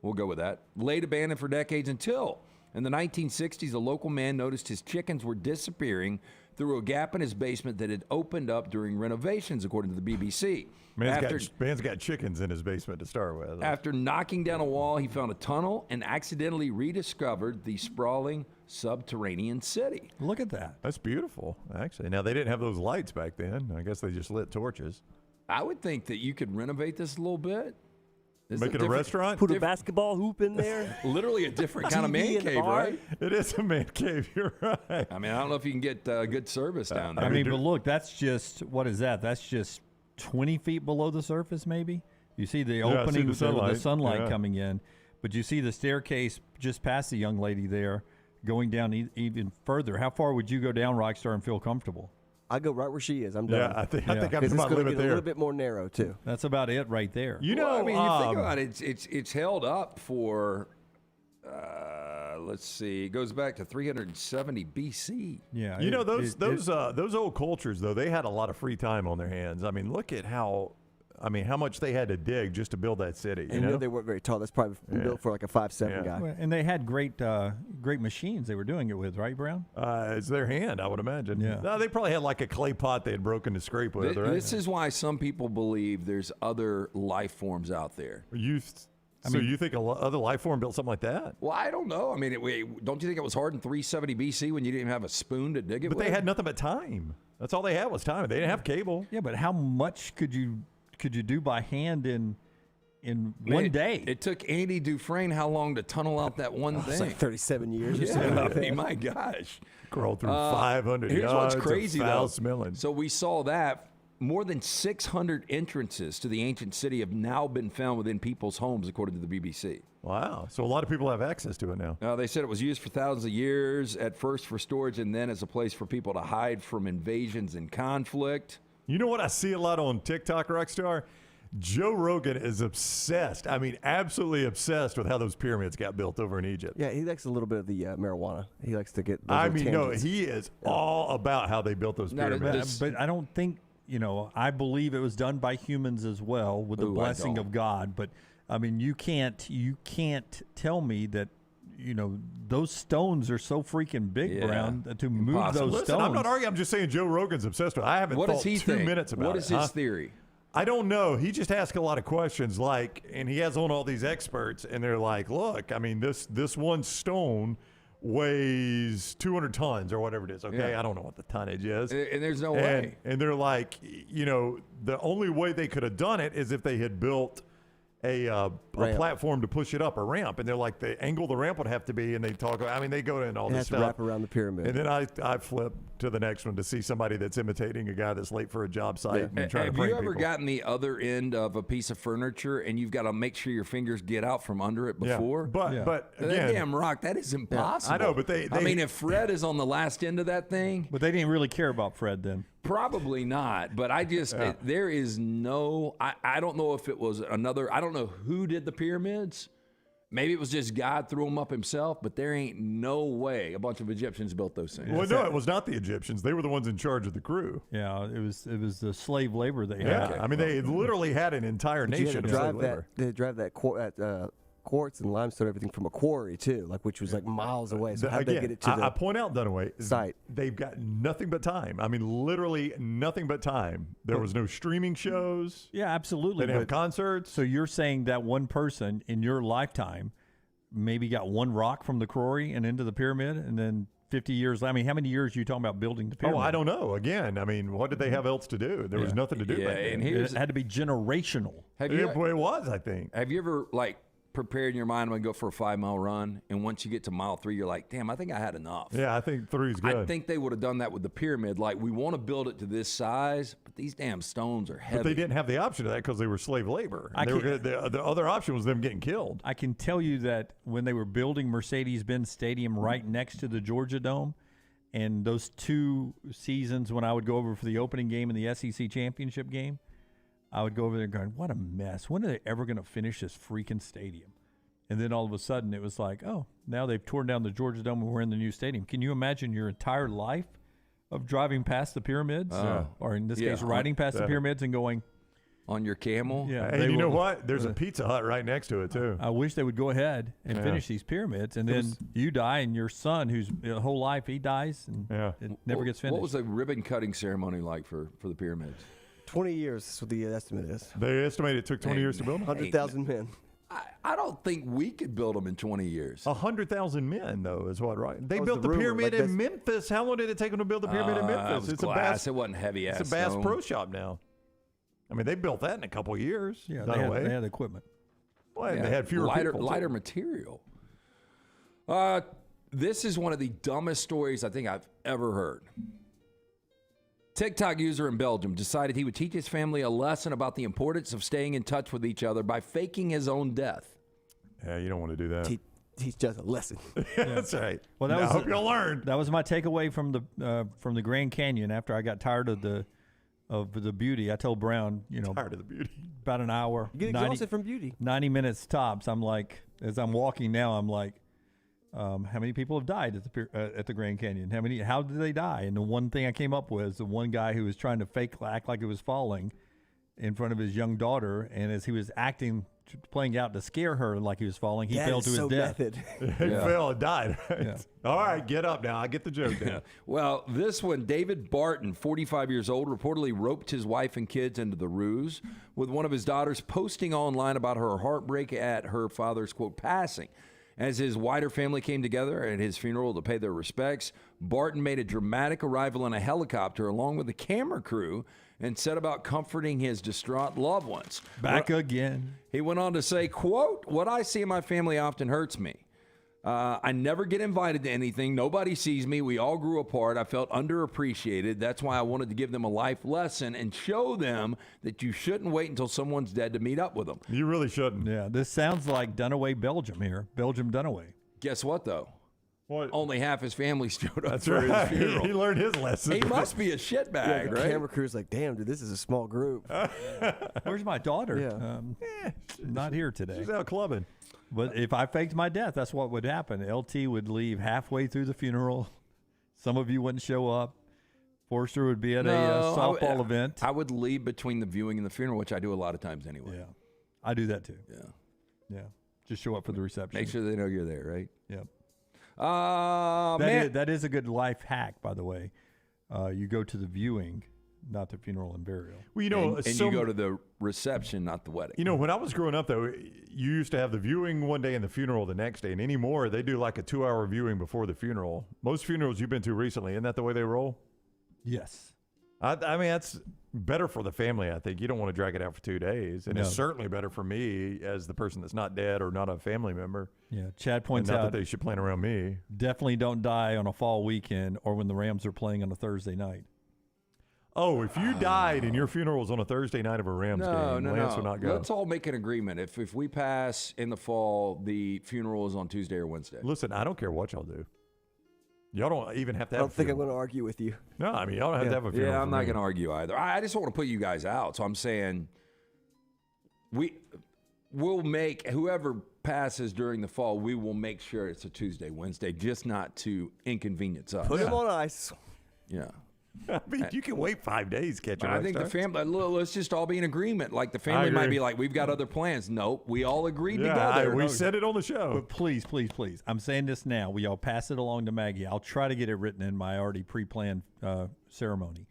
we'll go with that, laid abandoned for decades until in the 1960s, a local man noticed his chickens were disappearing through a gap in his basement that had opened up during renovations, according to the BBC. Man's got chickens in his basement to start with. After knocking down a wall, he found a tunnel and accidentally rediscovered the sprawling subterranean city. Look at that. That's beautiful, actually. Now, they didn't have those lights back then. I guess they just lit torches. I would think that you could renovate this a little bit. Make it a restaurant? Put a basketball hoop in there? Literally a different kind of man cave, right? It is a man cave, you're right. I mean, I don't know if you can get good service down there. I mean, but look, that's just, what is that? That's just 20 feet below the surface, maybe. You see the Yeah, I see opening the with sunlight. the sunlight Yeah. coming in, but you see the staircase just past the young lady there, going down even further. How far would you go down, Rockstar, and feel comfortable? I go right where she is. I'm done. Yeah, I think I'm 'Cause it's about gonna limit get a there. little bit more narrow too. That's about it right there. You know, Well, I mean, you think about it, it's held up for, let's see, it goes back to 370 BC. Yeah. You know, those old cultures, though, they had a lot of free time on their hands. I mean, look at how much they had to dig just to build that city. You And know? they weren't very tall. That's probably built for like a 5'7" guy. Well, and they had great machines they were doing it with, right, Brown? It's their hand, I would imagine. Yeah. No, they probably had like a clay pot they had broken to scrape with, right? This is why some people believe there's other life forms out there. You think other life form built something like that? Well, I don't know. I mean, don't you think it was hard in 370 BC when you didn't even have a spoon to dig it But with? they had nothing but time. That's all they had was time. They didn't have cable. Yeah, but how much could you do by hand in one day? It took Andy Dufresne how long to tunnel out that one It's thing? like 37 years or Yeah, something like I mean, that. my gosh. Crawled through 500 Here's yards what's crazy, of though. foul-smelling. So we saw that more than 600 entrances to the ancient city have now been found within people's homes, according to the BBC. Wow. So a lot of people have access to it now. They said it was used for thousands of years, at first for storage and then as a place for people to hide from invasions and conflict. You know what I see a lot on TikTok, Rockstar? Joe Rogan is obsessed. I mean, absolutely obsessed with how those pyramids got built over in Egypt. Yeah, he likes a little bit of the marijuana. He likes to get. Those I little mean, no, tangents. he is all about how they built those pyramids. But I don't think, I believe it was done by humans as well with the Ooh, I blessing don't. of God. But I mean, you can't tell me that, those stones are so freaking big, Yeah. Brown, to move Impossible. those Listen, stones. I'm not arguing. I'm just saying Joe Rogan's obsessed with it. I haven't What thought does he 2 think? minutes about it. What is his huh? theory? I don't know. He just asks a lot of questions, and he has on all these experts, and they're like, "Look, I mean, this one stone weighs 200 tons or whatever it is. Okay, Yeah. I don't know what the tonnage is, And there's no way. And they're like, the only way they could have done it is if they had built a platform to push it up, a ramp, and they're like, the angle the ramp would have to be, and they talk. I mean, they go into all It this has to stuff. wrap around the pyramid. And then I flip to the next one to see somebody that's imitating a guy that's late for a job site and trying Have to prank you ever people. gotten the other end of a piece of furniture and you've got to make sure your fingers get out from under it before? But that again, damn rock, that is impossible. I know, but I mean, if Fred is on the last end of that thing, But they didn't really care about Fred then. probably not. But I just, there is no, I don't know if it was another, I don't know who did the pyramids. Maybe it was just God threw them up himself, but there ain't no way a bunch of Egyptians built those things. Well, no, it was not the Egyptians. They were the ones in charge of the crew. Yeah, it was the slave labor they Yeah, had. I mean, they literally had an entire But you nation had of to slave drive labor. they drive that quartz and limestone, everything from a quarry too, which was like miles away. So how'd they Again, get it to the I point out, Dunaway, site? They've got nothing but time. I mean, literally nothing but time. There was no streaming shows. Yeah, absolutely. They didn't have but- concerts. So you're saying that one person in your lifetime maybe got one rock from the quarry and into the pyramid, and then 50 years. I mean, how many years are you talking about building the pyramid? Oh, I don't know. Again, I mean, what did they have else to do? There was nothing to do back then. and here's, It had to be generational. have you, It was, I think. have you ever prepared in your mind to go for a 5-mile run, and once you get to mile 3, you're like, damn, I think I had enough. Yeah, I think 3's good. I think they would have done that with the pyramid. Like, we want to build it to this size, but these damn stones are heavy. But they didn't have the option of that because they were slave labor. The other option was them getting killed. I can tell you that when they were building Mercedes-Benz Stadium right next to the Georgia Dome, and those 2 seasons when I would go over for the opening game and the SEC championship game, I would go over there going, what a mess. When are they ever going to finish this freaking stadium? And then all of a sudden it was like, oh, now they've torn down the Georgia Dome and we're in the new stadium. Can you imagine your entire life of driving past the pyramids? Or in this case, riding past the pyramids and going, on your camel? yeah. And you know what? There's a Pizza Hut right next to it, too. I wish they would go ahead and finish these pyramids, and then you die, and your son, who's your whole life, he dies, and it never gets finished. What was the ribbon cutting ceremony like for the pyramids? 20 years. That's what the estimate is. They estimate it took 20 years to build them? 100,000 men. I don't think we could build them in 20 years. 100,000 men, though, is what, right? They That was built the the rumor, pyramid like in Memphis. How long did it take them to build the pyramid in It Memphis? was It's glass. It wasn't heavy ass. It's a Bass stone. Pro Shop now. I mean, they built that in a couple of years. Yeah, Done away. they had equipment. Well, Yeah, they had fewer lighter people, too. material. This is one of the dumbest stories I think I've ever heard. TikTok user in Belgium decided he would teach his family a lesson about the importance of staying in touch with each other by faking his own death. Yeah, you don't want to do that. Teach just a lesson. That's right. Well, that I was hope you'll learn. That was my takeaway from the Grand Canyon after I got tired of the beauty. I told Brown, tired of the beauty. About an hour. You get exhausted from beauty. 90 minutes tops. I'm like, as I'm walking now, I'm like, how many people have died at the Grand Canyon? How did they die? And the one thing I came up with is the one guy who was trying to act like it was falling in front of his young daughter, and as he was playing out to scare her like he was falling, he fell to his death. He fell and died. Right? Yeah. All right, get up now. I get the joke now. Well, this one, David Barton, 45 years old, reportedly roped his wife and kids into the ruse, with one of his daughters posting online about her heartbreak at her father's, quote, passing. As his wider family came together at his funeral to pay their respects, Barton made a dramatic arrival in a helicopter along with the camera crew and set about comforting his distraught loved ones. Back again. He went on to say, quote, "What I see in my family often hurts me. I never get invited to anything. Nobody sees me. We all grew apart. I felt underappreciated. That's why I wanted to give them a life lesson and show them that you shouldn't wait until someone's dead to meet up with them." You really shouldn't. Yeah, this sounds like Dunaway, Belgium here. Belgium, Dunaway. Guess what, though? What? Only half his family showed up That's for right. his funeral. He learned his lesson. He must be a shitbag, Yeah, the right? camera crew's like, damn, dude, this is a small group. Where's my daughter? Yeah. Not here today. She's out clubbing. But if I faked my death, that's what would happen. LT would leave halfway through the funeral. Some of you wouldn't show up. Forster would be at a softball event. I would leave between the viewing and the funeral, which I do a lot of times anyway. Yeah, I do that too. Yeah. Yeah. Just show up for the reception. Make sure they know you're there, right? Yep. Man. That is a good life hack, by the way. You go to the viewing, not the funeral and burial. Well, you know, and you go to the reception, not the wedding. You know, when I was growing up, though, you used to have the viewing one day and the funeral the next day. And anymore, they do like a 2-hour viewing before the funeral. Most funerals you've been to recently, isn't that the way they roll? Yes. I mean, that's better for the family, I think. You don't want to drag it out for 2 days. And No. it's certainly better for me as the person that's not dead or not a family member. Yeah, Chad points not out that they should plan around me. definitely don't die on a fall weekend or when the Rams are playing on a Thursday night. Oh, if you died and your funeral was on a Thursday night of a Rams game, Lance would not go. Let's all make an agreement. If we pass in the fall, the funeral is on Tuesday or Wednesday. Listen, I don't care what y'all do. Y'all don't even have to have I don't think I'm going to argue with you. No, I mean, y'all don't have to have a funeral. Yeah, I'm for not me. going to argue either. I just want to put you guys out. So I'm saying we'll make whoever passes during the fall, we will make sure it's a Tuesday, Wednesday, just not to inconvenience us. Put him on ice. Yeah. I mean, you can wait 5 days, catch But a I think the family, let's just all be in agreement. Like the I family might agree. be like, we've got other plans. Nope, we all agreed Yeah, together. we said it on the show. But please, please, please, I'm saying this now. We all pass it along to Maggie. I'll try to get it written in my already pre-planned ceremony.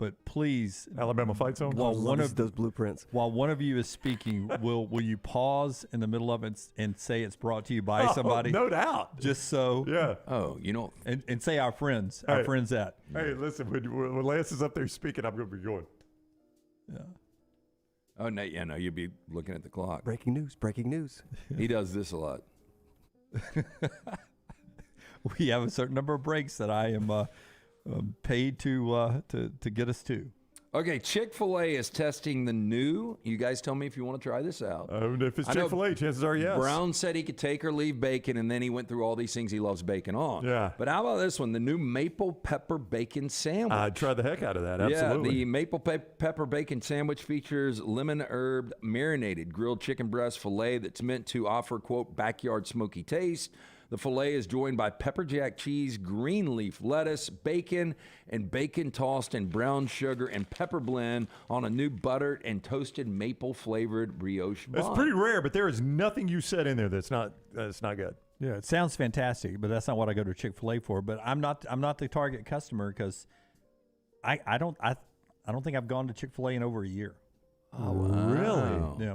But please, Alabama fight zone. While one of those blueprints. While one of you is speaking, will you pause in the middle of it and say it's brought to you by somebody? No doubt. Just so. Yeah. Oh, you know. And say our friends. Hey. Our friends at. Hey, listen, when Lance is up there speaking, I'm going to be going. Yeah. Oh, no, yeah, no, you'd be looking at the clock. Breaking news. Breaking news. He does this a lot. We have a certain number of breaks that I am paid to get us to. Okay, Chick-fil-A is testing the new. You guys tell me if you want to try this out. If it's I know Chick-fil-A, chances are yes. Brown said he could take or leave bacon, and then he went through all these things he loves bacon on. Yeah. But how about this one, the new maple pepper bacon sandwich? I'd try the heck out of that, absolutely. Yeah, the maple pepper bacon sandwich features lemon herb marinated grilled chicken breast filet that's meant to offer, quote, backyard smoky taste. The filet is joined by pepper jack cheese, green leaf lettuce, bacon, and bacon tossed in brown sugar and pepper blend on a new buttered and toasted maple flavored brioche bun. It's pretty rare, but there is nothing you said in there that's not good. Yeah, it sounds fantastic, but that's not what I go to Chick-fil-A for. But I'm not the target customer because I don't think I've gone to Chick-fil-A in over a year. Oh, wow. Really? Yeah.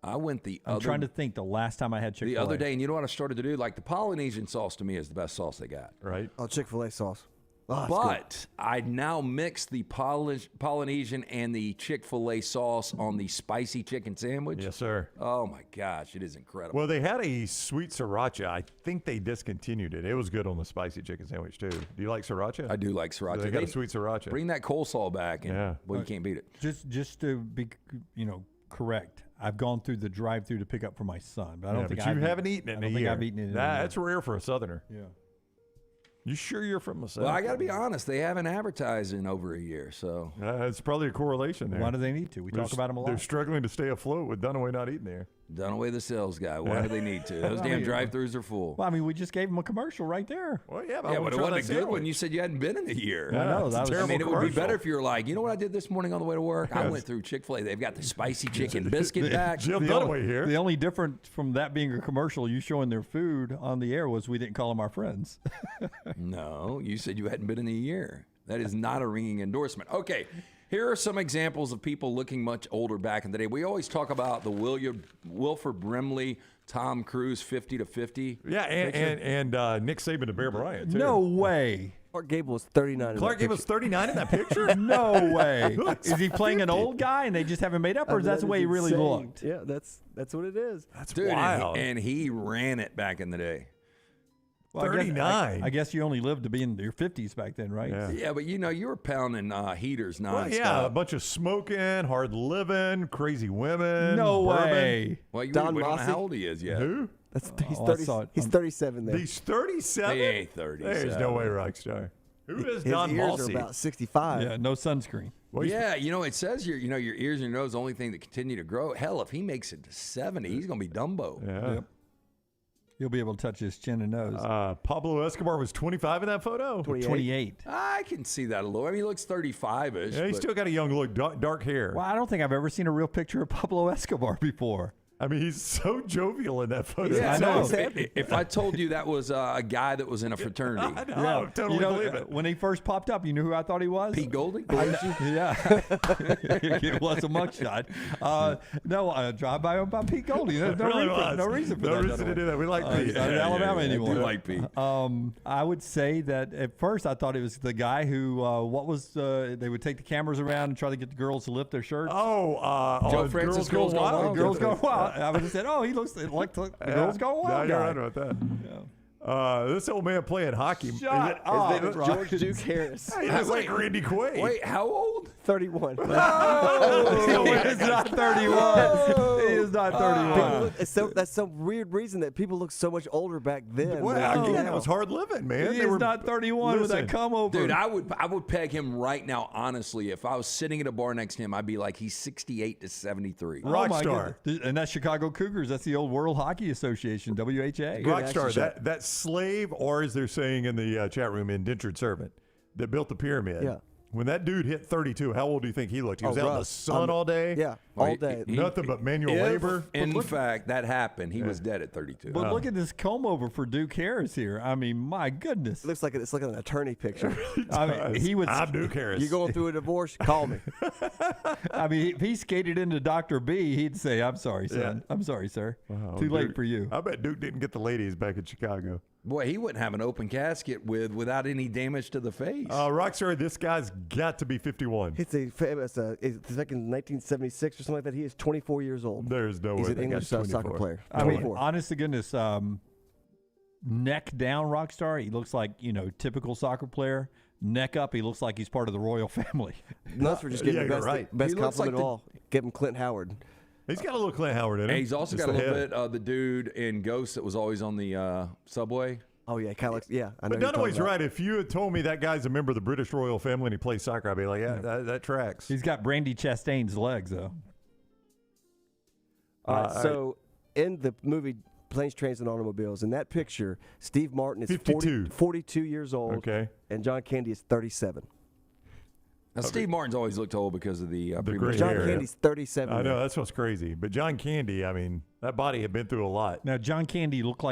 I went I'm trying to think the last time I had Chick-fil-A. The other day, and you know what I started to do? Like the Polynesian sauce to me is the best sauce they got. Right. Oh, Chick-fil-A sauce. but I now mix the Polynesian and the Chick-fil-A sauce on the spicy chicken sandwich. Yes, sir. Oh, my gosh. It is incredible. Well, they had a sweet sriracha. I think they discontinued it. It was good on the spicy chicken sandwich, too. Do you like sriracha? I do like sriracha. So they got a sweet sriracha. Bring that coleslaw back, and Yeah. well, you can't beat it. Just to be, correct. I've gone through the drive-through to pick up for my son, but I don't think you haven't eaten it in a year. I don't think I've eaten it in a year. That's rare for a Southerner. Yeah. You sure you're from the South? Well, I got to be honest. They haven't advertised in over a year, so. It's probably a correlation there. Why do they need to? We talk about them a lot. They're struggling to stay afloat with Dunaway not eating there. Dunaway the sales guy. Why do they need to? Those damn drive-thrus are full. Well, I mean, we just gave them a commercial right there. Well, yeah, but it wasn't a good one. You said you hadn't been in a year. I know. That was I mean, it would be better if you were like, you know what I did this morning on the way to work? I went through Chick-fil-A. They've got the spicy chicken biscuit back. Jim Dunaway here. The only difference from that being a commercial, you showing their food on the air, was we didn't call them our friends. No, you said you hadn't been in a year. That is not a ringing endorsement. Okay, here are some examples of people looking much older back in the day. We always talk about the Wilford Brimley, Tom Cruise 50 to 50. Yeah, and Nick Saban to Bear Bryant, too. No way. Clark Gable was 39. Clark Gable was 39 in that picture? No way. Looks Is he playing an 50. old guy and they just haven't made up, or is that the way he really looked? Yeah, that's what it is. That's Dude, wild. and he ran it back in the day. Well, 39. I guess you only lived to be in your 50s back then, right? Yeah, but you were pounding heaters nonstop. Well, yeah, a bunch of smoking, hard living, crazy women. No bourbon. way. Well, we Don don't know Mossy? how old he is yet. Who? He's I 30. saw it. He's 37 there. He's 37? He ain't 37. There's no way, Rockstar. Who is His Don ears Mossy? are about 65. Yeah, no sunscreen. Well, he's- Yeah, it says your ears and your nose, the only thing that continue to grow. Hell, if he makes it to 70, he's going to be Dumbo. Yeah. Yep. You'll be able to touch his chin and nose. Pablo Escobar was 25 in that photo? 28. I can see that a little. I mean, he looks 35-ish. Yeah, he's still got a young look, dark hair. Well, I don't think I've ever seen a real picture of Pablo Escobar before. I mean, he's so jovial in that photo. Yeah, I know. If I told you that was a guy that was in a fraternity. I know, I totally believe it. When he first popped up, you knew who I thought he was? Pete Golding? Yeah. It was a mugshot. Drive by Pete Golding. There's no reason for that. No reason to do that. We like Pete. He's not in Alabama anymore. I do like Pete. I would say that at first I thought it was the guy who, they would take the cameras around and try to get the girls to lift their shirts. Joe Francis, Girls Gone Wild. Girls Gone Wild. I would have said, he looks like the Girls Gone Wild You're guy. right about that. This old man playing hocky. Shut up. His name is George Duke Harris. He looks like Randy Quaid. Wait, how old? 31. He is not 31. He is not 31. That's some weird reason that people look so much older back then. Well, than again, now. it was hard living, man. He is not 31 with that come over. Dude, I would peg him right now, honestly. If I was sitting at a bar next to him, I'd be like, he's 68 to 73. Rockstar. And that's Chicago Cougars. That's the old World Hockey Association, WHA. Rockstar, that slave, or as they're saying in the chat room, indentured servant that built the pyramid. Yeah. When that dude hit 32, how old do you think he looked? He was out in the Russ. sun all day? Yeah, all day. Nothing but manual labor. In fact, that happened. He was dead at 32. But look at this comb over for Duke Harris here. I mean, my goodness. It looks like it's like an attorney picture. I mean, he was. I'm Duke Harris. You going through a divorce? Call me. I mean, if he skated into Dr. B, he'd say, "I'm sorry, son. Yeah. I'm sorry, sir. Wow, Too late Duke. for you." I bet Duke didn't get the ladies back in Chicago. Boy, he wouldn't have an open casket without any damage to the face. Rockstar, this guy's got to be 51. It's back in 1976 or something like that. He is 24 years old. There's no He's way an that English guy's soccer 24. player. I mean, 24. honest to goodness, neck down Rockstar, he looks like, typical soccer player. Neck up, he looks like he's part of the royal family. Nuts for just getting the best He looks compliment like of all. Give him Clint Howard. He's got a little Clint Howard in him. And he's also Just got a the little head. bit of the dude in Ghost that was always on the subway. Oh, yeah, kind of looks, yeah. I know But who you're talking Dunaway's about. right. If you had told me that guy's a member of the British royal family and he plays soccer, I'd be like, yeah, that tracks. He's got Brandy Chastain's legs, though. All right, so in the movie Planes, Trains, and Automobiles, in that picture, Steve Martin is 42 years old. Okay. And John Candy is 37. Now, Steve Martin's always looked old because of the gray John hair. Candy's 37. I know, that's what's crazy. But John Candy, I mean, that body had been through a lot. Now, John Candy looks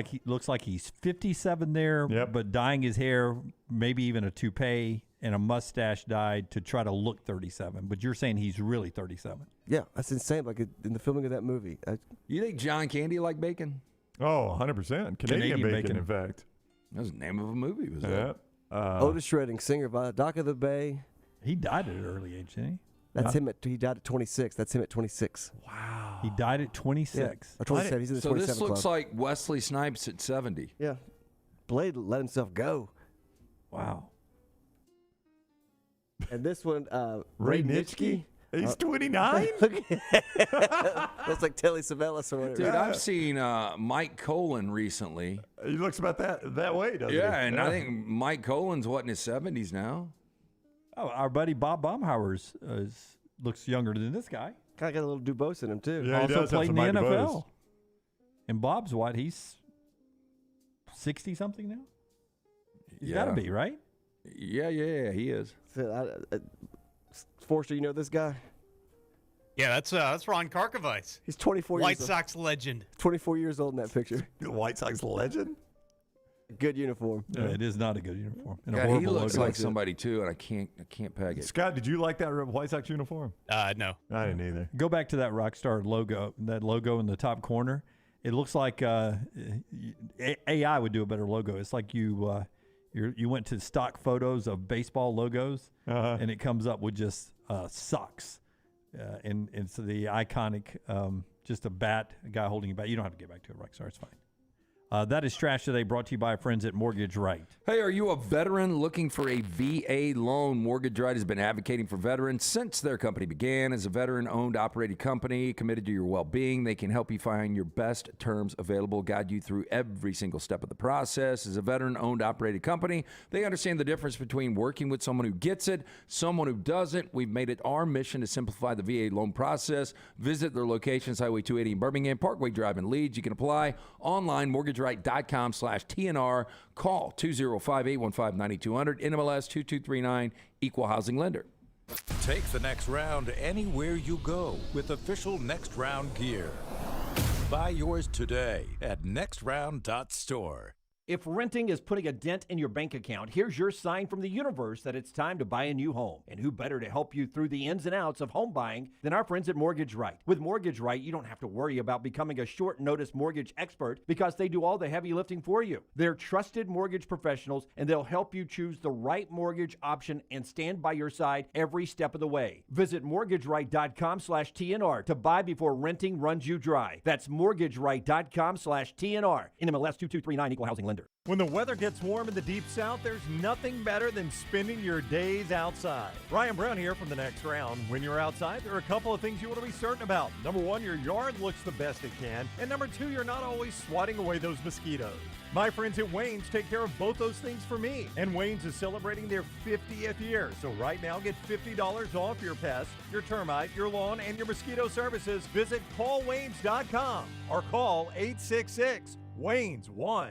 like he's 57 there, but dyeing his hair, maybe even a toupee and a mustache dyed to try to look 37. But you're saying he's really 37. Yeah, that's insane. Like in the filming of that movie. You think John Candy liked bacon? Oh, 100%. Canadian bacon, in fact. That was the name of a movie. Was Yeah. that? Otis Shredding, singer by Dock of the Bay. He died at an early age, didn't he? That's him. He died at 26. That's him at 26. Wow. He died at 26. Yeah. Or 27. He's in the So 27 this looks club. like Wesley Snipes at 70. Yeah. Blade let himself go. Wow. And this one, Ray Nitschke? He's 29? Looks like Telly Savalas or whatever. Dude, I've seen Mike Colin recently. He looks about that way, doesn't he? Yeah, and I think Mike Colin's in his 70s now. Oh, our buddy Bob Baumhauer's looks younger than this guy. Kind of got a little Dubose in him, too. Yeah, he Also does have played in some the mighty NFL. bows. And Bob's what? He's 60-something now? He's got to be, right? Yeah, he is. Forster, you know this guy? Yeah, that's Ron Karkovice. He's 24 White years old. Sox legend. 24 years old in that picture. White Sox legend? Good uniform. Yeah, it is not a good uniform. And a God, he horrible looks logo. like somebody too, and I can't peg it. Scott, did you like that White Sox uniform? No. I didn't either. Go back to that Rockstar logo, that logo in the top corner. It looks like AI would do a better logo. It's like you went to stock photos of baseball logos, and it comes up with just socks. And it's the iconic, just a bat, a guy holding a bat. You don't have to get back to it, Rockstar. It's fine. That is Trash Today, brought to you by our friends at Mortgage Right. Hey, are you a veteran looking for a VA loan? Mortgage Right has been advocating for veterans since their company began. As a veteran-owned, operated company committed to your well-being, they can help you find your best terms available, guide you through every single step of the process. As a veteran-owned, operated company, they understand the difference between working with someone who gets it, someone who doesn't. We've made it our mission to simplify the VA loan process. Visit their locations, Highway 280 in Birmingham, Parkway Drive in Leeds. You can apply online, mortgageright.com/TNR. Call 205-815-9200, NMLS 2239, Equal Housing Lender. Take the next round anywhere you go with official Next Round gear. Buy yours today at nextround.store. If renting is putting a dent in your bank account, here's your sign from the universe that it's time to buy a new home. And who better to help you through the ins and outs of home buying than our friends at Mortgage Right. With Mortgage Right, you don't have to worry about becoming a short-notice mortgage expert because they do all the heavy lifting for you. They're trusted mortgage professionals, and they'll help you choose the right mortgage option and stand by your side every step of the way. Visit mortgageright.com/TNR to buy before renting runs you dry. That's mortgageright.com/TNR. NMLS 2239, Equal Housing Lender. When the weather gets warm in the Deep South, there's nothing better than spending your days outside. Ryan Brown here from the Next Round. When you're outside, there are a couple of things you want to be certain about. Number one, your yard looks the best it can. And number two, you're not always swatting away those mosquitoes. My friends at Wayne's take care of both those things for me. And Wayne's is celebrating their 50th year. So right now, get $50 off your pest, your termite, your lawn, and your mosquito services. Visit callwaynes.com or call 866-WAYNES-1.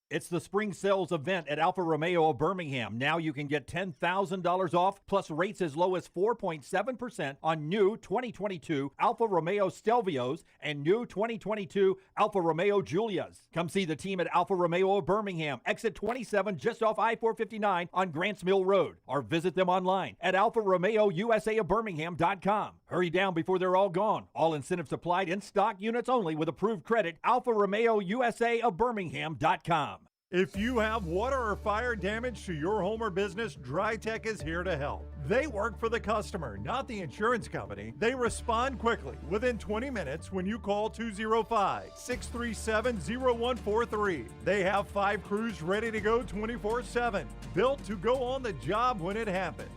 It's the spring sales event at Alfa Romeo of Birmingham. Now you can get $10,000 off plus rates as low as 4.7% on new 2022 Alfa Romeo Stelvios and new 2022 Alfa Romeo Giulias. Come see the team at Alfa Romeo of Birmingham, exit 27 just off I-459 on Grants Mill Road, or visit them online at alfaromeousa of Birmingham.com. Hurry down before they're all gone. All incentives applied, in stock units only with approved credit. alfaromeousa of Birmingham.com. If you have water or fire damage to your home or business, DryTech is here to help. They work for the customer, not the insurance company. They respond quickly, within 20 minutes when you call 205-637-0143. They have 5 crews ready to go 24/7, built to go on the job when it happens.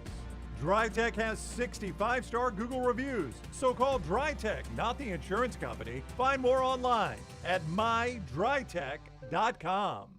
DryTech has 65-star Google reviews, so call DryTech, not the insurance company. Find more online at mydrytech.com.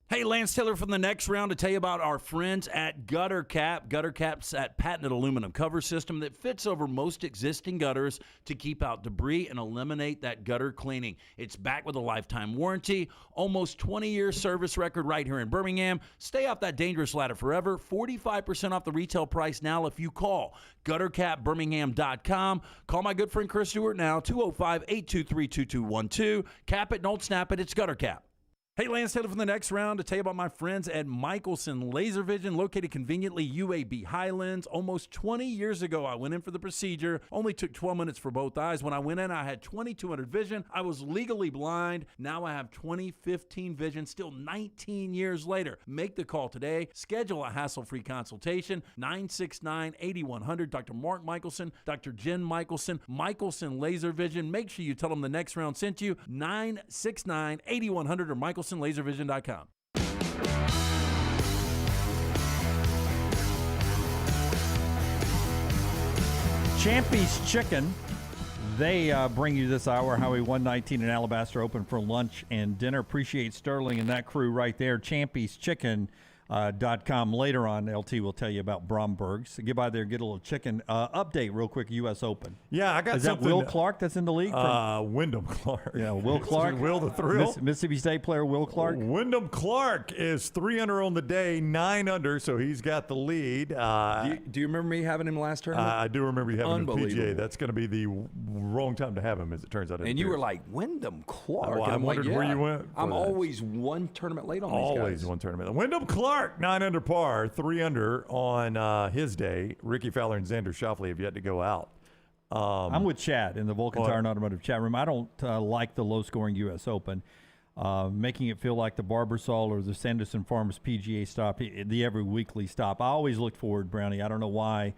Hey, Lance Taylor from the Next Round to tell you about our friends at Gutter Cap. Gutter Cap's that patented aluminum cover system that fits over most existing gutters to keep out debris and eliminate that gutter cleaning. It's backed with a lifetime warranty, almost 20-year service record right here in Birmingham. Stay off that dangerous ladder forever. 45% off the retail price now if you call guttercapbirmingham.com. Call my good friend Chris Stewart now, 205-823-2212. Cap it, don't snap it. It's Gutter Cap. Hey, Lance Taylor from the next round to tell you about my friends at Michelson Laser Vision, located conveniently UAB Highlands. Almost 20 years ago, I went in for the procedure. Only took 12 minutes for both eyes. When I went in, I had 2200 vision. I was legally blind. Now I have 20/15 vision, still 19 years later. Make the call today. Schedule a hassle-free consultation. 969-8100. Dr. Mark Michelson, Dr. Jen Michelson, Michelson Laser Vision. Make sure you tell them the next round sent you. 969-8100 or MichelsonLaserVision.com. Champy's Chicken. They bring you this hour Highway 119 in Alabaster, open for lunch and dinner. Appreciate Sterling and that crew right there. Champy's Chicken. .com. Later on, LT will tell you about Bromberg's. Get by there, get a little chicken. Update real quick, U.S. Open. Yeah, I got Is something. That Will Clark that's in the league? Wyndham Clark. Yeah, Will Clark. Will the Thrill. Mississippi State player Will Clark. Wyndham Clark is 3 under on the day, 9 under, so he's got the lead. Do you remember me having him last tournament? I do remember you having him Unbelievable. PGA. That's going to be the wrong time to have him, as it turns out. And you were like, Wyndham Clark. Oh, I wondered where you went. I'm always one tournament late on these guys. Always one tournament. Wyndham Clark, 9 under par, 3 under on his day. Ricky Fowler and Xander Schauffele have yet to go out. I'm with Chad in the Vulcan Tire and Automotive chat room. I don't like the low-scoring U.S. Open, making it feel like the Barbasol or the Sanderson Farms PGA stop, the every weekly stop. I always look forward, Brownie. I don't know why,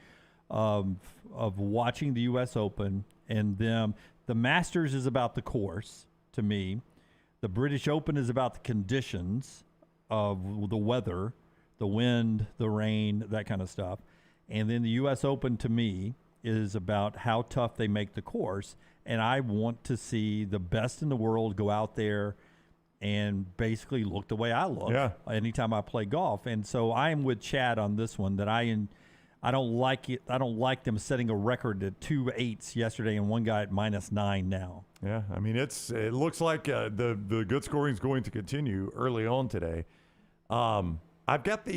of watching the U.S. Open and them. The Masters is about the course to me. The British Open is about the conditions of the weather, the wind, the rain, that kind of stuff. And then the U.S. Open, to me, is about how tough they make the course. And I want to see the best in the world go out there and basically look the way I look anytime I play golf. And so I am with Chad on this one, that I don't like it. I don't like them setting a record at 2 8s yesterday and one guy at -9 now. Yeah, I mean, it looks like the good scoring is going to continue early on today. I've got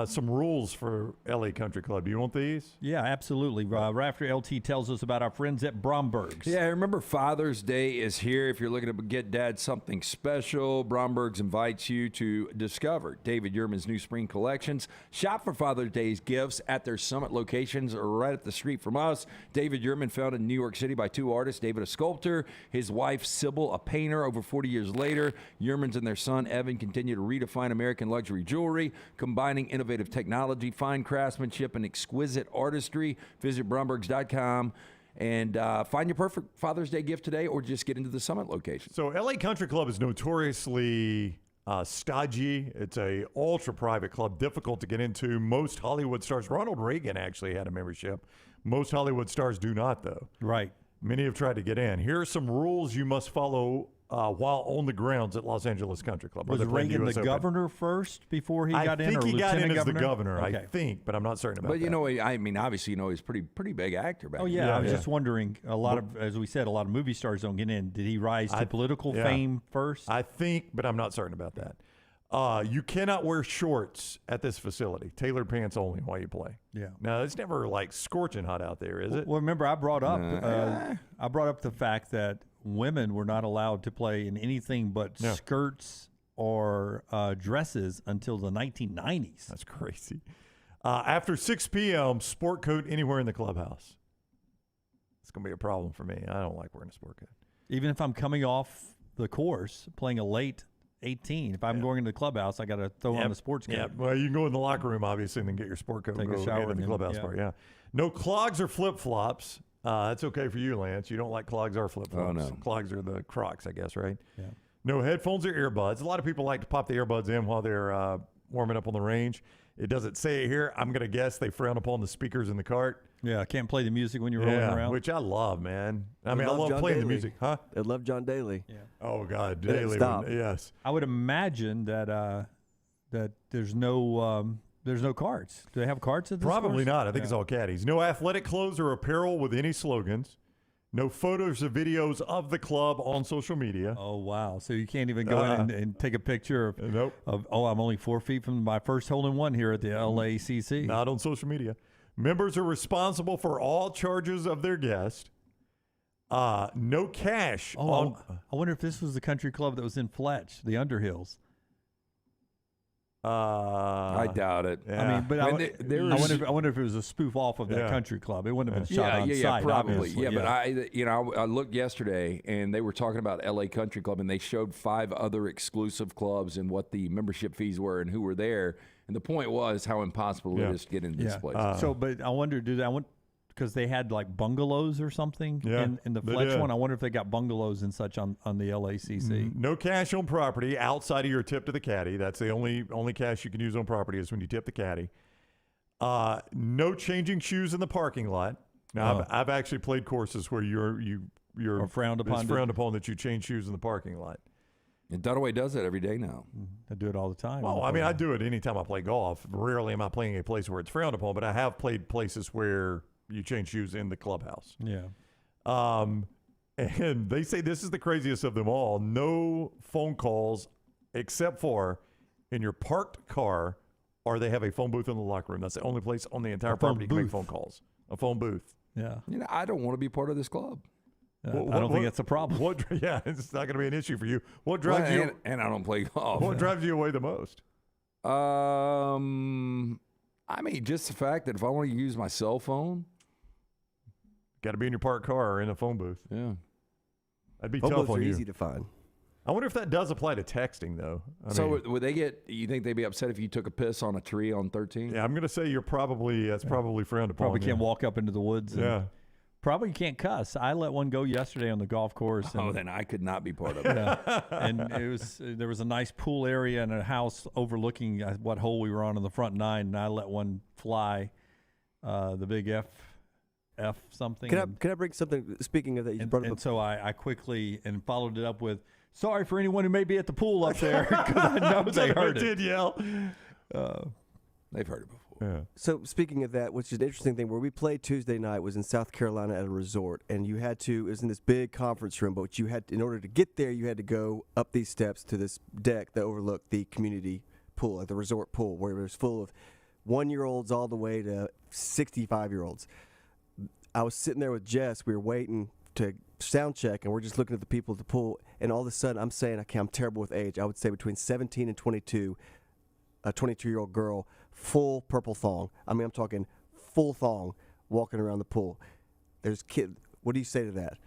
some rules for LA Country Club. Do you want these? Yeah, absolutely. Right after LT tells us about our friends at Bromberg's. Yeah, remember Father's Day is here. If you're looking to get Dad something special, Bromberg's invites you to discover David Yurman's new spring collections. Shop for Father's Day's gifts at their Summit locations right up the street from us. David Yurman, founded in New York City by 2 artists, David, a sculptor, his wife, Sybil, a painter. Over 40 years later, Yurmans and their son, Evan, continue to redefine American luxury jewelry, combining innovative technology, fine craftsmanship, and exquisite artistry. Visit Brombergs.com and find your perfect Father's Day gift today, or just get into the Summit location. So LA Country Club is notoriously stodgy. It's a ultra-private club, difficult to get into. Most Hollywood stars, Ronald Reagan actually had a membership. Most Hollywood stars do not, though. Right. Many have tried to get in. Here are some rules you must follow while on the grounds at Los Angeles Country Club. Was Reagan the governor first before he got in? I think he got in as the governor? governor, Okay. I think, but I'm not certain about that. But, you know, I mean, obviously, you know, he's a pretty big actor back then. I was just wondering, as we said, a lot of movie stars don't get in. Did he rise to political fame first? I think, but I'm not certain about that. You cannot wear shorts at this facility. Tailored pants only while you play. Yeah. Now, it's never like scorching hot out there, is it? Well, remember, I brought up the fact that women were not allowed to play in anything but skirts or dresses until the 1990s. That's crazy. After 6 p.m., sport coat anywhere in the clubhouse. It's going to be a problem for me. I don't like wearing a sport coat. Even if I'm coming off the course, playing a late 18, if I'm going into the clubhouse, I got to throw on the sports coat. Yeah, well, you can go in the locker room, obviously, and then get your sport coat. Take and a go shower in the and clubhouse then, part. Yeah. No clogs or flip-flops. That's okay for you, Lance. You don't like clogs or flip-flops. Oh, no. Clogs are the Crocs, I guess, right? Yeah. No headphones or earbuds. A lot of people like to pop the earbuds in while they're warming up on the range. It doesn't say it here. I'm going to guess they frown upon the speakers in the cart. Yeah, can't play the music when you're rolling around. Which I love, man. I love playing the music. Huh? They love John Daly. Yeah. Oh, God. Daly. Yes. I would imagine that that there's no carts. Do they have carts at this Probably course? not. I think it's all caddies. No athletic clothes or apparel with any slogans. No photos or videos of the club on social media. Oh, wow. So you can't even go in and take a picture of I'm only 4 feet from my first hole-in-one here at the LACC. Not on social media. Members are responsible for all charges of their guest. No cash. I wonder if this was the country club that was in Fletch, the Underhills. I doubt it. I mean, but I wonder if it was a spoof off of that country club. It wouldn't have been shot on site, probably. obviously. Yeah, but I looked yesterday, and they were talking about L.A. Country Club, and they showed 5 other exclusive clubs and what the membership fees were and who were there. And the point was how impossible it is to get into these places. But I wonder, because they had like bungalows or something in the Fletch one. I wonder if they got bungalows and such on the LACC. No cash on property outside of your tip to the caddy. That's the only cash you can use on property is when you tip the caddy. No changing shoes in the parking lot. Now, I've actually played courses where you're frowned upon. It's frowned upon that you change shoes in the parking lot. And Dunaway does that every day now. I do it all the time. Well, I mean, I do it anytime I play golf. Rarely am I playing a place where it's frowned upon, but I have played places where you change shoes in the clubhouse. Yeah. And they say this is the craziest of them all. No phone calls except for in your parked car, or they have a phone booth in the locker room. That's the only place on the entire property you can make phone calls. A phone booth. Yeah. I don't want to be part of this club. I don't think that's a problem. It's not going to be an issue for you. What drives you? And I don't play golf. What drives you away the most? I mean, just the fact that if I want to use my cell phone, got to be in your parked car or in a phone booth. Yeah, that'd be phone tough booths on are you. easy to find. I wonder if that does apply to texting though. Would they get? You think they'd be upset if you took a piss on a tree on 13? Yeah, I'm going to say that's probably frowned upon. Probably can't walk up into the woods. Yeah. Probably can't cuss. I let one go yesterday on the golf course. And, then I could not be part of it. And there was a nice pool area and a house overlooking what hole we were on in the front 9, and I let one fly, the big F something. Can I bring something? Speaking of that, you brought up. And so I quickly followed it up with, "Sorry for anyone who may be at the pool up there," because I know they heard it. Did yell. They've heard it before. Yeah. So speaking of that, which is an interesting thing, where we played Tuesday night was in South Carolina at a resort, and you had to, it was in this big conference room, but you had, in order to get there, you had to go up these steps to this deck that overlooked the community pool, like the resort pool, where it was full of 1-year-olds all the way to 65-year-olds. I was sitting there with Jess. We were waiting to sound check, and we're just looking at the people at the pool, and all of a sudden I'm saying, okay, I'm terrible with age. I would say between 17 and 22, a 22-year-old girl, full purple thong. I mean, I'm talking full thong, walking around the pool. There's kid. What do you say to that?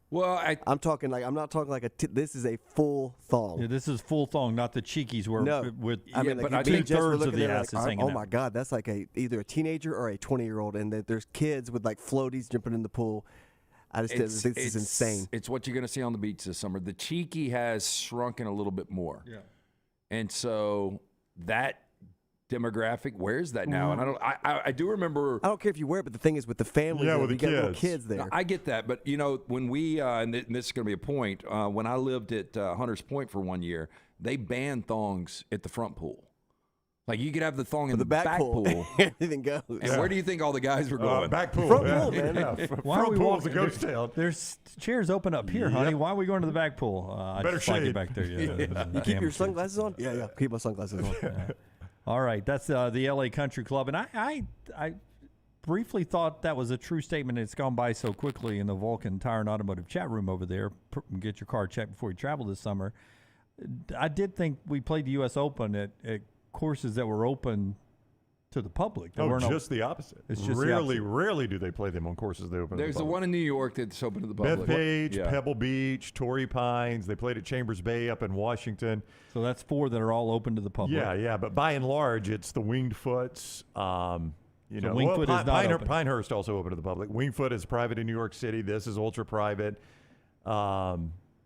Well, I'm talking like, I'm not talking like this is a full thong. Yeah, this is full thong, not the cheekies where with I mean, like, but 2/3 of the ass is hanging oh out. my God, that's like either a teenager or a 20-year-old, and there's kids with like floaties jumping in the pool. I just think this is insane. It's what you're going to see on the beach this summer. The cheeky has shrunken a little bit more. Yeah. And so that demographic, where's that now? And I do remember. I don't care if you wear it, but the thing is with the families, with the you got little kids there. I get that, but when we and this is going to be a point. When I lived at Hunters Point for 1 year, they banned thongs at the front pool. Like you could have the thong in the back pool. Anything goes. And where do you think all the guys were going? Back pool. Front pool, man. Front pool's a ghost town. There's chairs open up here, honey. Why are we going to the back pool? I Better just like shade. it back there. Yeah. You keep your sunglasses on? Yeah. Keep my sunglasses on. All right, that's the LA Country Club, and I briefly thought that was a true statement. It's gone by so quickly in the Vulcan Tire and Automotive chat room over there. Get your car checked before you travel this summer. I did think we played the U.S. Open at courses that were open to the public. Just the opposite. It's just rarely do they play them on courses they open to the There's public. the one in New York that's open to the public. Bethpage, Pebble Beach, Torrey Pines. They played at Chambers Bay up in Washington. So that's 4 that are all open to the public. Yeah. But by and large, it's the Winged Foots. Winged Foot is not open. Pinehurst also open to the public. Winged Foot is private in New York City. This is ultra private.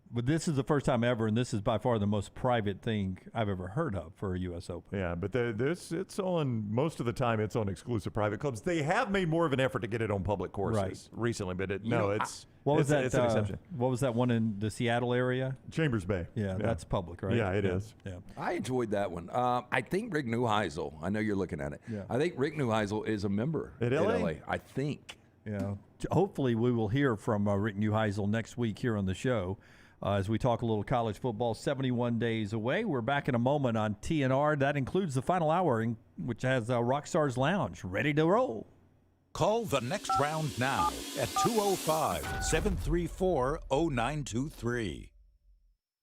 But this is the first time ever, and this is by far the most private thing I've ever heard of for a U.S. Open. Yeah, but it's on, most of the time, it's on exclusive private clubs. They have made more of an effort to get it on public courses recently, but it's an exception. What was that one in the Seattle area? Chambers Bay. Yeah, that's public, right? Yeah, it is. Yeah. I enjoyed that one. I think Rick Neuheisel, I know you're looking at it. Yeah. I think Rick Neuheisel is a member at LA. I think. Yeah. Hopefully we will hear from Rick Neuheisel next week here on the show. As we talk a little college football, 71 days away. We're back in a moment on TNR. That includes the final hour, which has Rockstar's Lounge ready to roll. Call the next round now at 205-734-0923.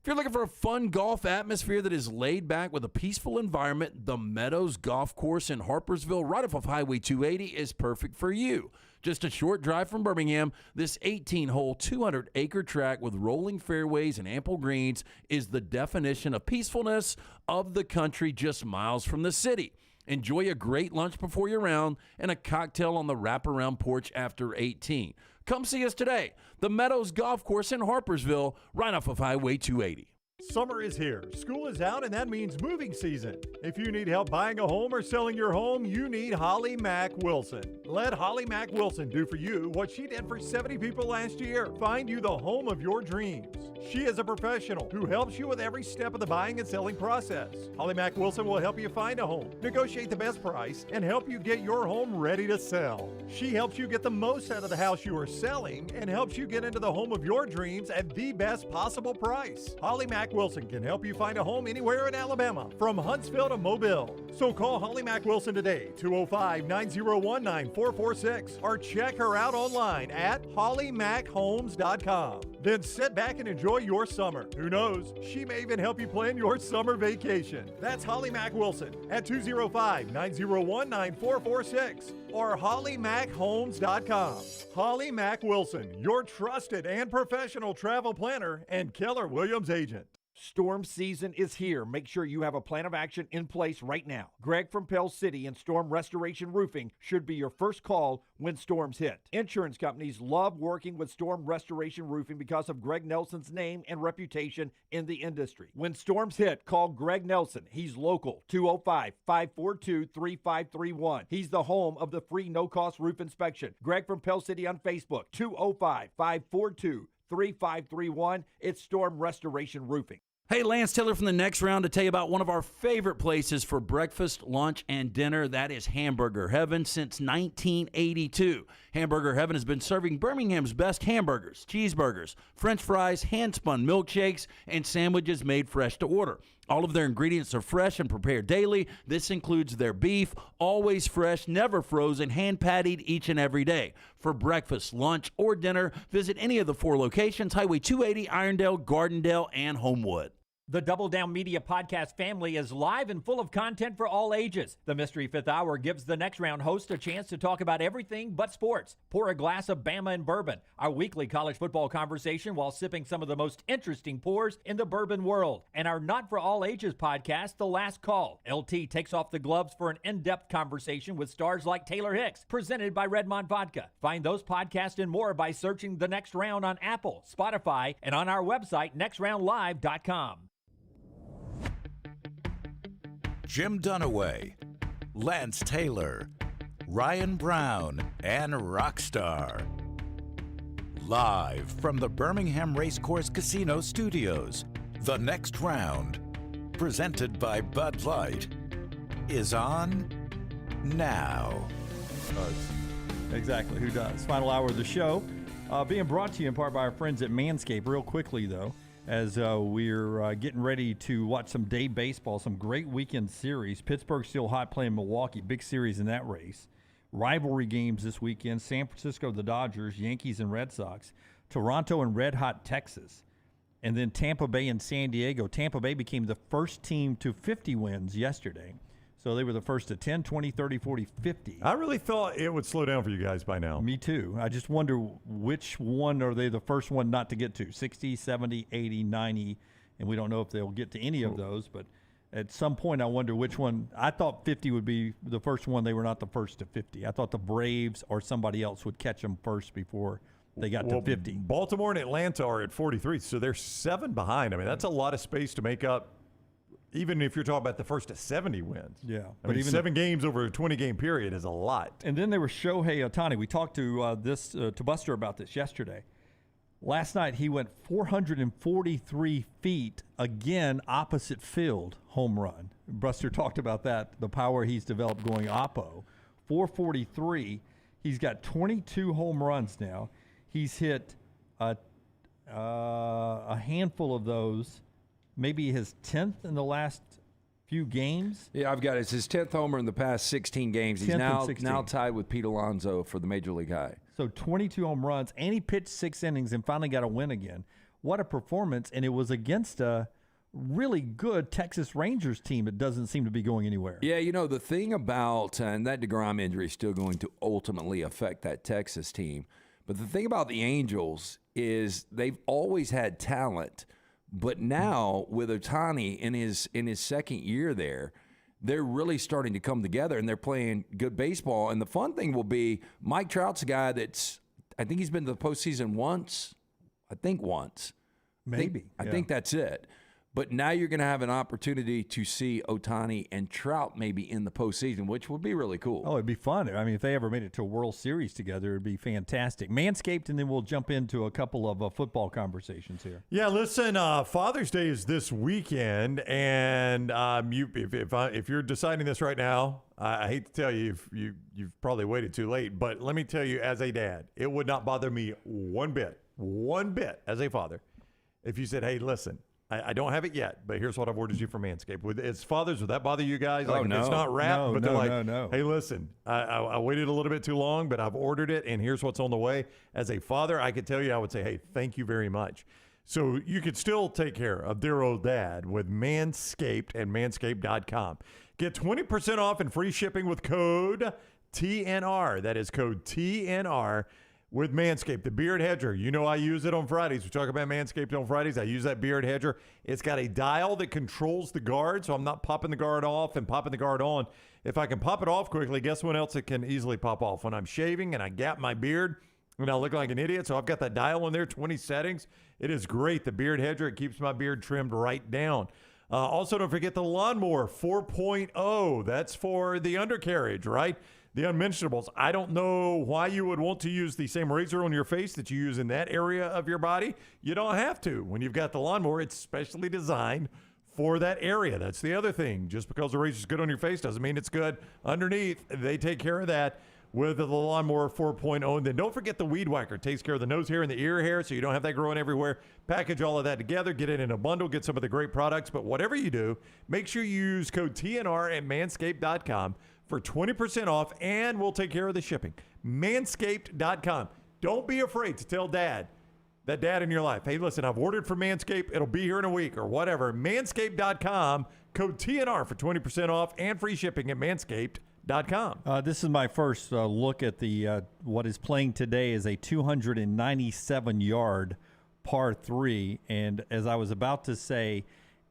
If you're looking for a fun golf atmosphere that is laid back with a peaceful environment, the Meadows Golf Course in Harpersville, right off of Highway 280, is perfect for you. Just a short drive from Birmingham, this 18-hole, 200-acre track with rolling fairways and ample greens is the definition of peacefulness of the country just miles from the city. Enjoy a great lunch before your round and a cocktail on the wraparound porch after 18. Come see us today. The Meadows Golf Course in Harpersville, right off of Highway 280. Summer is here. School is out, and that means moving season. If you need help buying a home or selling your home, you need Holly Mack Wilson. Let Holly Mack Wilson do for you what she did for 70 people last year. Find you the home of your dreams. She is a professional who helps you with every step of the buying and selling process. Holly Mack Wilson will help you find a home, negotiate the best price, and help you get your home ready to sell. She helps you get the most out of the house you are selling and helps you get into the home of your dreams at the best possible price. Holly Mack Wilson can help you find a home anywhere in Alabama, from Huntsville to Mobile. So call Holly Mack Wilson today, 205-901-9446, or check her out online at hollymackhomes.com. Then sit back and enjoy your summer. Who knows, she may even help you plan your summer vacation. That's Holly Mack Wilson at 205-901-9446 or hollymackhomes.com. Holly Mack Wilson, your trusted and professional travel planner and Keller Williams agent. Storm season is here. Make sure you have a plan of action in place right now. Greg from Pell City and Storm Restoration Roofing should be your first call when storms hit. Insurance companies love working with Storm Restoration Roofing because of Greg Nelson's name and reputation in the industry. When storms hit, call Greg Nelson. He's local, 205-542-3531. He's the home of the free no-cost roof inspection. Greg from Pell City on Facebook, 205-542-3531. It's Storm Restoration Roofing. Hey, Lance Taylor from the Next Round to tell you about one of our favorite places for breakfast, lunch, and dinner. That is Hamburger Heaven since 1982. Hamburger Heaven has been serving Birmingham's best hamburgers, cheeseburgers, French fries, hand-spun milkshakes, and sandwiches made fresh to order. All of their ingredients are fresh and prepared daily. This includes their beef, always fresh, never frozen, hand-pattied each and every day. For breakfast, lunch, or dinner, visit any of the 4 locations, Highway 280, Irondale, Gardendale, and Homewood. The Double Down Media podcast family is live and full of content for all ages. The Mystery Fifth Hour gives the Next Round host a chance to talk about everything but sports. Pour a glass of Bama and bourbon, our weekly college football conversation while sipping some of the most interesting pours in the bourbon world. And our Not For All Ages podcast, The Last Call. LT takes off the gloves for an in-depth conversation with stars like Taylor Hicks, presented by Redmond Vodka. Find those podcasts and more by searching The Next Round on Apple, Spotify, and on our website, nextroundlive.com. Jim Dunaway, Lance Taylor, Ryan Brown, and Rockstar. Live from the Birmingham Racecourse Casino Studios, The Next Round, presented by Bud Light, is on now. Exactly, who does? Final hour of the show. Being brought to you in part by our friends at Manscaped. Real quickly, though, as we're getting ready to watch some day baseball, some great weekend series. Pittsburgh's still hot playing Milwaukee, big series in that race. Rivalry games this weekend, San Francisco, the Dodgers, Yankees and Red Sox, Toronto and Red Hot Texas, and then Tampa Bay and San Diego. Tampa Bay became the first team to 50 wins yesterday. So they were the first to 10, 20, 30, 40, 50. I really thought it would slow down for you guys by now. Me too. I just wonder which one are they the first one not to get to, 60, 70, 80, 90, and we don't know if they'll get to any of those, but at some point I wonder which one. I thought 50 would be the first one. They were not the first to 50. I thought the Braves or somebody else would catch them first before they got to 50. Baltimore and Atlanta are at 43, so they're 7 behind. I mean, that's a lot of space to make up. Even if you're talking about the first to 70 wins. Yeah. I mean, even 7 games over a 20-game period is a lot. And then there was Shohei Ohtani. We talked to to Buster about this yesterday. Last night he went 443 feet, again, opposite field home run. Buster talked about that, the power he's developed going oppo. 443. He's got 22 home runs now. He's hit a handful of those. Maybe his 10th in the last few games. Yeah, I've got it. It's his 10th homer in the past 16 games. He's now tied with Pete Alonso for the Major League high. So 22 home runs, and he pitched 6 innings and finally got a win again. what a performance. And it was against a really good Texas Rangers team. It doesn't seem to be going anywhere. Yeah, the thing about, and that DeGrom injury is still going to ultimately affect that Texas team. But the thing about the Angels is they've always had talent. But now with Ohtani in his second year there, they're really starting to come together, and they're playing good baseball. And the fun thing will be Mike Trout's a guy I think he's been to the postseason once. Maybe. I think that's it. But now you're going to have an opportunity to see Ohtani and Trout maybe in the postseason, which would be really cool. Oh, it'd be fun. I mean, if they ever made it to a World Series together, it'd be fantastic. Manscaped, and then we'll jump into a couple of football conversations here. Yeah, listen, Father's Day is this weekend, and if you're deciding this right now, I hate to tell you, you've probably waited too late, but let me tell you, as a dad, it would not bother me one bit as a father, if you said, hey, listen, I don't have it yet, but here's what I've ordered you from Manscaped. As fathers, would that bother you guys? Like, no. It's not wrapped, but they're like, no. hey, listen, I waited a little bit too long, but I've ordered it, and here's what's on the way. As a father, I could tell you, I would say, hey, thank you very much. So you could still take care of dear old dad with Manscaped and manscaped.com. Get 20% off and free shipping with code TNR. That is code TNR. With Manscaped, the Beard Hedger. I use it on Fridays. We talk about Manscaped on Fridays. I use that Beard Hedger. It's got a dial that controls the guard, so I'm not popping the guard off and popping the guard on. If I can pop it off quickly, guess what else it can easily pop off? When I'm shaving and I gap my beard, and I look like an idiot, so I've got that dial on there, 20 settings. It is great. The Beard Hedger, it keeps my beard trimmed right down. Also, don't forget the Lawnmower 4.0. That's for the undercarriage, right? The unmentionables. I don't know why you would want to use the same razor on your face that you use in that area of your body. You don't have to. When you've got the Lawnmower, it's specially designed for that area. That's the other thing. Just because the razor's good on your face doesn't mean it's good underneath. They take care of that with the Lawnmower 4.0. And then don't forget the Weed Whacker. It takes care of the nose hair and the ear hair so you don't have that growing everywhere. Package all of that together. Get it in a bundle. Get some of the great products. But whatever you do, make sure you use code TNR at manscaped.com for 20% off, and we'll take care of the shipping. Manscaped.com. Don't be afraid to tell that dad in your life, hey, listen, I've ordered from Manscaped. It'll be here in a week or whatever. Manscaped.com, code TNR for 20% off and free shipping at manscaped.com. This is my first look at the what is playing today is a 297-yard par 3, and as I was about to say,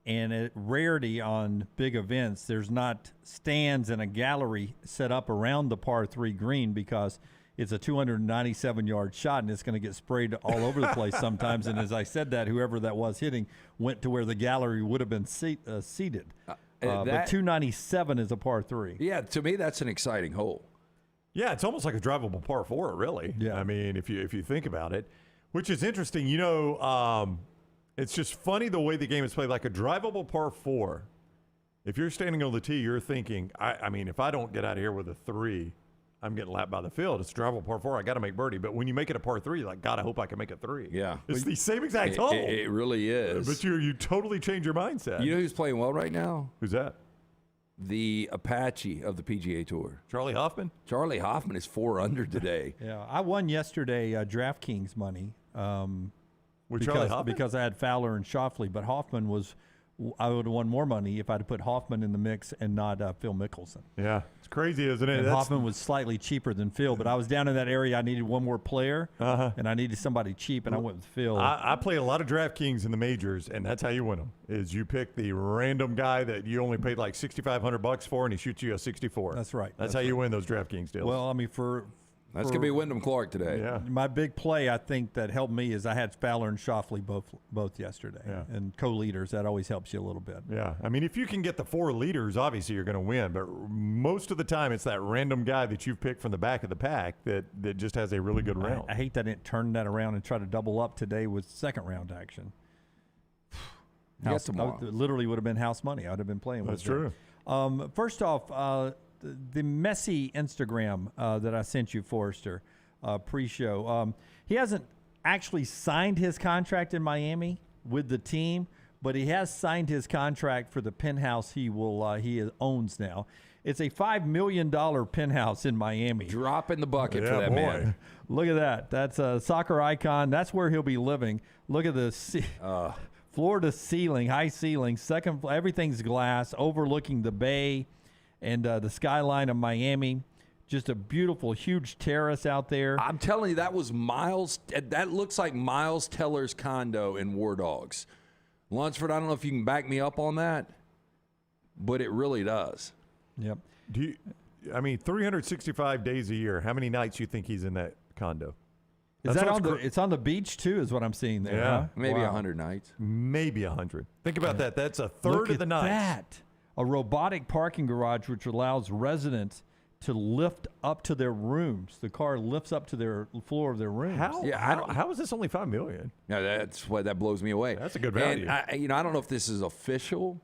and a rarity on big events, there's not stands and a gallery set up around the par 3 green because it's a 297-yard shot and it's going to get sprayed all over the place sometimes. And as I said that, whoever that was hitting went to where the gallery would have been seated. But 297 is a par 3. Yeah, to me, that's an exciting hole. Yeah, it's almost like a drivable par 4, really. Yeah. I mean, if you think about it, which is interesting. It's just funny the way the game is played, like a drivable par 4. If you're standing on the tee, you're thinking, I mean, if I don't get out of here with a 3, I'm getting lapped by the field. It's a drivable par 4. I got to make birdie. But when you make it a par 3, you're like, God, I hope I can make a 3. Yeah. It's the same exact hole. It really is. But you totally change your mindset. You know who's playing well right now? Who's that? The Apache of the PGA Tour. Charlie Hoffman? Charlie Hoffman is 4 under today. Yeah, I won yesterday DraftKings money. Because I had Fowler and Schauffele, but Hoffman I would have won more money if I'd have put Hoffman in the mix and not Phil Mickelson. Yeah, it's crazy, isn't it? And Hoffman was slightly cheaper than Phil, but I was down in that area. I needed one more player, and I needed somebody cheap, and I went with Phil. I play a lot of DraftKings in the majors, and that's how you win them. Is you pick the random guy that you only paid like $6,500 for, and he shoots you a 64. That's right. That's how you win those DraftKings deals. Well, I mean, that's going to be Wyndham Clark today. Yeah. My big play, I think, that helped me is I had Fowler and Schauffele both yesterday. Yeah. And co-leaders, that always helps you a little bit. Yeah. I mean, if you can get the 4 leaders, obviously you're going to win. But most of the time, it's that random guy that you've picked from the back of the pack that just has a really good round. I hate that I didn't turn that around and try to double up today with second round action. Literally would have been house money. I would have been playing with. That's true. First off, the messy Instagram that I sent you, Forrester, pre-show. He hasn't actually signed his contract in Miami with the team, but he has signed his contract for the penthouse he owns now. It's a $5 million penthouse in Miami. Drop in the bucket for that man. Look at that. That's a soccer icon. That's where he'll be living. Look at the floor to ceiling, high ceiling, everything's glass, overlooking the bay and the skyline of Miami. Just a beautiful, huge terrace out there. I'm telling you, that was Miles. That looks like Miles Teller's condo in War Dogs. Lunsford, I don't know if you can back me up on that, but it really does. Yep. 365 days a year. How many nights you think he's in that condo? Is that on it's on the beach too, is what I'm seeing there. Yeah. Huh? Maybe 100 nights. Maybe 100. Think about that. That's a third Look of the at nights. that. A robotic parking garage which allows residents to lift up to their rooms. The car lifts up to their floor of their rooms. How is this only $5 million? Yeah, that's why that blows me away. That's a good value. And I don't know if this is official,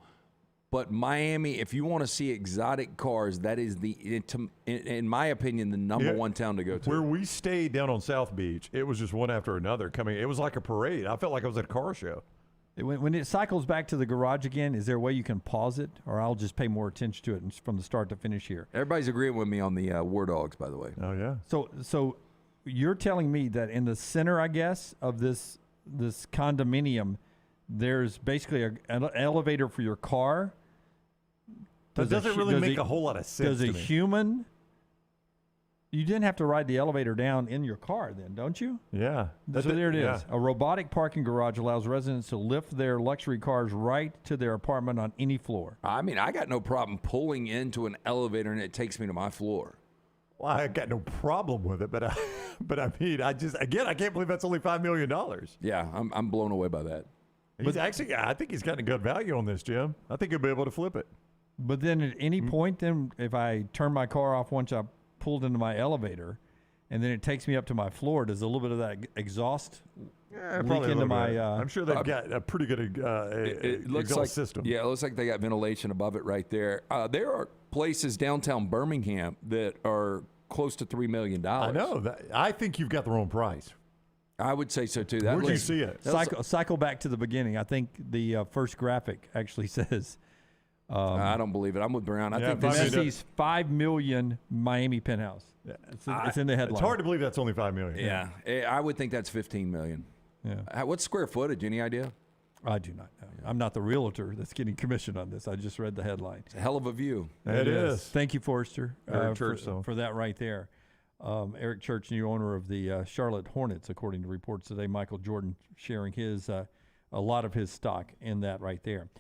but Miami, if you want to see exotic cars, that is in my opinion, the number one town to go to. Where we stayed down on South Beach, it was just one after another coming. It was like a parade. I felt like I was at a car show. When it cycles back to the garage again, is there a way you can pause it, or I'll just pay more attention to it from the start to finish here? Everybody's agreeing with me on the War Dogs, by the way. Oh yeah. So you're telling me that in the center, I guess, of this condominium, there's basically an elevator for your car. That doesn't really make a whole lot of sense. Does a to me. human? You didn't have to ride the elevator down in your car, then, don't you? Yeah. So there it is. A robotic parking garage allows residents to lift their luxury cars right to their apartment on any floor. I mean, I got no problem pulling into an elevator and it takes me to my floor. Well, I got no problem with it, but I mean, I can't believe that's only $5 million. Yeah, I'm blown away by that. I think he's gotten a good value on this, Jim. I think he'll be able to flip it. But then at any point, then if I turn my car off once I pulled into my elevator, and then it takes me up to my floor, does a little bit of that exhaust leak into my? I'm sure they've got a pretty good exhaust system. Yeah, it looks like they got ventilation above it right there. There are places downtown Birmingham that are close to $3 million. I know. I think you've got the wrong price. I would say so too. Where'd you see it? Cycle back to the beginning. I think the first graphic actually says. I don't believe it. I'm with Brown. I think Messi's $5 million Miami penthouse. Yeah, it's in the headline. It's hard to believe that's only $5 million. Yeah, I would think that's $15 million. Yeah. What's square footage? Any idea? I do not know. I'm not the realtor that's getting commission on this. I just read the headline. It's a hell of a view. It is. Thank you, Forrester, Eric Church, for that right there. Eric Church, new owner of the Charlotte Hornets, according to reports today. Michael Jordan sharing his a lot of his stock in that right there.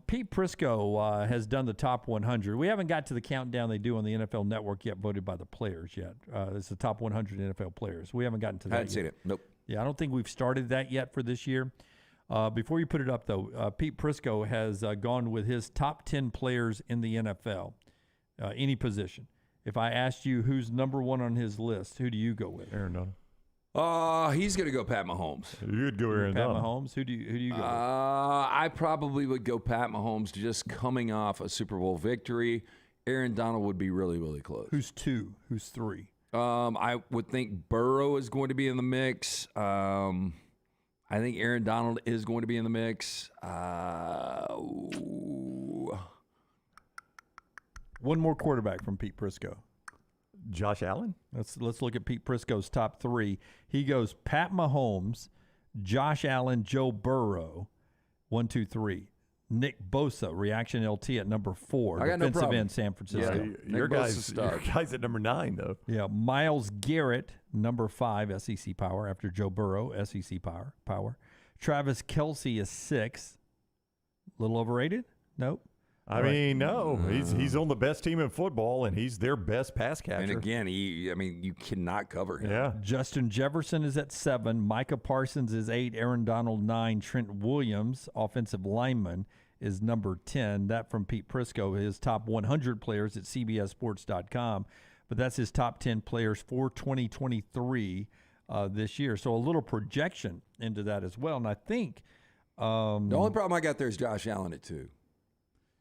Pete Prisco has done the top 100. We haven't got to the countdown they do on the NFL Network yet, voted by the players yet. It's the top 100 NFL players. We haven't gotten to that I hadn't yet. seen it. Nope. Yeah, I don't think we've started that yet for this year. Before you put it up, though, Pete Prisco has gone with his top 10 players in the NFL, any position. If I asked you who's number one on his list, who do you go with? Aaron Donald. He's going to go Pat Mahomes. You'd go Aaron Pat Donald. Mahomes. Who do you go with? I probably would go Pat Mahomes, just coming off a Super Bowl victory. Aaron Donald would be really, really close. Who's two? Who's three? I would think Burrow is going to be in the mix. I think Aaron Donald is going to be in the mix. One more quarterback from Pete Prisco. Josh Allen? Let's look at Pete Prisco's top three. He goes Pat Mahomes, Josh Allen, Joe Burrow, 1, 2, 3. Nick Bosa, Reaction LT at number 4. I got no defensive problem. And San Francisco. Yeah, your guy's at number 9, though. Yeah, Myles Garrett, number 5, SEC Power, after Joe Burrow, SEC Power. Travis Kelce is 6. A little overrated? Nope. I mean, no. He's on the best team in football, and he's their best pass catcher. And again, you cannot cover him. Yeah. Justin Jefferson is at 7. Micah Parsons is 8. Aaron Donald, 9. Trent Williams, offensive lineman, is number 10. That from Pete Prisco, his top 100 players at CBSSports.com. But that's his top 10 players for 2023 this year. So a little projection into that as well. And I think the only problem I got there is Josh Allen at 2.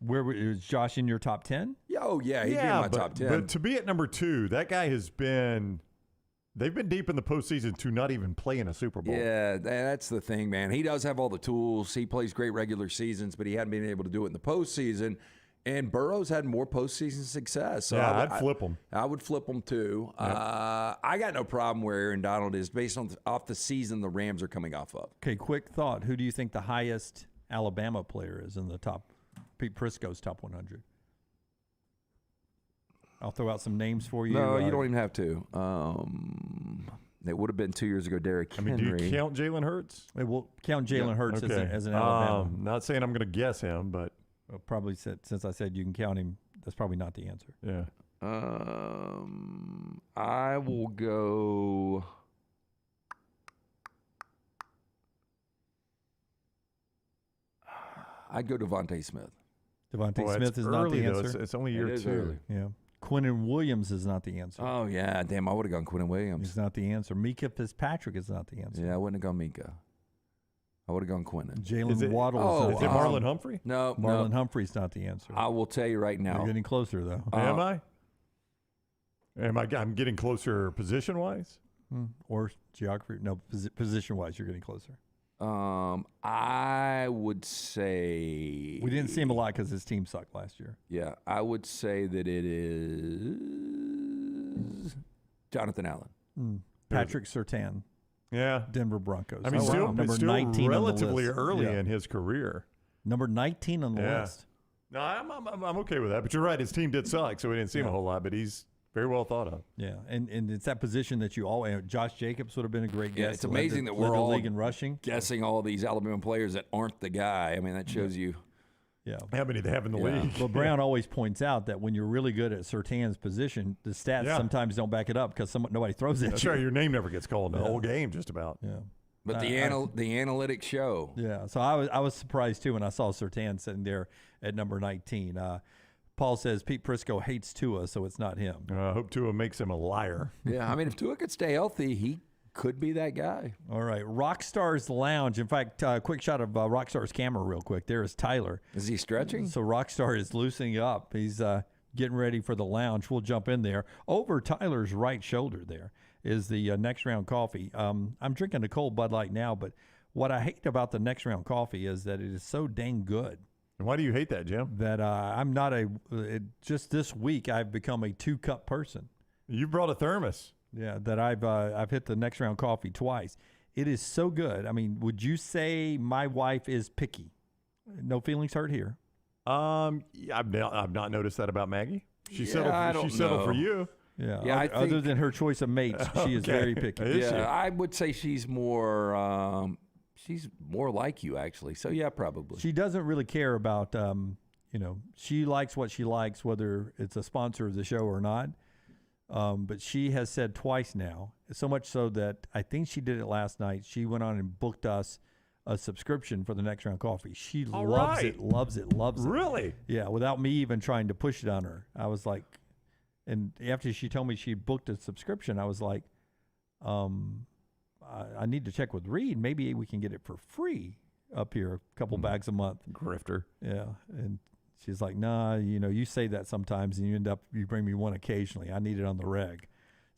Where is Josh in your top 10? Oh, yeah, he'd be in my top 10. But to be at number 2, that guy they've been deep in the postseason to not even play in a Super Bowl. Yeah, that's the thing, man. He does have all the tools. He plays great regular seasons, but he hadn't been able to do it in the postseason. And Burrow's had more postseason success. So Yeah, I'd flip him. I would flip him too. Yep. I got no problem where Aaron Donald is based on off the season the Rams are coming off of. Okay, quick thought. Who do you think the highest Alabama player is in the top? Pete Prisco's top 100. I'll throw out some names for you. No, you don't even have to. It would have been 2 years ago, Derrick Henry. Do you count Jalen Hurts? We'll count Jalen Hurts Okay. as an Alabama. Not saying I'm going to guess him, but Well, probably since I said you can count him, that's probably not the answer. yeah. I will go. I'd go Devontae Smith. Devontae Boy, Smith it's is not early, the though. answer. It's only year It is 2. early. Yeah. Quinnen Williams is not the answer. Oh, yeah. Damn, I would have gone Quinnen Williams. He's not the answer. Mika Fitzpatrick is not the answer. Yeah, I wouldn't have gone Mika. I would have gone Quinnen. Jalen Waddle is it Marlon Humphrey? No, Marlon Humphrey's not the answer. I will tell you right now. You're getting closer, though. Am I? I'm getting closer position-wise? Or geography? No, position-wise, you're getting closer. I would say We didn't see him a lot because his team sucked last year. Yeah, I would say that it is Jonathan Allen. Patrick Surtain. Yeah. Denver Broncos. I mean, number still 19 relatively on the list. early Yeah. in his career. Number 19 on the Yeah. list. No, I'm okay with that. But you're right. His team did suck, so we didn't see him a whole lot. But he's very well thought of. Yeah, and it's that position that you always. Josh Jacobs would have been a great guess. It's amazing that led we're the all league in rushing. guessing all these Alabama players that aren't the guy. I mean, that shows you. Yeah. How many they have in the league? But Brown always points out that when you're really good at Surtain's position, the stats sometimes don't back it up because nobody throws it. That's right. Your name never gets called in the whole game, just about. Yeah. But the analytics show. Yeah. So I was surprised too when I saw Surtain sitting there at number 19. Paul says Pete Prisco hates Tua, so it's not him. I hope Tua makes him a liar. Yeah, I mean, if Tua could stay healthy, he could be that guy. All right. Rockstar's Lounge. In fact, quick shot of Rockstar's camera real quick. There is Tyler. Is he stretching? So Rockstar is loosening up. He's getting ready for the lounge. We'll jump in there. Over Tyler's right shoulder there is the Next Round coffee. I'm drinking a cold Bud Light now, but what I hate about the Next Round coffee is that it is so dang good. And why do you hate that, Jim? That I'm not just this week I've become a 2-cup person. You brought a thermos. Yeah, that I've hit the Next Round coffee twice. It is so good. I mean, would you say my wife is picky? No feelings hurt here. I've not noticed that about Maggie. She settled for you. Yeah, other than her choice of mates, she is very picky. I would say she's more like you, actually. So, yeah, probably. She doesn't really care about, she likes what she likes, whether it's a sponsor of the show or not. But she has said twice now, so much so that I think she did it last night. She went on and booked us a subscription for the Next Round coffee. She loves it. Really? Yeah, without me even trying to push it on her. I was like, and after she told me she booked a subscription, I was like, I need to check with Reed. Maybe we can get it for free up here, a couple bags a month. Grifter. Yeah, and she's like, nah, you say that sometimes, and you bring me one occasionally. I need it on the reg.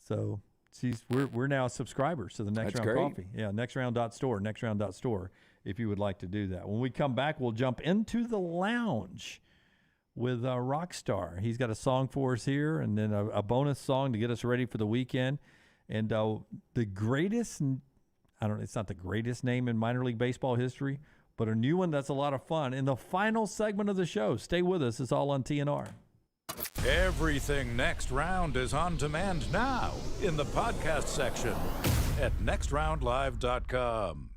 So we're now subscribers to the Next That's Round great. coffee. Yeah, nextround.store, nextround.store. If you would like to do that. When we come back, we'll jump into the lounge with Rockstar. He's got a song for us here, and then a bonus song to get us ready for the weekend. And the greatest, it's not the greatest name in minor league baseball history, but a new one that's a lot of fun. In the final segment of the show, stay with us. It's all on TNR. Everything Next Round is on demand now in the podcast section at nextroundlive.com.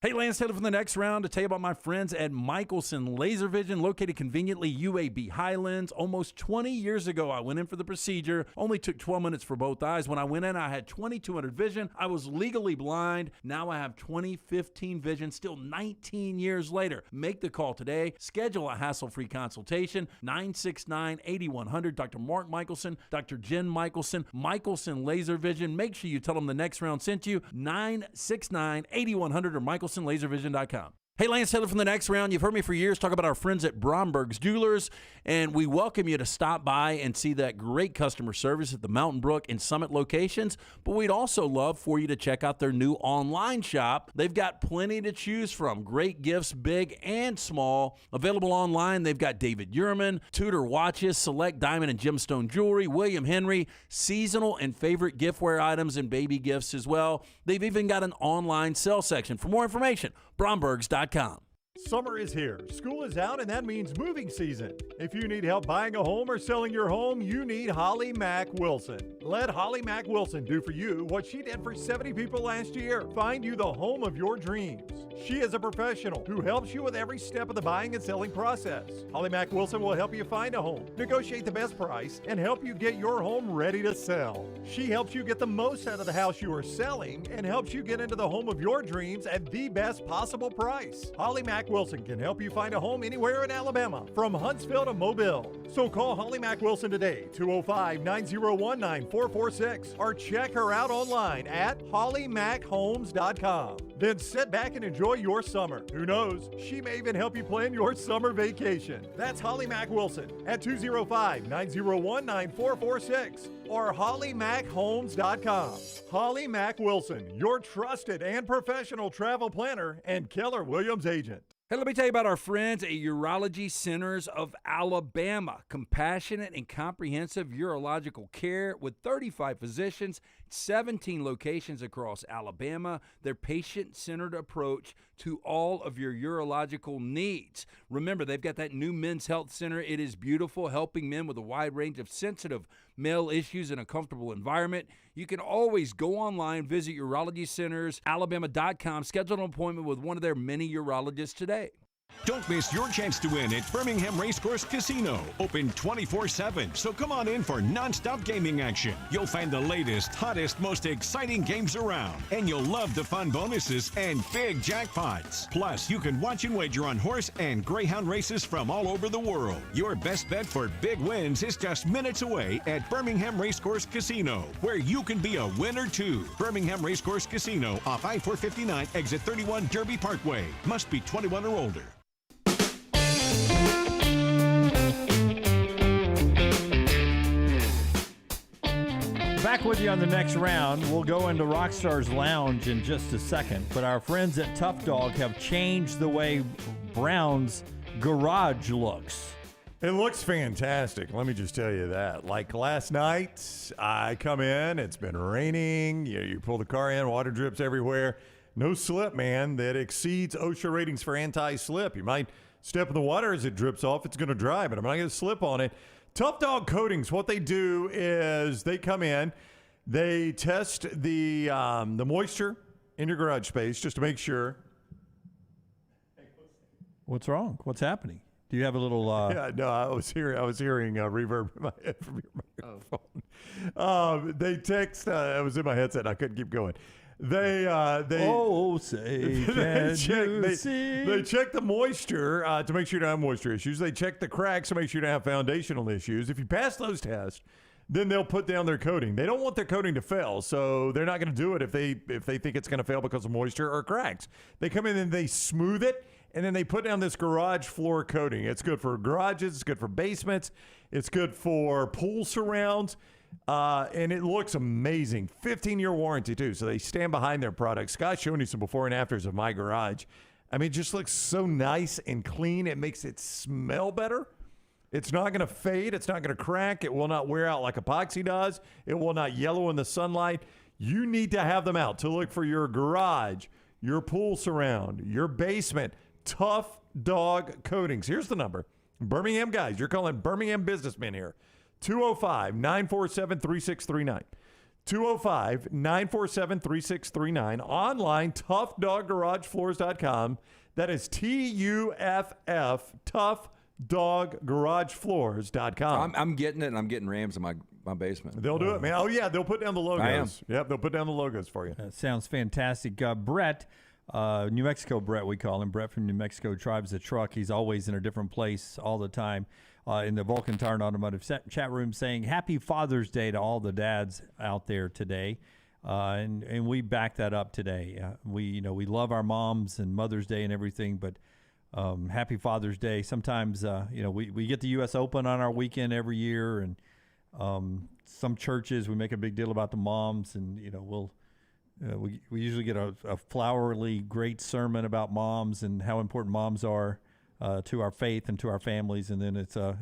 Hey, Lance Taylor from the Next Round to tell you about my friends at Michelson Laser Vision, located conveniently UAB Highlands. Almost 20 years ago, I went in for the procedure. Only took 12 minutes for both eyes. When I went in, I had 20/200 vision. I was legally blind. Now I have 20/15 vision, still 19 years later. Make the call today. Schedule a hassle-free consultation. 969-8100. Dr. Mark Michelson, Dr. Jen Michelson, Michelson Laser Vision. Make sure you tell them the Next Round sent you. 969-8100 or MichelsonLaserVision.com. Hey, Lance Taylor from the Next Round. You've heard me for years talk about our friends at Bromberg's Jewelers, and we welcome you to stop by and see that great customer service at the Mountain Brook and Summit locations. But we'd also love for you to check out their new online shop. They've got plenty to choose from. Great gifts, big and small. Available online, they've got David Yurman, Tudor watches, select diamond and gemstone jewelry, William Henry, seasonal and favorite giftware items, and baby gifts as well. They've even got an online sale section. For more information, Brombergs.com. Summer is here. School is out, and that means moving season. If you need help buying a home or selling your home, you need Holly Mack Wilson. Let Holly Mack Wilson do for you what she did for 70 people last year. Find you the home of your dreams. She is a professional who helps you with every step of the buying and selling process. Holly Mack Wilson will help you find a home, negotiate the best price, and help you get your home ready to sell. She helps you get the most out of the house you are selling and helps you get into the home of your dreams at the best possible price. Holly Mack Wilson can help you find a home anywhere in Alabama, from Huntsville to Mobile. So call Holly Mack Wilson today, 205-901-9446, or check her out online at hollymachomes.com. Then sit back and enjoy your summer. Who knows? She may even help you plan your summer vacation. That's Holly Mack Wilson at 205-901-9446 or hollymachomes.com. Holly Mack Wilson, your trusted and professional travel planner and Keller Williams agent. Hey, let me tell you about our friends at Urology Centers of Alabama. Compassionate and comprehensive urological care with 35 physicians, 17 locations across Alabama. Their patient-centered approach to all of your urological needs. Remember, they've got that new men's health center. It is beautiful, helping men with a wide range of sensitive male issues in a comfortable environment. You can always go online, visit urologycentersalabama.com, schedule an appointment with one of their many urologists today. Don't miss your chance to win at Birmingham Racecourse Casino. Open 24/7, so come on in for non-stop gaming action. You'll find the latest, hottest, most exciting games around, and you'll love the fun bonuses and big jackpots. Plus, you can watch and wager on horse and greyhound races from all over the world. Your best bet for big wins is just minutes away at Birmingham Racecourse Casino, where you can be a winner too. Birmingham Racecourse Casino off I-459, exit 31 Derby Parkway. Must be 21 or older. Back with you on the next round. We'll go into Rockstar's Lounge in just a second, but our friends at Tough Dog have changed the way Brown's garage looks. It looks fantastic. Let me just tell you that. Like last night, I come in, it's been raining, you pull the car in, water drips everywhere. No slip, man, that exceeds OSHA ratings for anti-slip. You might step in the water as it drips off, it's going to dry, but I'm not going to slip on it. Tough Dog Coatings, what they do is they come in, they test the moisture in your garage space just to make sure. What's wrong? What's happening? Do you have a little? Yeah, no, I was hearing reverb in my head from your microphone. They text. It was in my headset. I couldn't keep going. They say, they check the moisture to make sure you don't have moisture issues. They check the cracks to make sure you don't have foundational issues. If you pass those tests, then they'll put down their coating. They don't want their coating to fail, so they're not going to do it if they think it's going to fail because of moisture or cracks. They come in and they smooth it, and then they put down this garage floor coating. It's good for garages. It's good for basements. It's good for pool surrounds. And it looks amazing. 15-year warranty, too. So they stand behind their product. Scott's showing you some before and afters of my garage. I mean, it just looks so nice and clean. It makes it smell better. It's not going to fade. It's not going to crack. It will not wear out like epoxy does. It will not yellow in the sunlight. You need to have them out to look for your garage, your pool surround, your basement. Tough Dog Coatings. Here's the number. Birmingham guys, you're calling Birmingham businessmen here. 205-947-3639. 205-947-3639. Online, toughdoggaragefloors.com. That is TUFF, toughdoggaragefloors.com. I'm getting it, and I'm getting Rams in my basement. They'll do it, man. Oh, yeah, they'll put down the logos. I am. Yep, they'll put down the logos for you. That sounds fantastic. Brett, New Mexico Brett, we call him. Brett from New Mexico drives the truck. He's always in a different place all the time. In the Vulcan Tire and Automotive chat room, saying Happy Father's Day to all the dads out there today. and we back that up today. We love our moms and Mother's Day and everything, but happy Father's Day. Sometimes we get the U.S. Open on our weekend every year, and some churches we make a big deal about the moms, and we usually get a flowery, great sermon about moms and how important moms are to our faith and to our families, and then it's a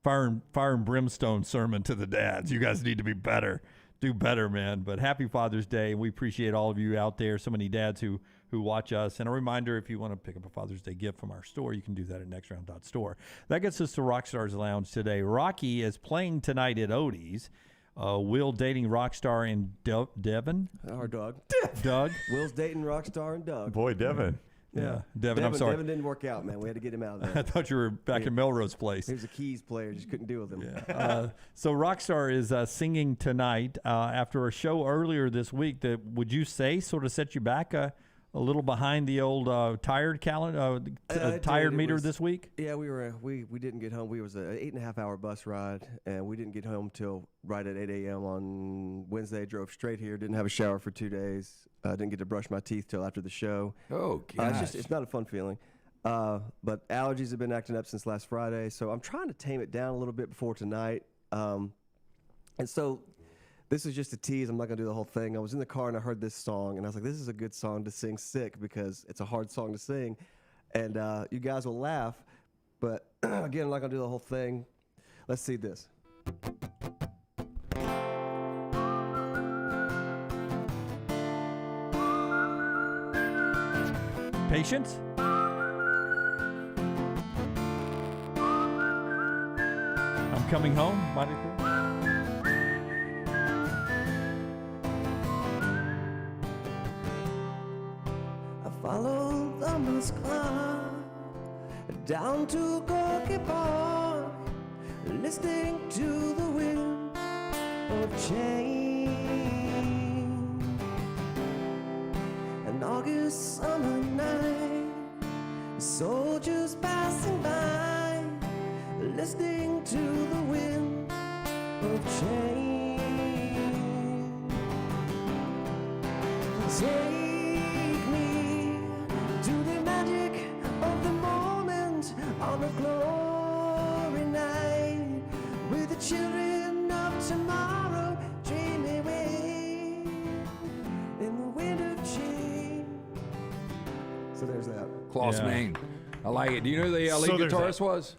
fire and brimstone sermon to the dads. You guys need to be better. Do better, man. But happy Father's Day. We appreciate all of you out there, so many dads who watch us. And a reminder, if you want to pick up a Father's Day gift from our store, you can do that at nextround.store. That gets us to Rockstar's Lounge today. Rocky is playing tonight at Odie's. Will dating Rockstar and Devin. Our dog. Doug. Will's dating Rockstar and Doug. Boy, Devin. Yeah. Devin, I'm sorry. Devin didn't work out, man. We had to get him out of there. I thought you were back in Melrose Place. He was a keys player. Just couldn't deal with him. Yeah. So Rockstar is singing tonight after a show earlier this week that, would you say, sort of set you back a little behind the old tired meter this week? Yeah, we didn't get home. We was an 8.5-hour bus ride, and we didn't get home till right at 8 a.m. on Wednesday. Drove straight here. Didn't have a shower for 2 days. Didn't get to brush my teeth till after the show. Oh, gosh. It's not a fun feeling. But allergies have been acting up since last Friday, so I'm trying to tame it down a little bit before tonight. And so this is just a tease. I'm not going to do the whole thing. I was in the car and I heard this song, and I was like, this is a good song to sing sick because it's a hard song to sing. And you guys will laugh, but again, I'm not going to do the whole thing. Let's see this. Patience? I'm coming home. I followed the Moskva down to Gorky Park, listening to the wind of change. An August summer night, soldiers passing by, listening to the wind of change. Take me to the magic of the moment on a glory night, with the children of tomorrow dream away in the wind of change. So there's that. Klaus Main. I like it. Do you know who the lead guitarist was?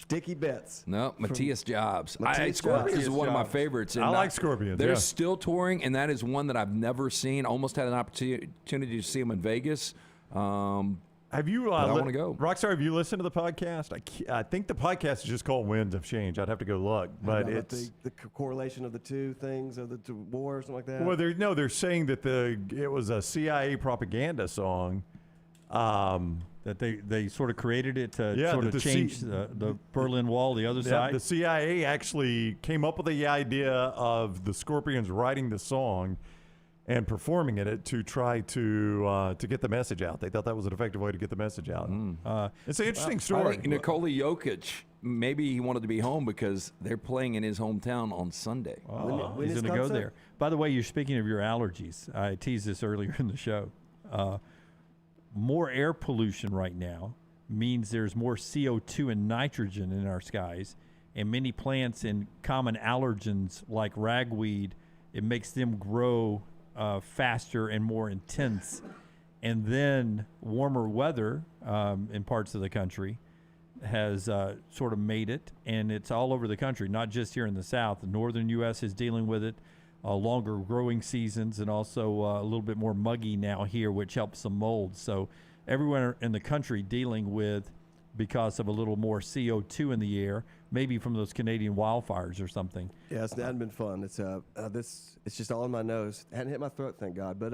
Dickie Betts. No, Matthias Jobs. Matthias Scorpions is Jobs. one of my favorites. And I like Scorpions. They're yeah. still touring, and that is one that I've never seen. Almost had an opportunity to see them in Vegas. Have you? I want to go. Rockstar, have you listened to the podcast? I think the podcast is just called Winds of Change. I'd have to go look, but it's the correlation of the two things, of the two wars, something like that. well, they're saying that it was a CIA propaganda song. That they sort of created it to Yeah, sort that of the change the Berlin Wall, the other side. The CIA actually came up with the idea of the Scorpions writing the song and performing it to try to get the message out. They thought that was an effective way to get the message out. It's an interesting I story. think Nikola Jokic, maybe he wanted to be home because they're playing in his hometown on Sunday. He's going to go there. By the way, you're speaking of your allergies. I teased this earlier in the show. More air pollution right now means there's more CO2 and nitrogen in our skies, and many plants and common allergens like ragweed, it makes them grow faster and more intense. And then warmer weather in parts of the country has sort of made it, and it's all over the country, not just here in the South. The northern U.S. is dealing with it. Longer growing seasons, and also a little bit more muggy now here, which helps some mold. So everywhere in the country dealing with, because of a little more CO2 in the air, maybe from those Canadian wildfires or something. Yeah, it hasn't been fun. It's it's just all in my nose. Hadn't hit my throat, thank God. But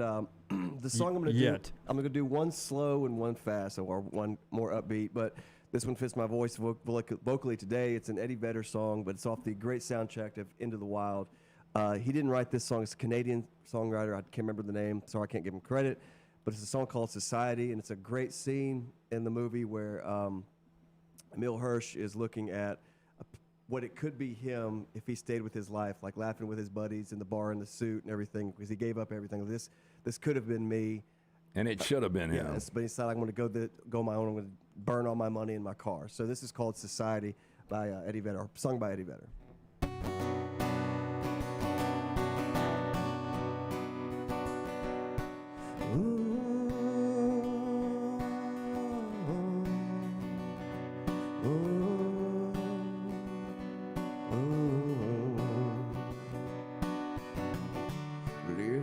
the song I'm gonna do one slow and one fast, or one more upbeat. But this one fits my voice vocally today. It's an Eddie Vedder song, but it's off the great soundtrack of Into the Wild. He didn't write this song. It's a Canadian songwriter. I can't remember the name, so I can't give him credit. But it's a song called Society, and it's a great scene in the movie where Emil Hirsch is looking at what it could be him if he stayed with his life, like laughing with his buddies in the bar in the suit and everything, because he gave up everything. This could have been me. And it should have been him. Yeah, but he decided I'm going to go my own. I'm going to burn all my money in my car. So this is called Society by Eddie Vedder, or sung by Eddie Vedder.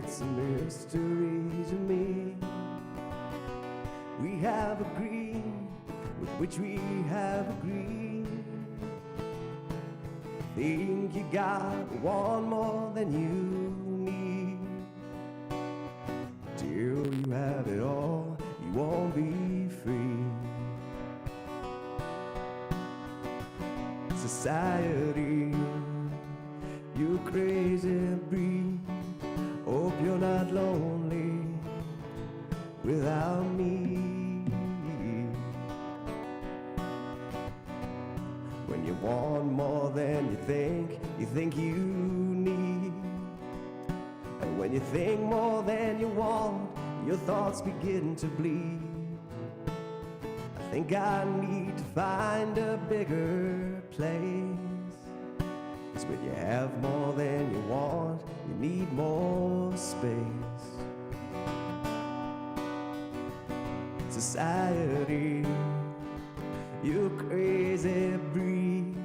It's a mystery to me. We have agreed with which we have agreed. Think you got one more than you need. Till you have it all, you won't be free. Society, you crazy breed. Hope you're not lonely without me. When you want more than you think you need. And when you think more than you want, your thoughts begin to bleed. I think I need to find a bigger place. 'Cause when you have more than you want, you need more space. Society, you crazy breed.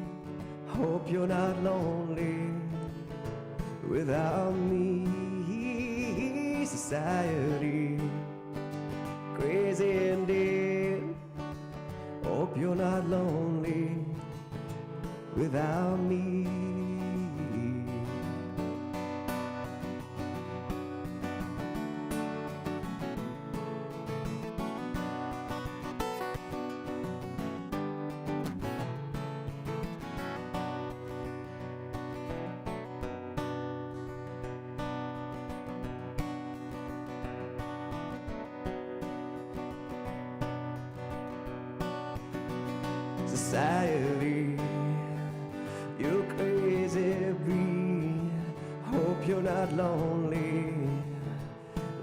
Hope you're not lonely without me. Society, crazy indeed. Hope you're not lonely without me. Society, you crazy breed. Hope you're not lonely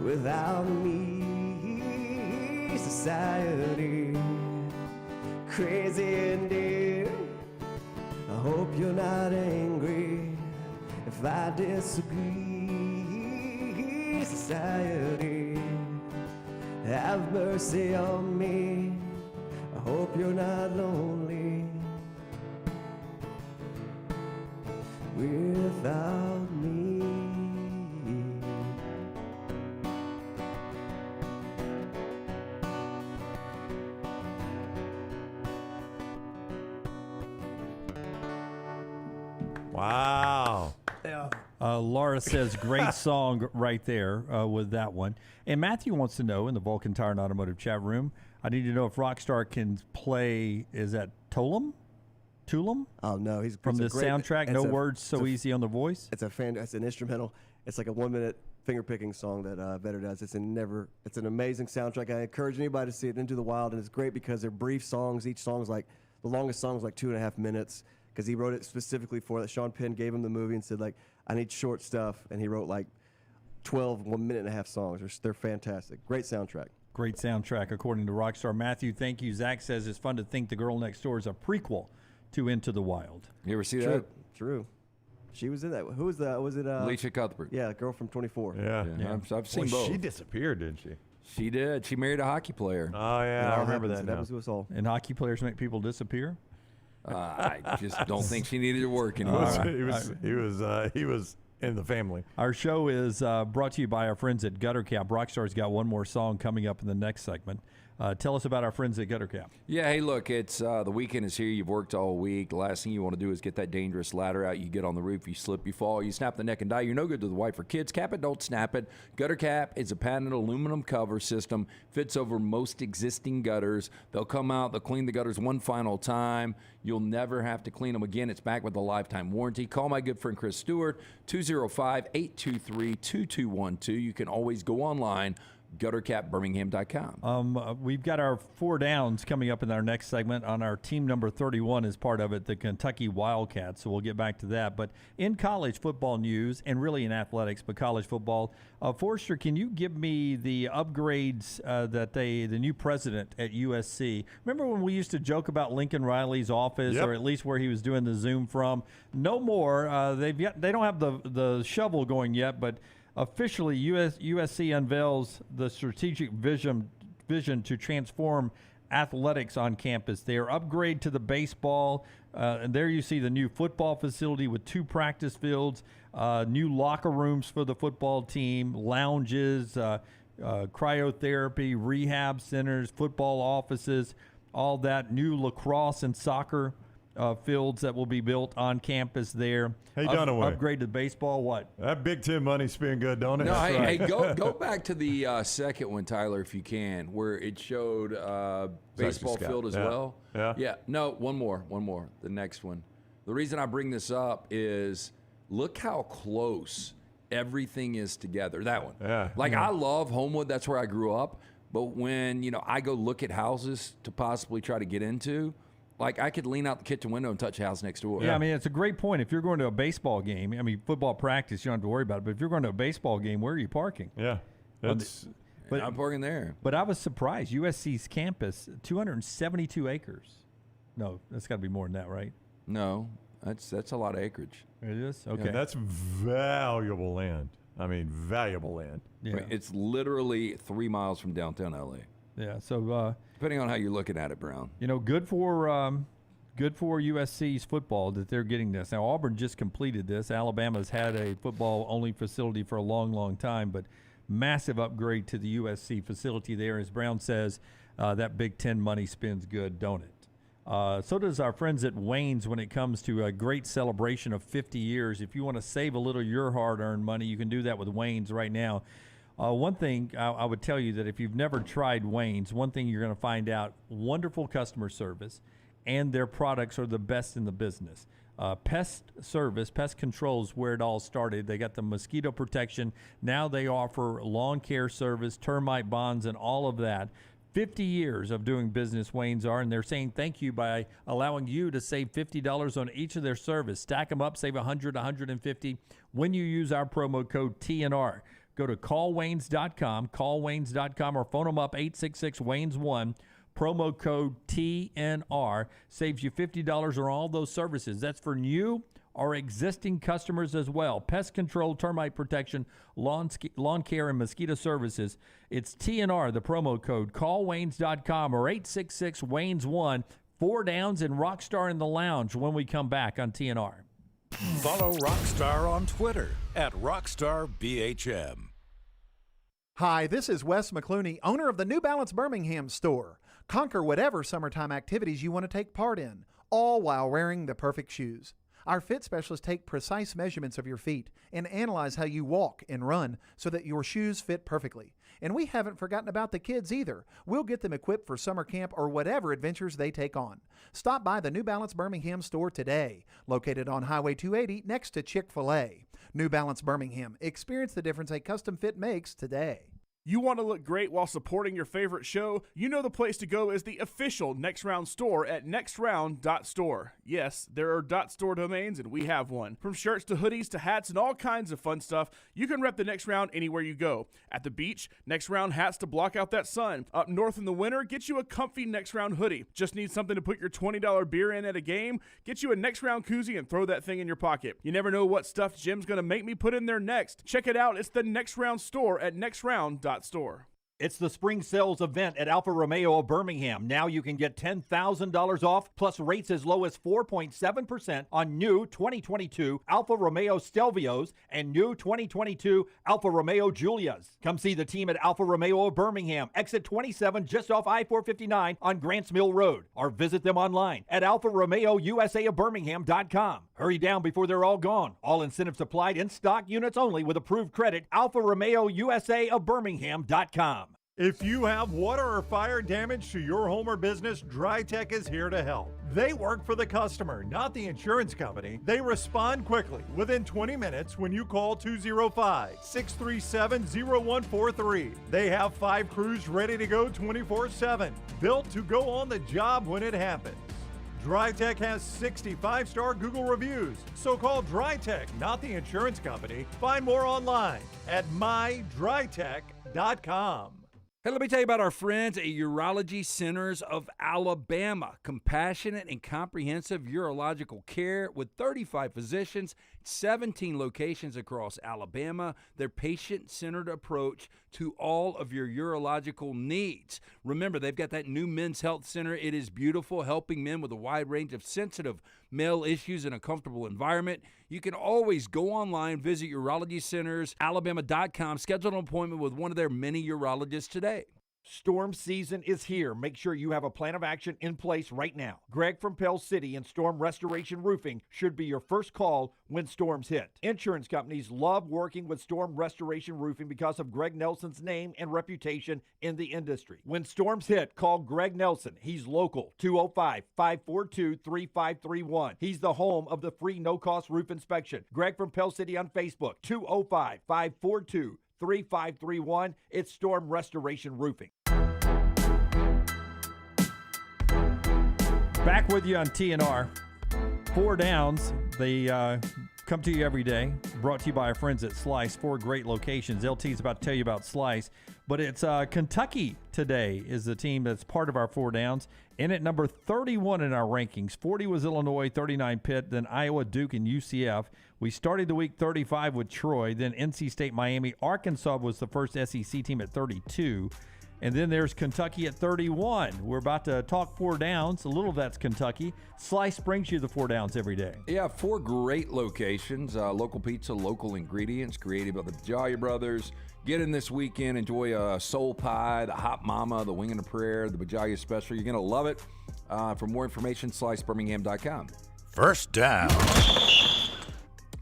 without me. Society, crazy indeed. I hope you're not angry if I disagree. Society, have mercy on me. I hope you're not lonely without me. Wow. Laura says, great song right there with that one. And Matthew wants to know in the Vulcan Tire and Automotive chat room, I need to know if Rockstar can play, is that Tulum? Oh, no. He's from the soundtrack, No Words So Easy on the Voice? It's an instrumental. It's like a 1-minute finger-picking song that Vedder does. It's an amazing soundtrack. I encourage anybody to see it, Into the Wild, and it's great because they're brief songs. Each song's like, the longest song's like 2.5 minutes because he wrote it specifically for that. Sean Penn gave him the movie and said, like, I need short stuff, and he wrote like 12 1.5-minute songs. They're fantastic. Great soundtrack. Great soundtrack, according to Rockstar. Matthew, thank you. Zach says it's fun to think The Girl Next Door is a prequel to Into the Wild. You ever see that? True. She was in that. Who was that? Was it Alicia Cuthbert? Yeah, the girl from 24. Yeah. I've seen both. She disappeared, didn't she? She did. She married a hockey player. Oh, yeah. I remember that now. That was all. And hockey players make people disappear? I just don't think she needed to work anymore. He was in the family. Our show is brought to you by our friends at Gutter Cap. Rockstar's got one more song coming up in the next segment. Tell us about our friends at Gutter Cap. Yeah, hey, look, it's the weekend is here. You've worked all week. The last thing you want to do is get that dangerous ladder out. You get on the roof, you slip, you fall, you snap the neck and die. You're no good to the wife or kids. Cap it, don't snap it. Gutter Cap is a patented aluminum cover system. Fits over most existing gutters. They'll come out, they'll clean the gutters one final time. You'll never have to clean them again. It's back with a lifetime warranty. Call my good friend Chris Stewart, 205-823-2212. You can always go online, guttercapbirmingham.com. We've got our 4 downs coming up in our next segment. On our team number 31 is part of it, the Kentucky Wildcats. So we'll get back to that. But in college football news, and really in athletics, but college football, Forrester, can you give me the upgrades that the new president at USC? Remember when we used to joke about Lincoln Riley's office, Yep. or at least where he was doing the Zoom from? No more. They don't have the shovel going yet, but officially, USC unveils the strategic vision to transform athletics on campus. Their upgrade to the baseball, and there you see the new football facility with 2 practice fields, new locker rooms for the football team, lounges, cryotherapy, rehab centers, football offices, all that, new lacrosse and soccer fields that will be built on campus there. Hey, Dunaway. Upgrade to baseball, what? That Big Ten money's been good, don't it? No, hey, go back to the second one, Tyler, if you can, where it showed baseball Scott. field as Yeah. well. Yeah. No, one more. The next one. The reason I bring this up is look how close everything is together. That one. Yeah. I love Homewood. That's where I grew up. But when, I go look at houses to possibly try to get into, I could lean out the kitchen window and touch a house next door. Yeah, I mean, it's a great point. If you're going to a baseball game, football practice, you don't have to worry about it. But if you're going to a baseball game, where are you parking? Yeah. I'm parking there. But I was surprised. USC's campus, 272 acres. No, that's got to be more than that, right? No, that's a lot of acreage. It is? Okay. Yeah, that's valuable land. I mean, valuable land. Yeah. It's literally 3 miles from downtown LA. Yeah, so depending on how you're looking at it, Brown. Good for USC's football that they're getting this. Now Auburn just completed this. Alabama's had a football-only facility for a long, long time, but massive upgrade to the USC facility there. As Brown says, that Big Ten money spends good, don't it? So does our friends at Wayne's when it comes to a great celebration of 50 years. If you want to save a little of your hard-earned money, you can do that with Wayne's right now. One thing I would tell you that if you've never tried Wayne's, one thing you're going to find out, wonderful customer service, and their products are the best in the business. Pest service, pest control is where it all started. They got the mosquito protection. Now they offer lawn care service, termite bonds, and all of that. 50 years of doing business, Wayne's are, and they're saying thank you by allowing you to save $50 on each of their service. Stack them up, save $100, $150 when you use our promo code TNR. Go to callwaynes.com, or phone them up, 866-WAYNES1. Promo code TNR saves you $50 on all those services. That's for new or existing customers as well. Pest control, termite protection, lawn care, and mosquito services. It's TNR, the promo code. Callwaynes.com or 866-WAYNES1. 4 downs and Rockstar in the lounge when we come back on TNR. Follow Rockstar on Twitter @RockstarBHM. Hi, this is Wes McClooney, owner of the New Balance Birmingham store. Conquer whatever summertime activities you want to take part in, all while wearing the perfect shoes. Our fit specialists take precise measurements of your feet and analyze how you walk and run so that your shoes fit perfectly. And we haven't forgotten about the kids either. We'll get them equipped for summer camp or whatever adventures they take on. Stop by the New Balance Birmingham store today, located on Highway 280 next to Chick-fil-A. New Balance Birmingham. Experience the difference a custom fit makes today. You want to look great while supporting your favorite show? You know the place to go is the official Next Round store at nextround.store. Yes, there are .store domains, and we have one. From shirts to hoodies to hats and all kinds of fun stuff, you can rep the Next Round anywhere you go. At the beach, Next Round hats to block out that sun. Up north in the winter, get you a comfy Next Round hoodie. Just need something to put your $20 beer in at a game? Get you a Next Round koozie and throw that thing in your pocket. You never know what stuff Jim's going to make me put in there next. Check it out. It's the Next Round store at nextround.store. It's the spring sales event at Alfa Romeo of Birmingham. Now you can get $10,000 off plus rates as low as 4.7% on new 2022 Alfa Romeo Stelvios and new 2022 Alfa Romeo Giulias. Come see the team at Alfa Romeo of Birmingham, exit 27 just off I-459 on Grants Mill Road, or visit them online at alfaromeousa of Hurry down before they're all gone. All incentives applied, in stock units only with approved credit. Alfa Romeo USA of Birmingham.com. If you have water or fire damage to your home or business, DryTech is here to help. They work for the customer, not the insurance company. They respond quickly, within 20 minutes when you call 205-637-0143. They have 5 crews ready to go 24/7, built to go on the job when it happens. DryTech has 65-star Google reviews, so call DryTech, not the insurance company. Find more online at mydrytech.com. Hey, let me tell you about our friends at Urology Centers of Alabama. Compassionate and comprehensive urological care with 35 physicians, 17 locations across Alabama. Their patient-centered approach to all of your urological needs. Remember, they've got that new men's health center. It is beautiful, helping men with a wide range of sensitive male issues in a comfortable environment. You can always go online, visit urologycentersalabama.com, schedule an appointment with one of their many urologists today. Storm season is here. Make sure you have a plan of action in place right now. Greg from Pell City and Storm Restoration Roofing should be your first call when storms hit. Insurance companies love working with Storm Restoration Roofing because of Greg Nelson's name and reputation in the industry. When storms hit, call Greg Nelson. He's local, 205-542-3531. He's the home of the free no-cost roof inspection. Greg from Pell City on Facebook, 205-542-3531. It's Storm Restoration Roofing. Back with you on TNR. 4 Downs. They come to you every day. Brought to you by our friends at Slice. 4 great locations. LT's about to tell you about Slice. But it's Kentucky today is the team that's part of our 4 Downs. In at number 31 in our rankings. 40 was Illinois, 39 Pitt, then Iowa, Duke, and UCF. We started the week 35 with Troy, then NC State, Miami. Arkansas was the first SEC team at 32. And then there's Kentucky at 31. We're about to talk 4 Downs. A little of that's Kentucky. Slice brings you the 4 Downs every day. Yeah, 4 great locations. Local pizza, local ingredients, created by the Bajalia Brothers. Get in this weekend. Enjoy a soul pie, the hot mama, the wing and a prayer, the Bajalia special. You're going to love it. For more information, slicebirmingham.com. First down.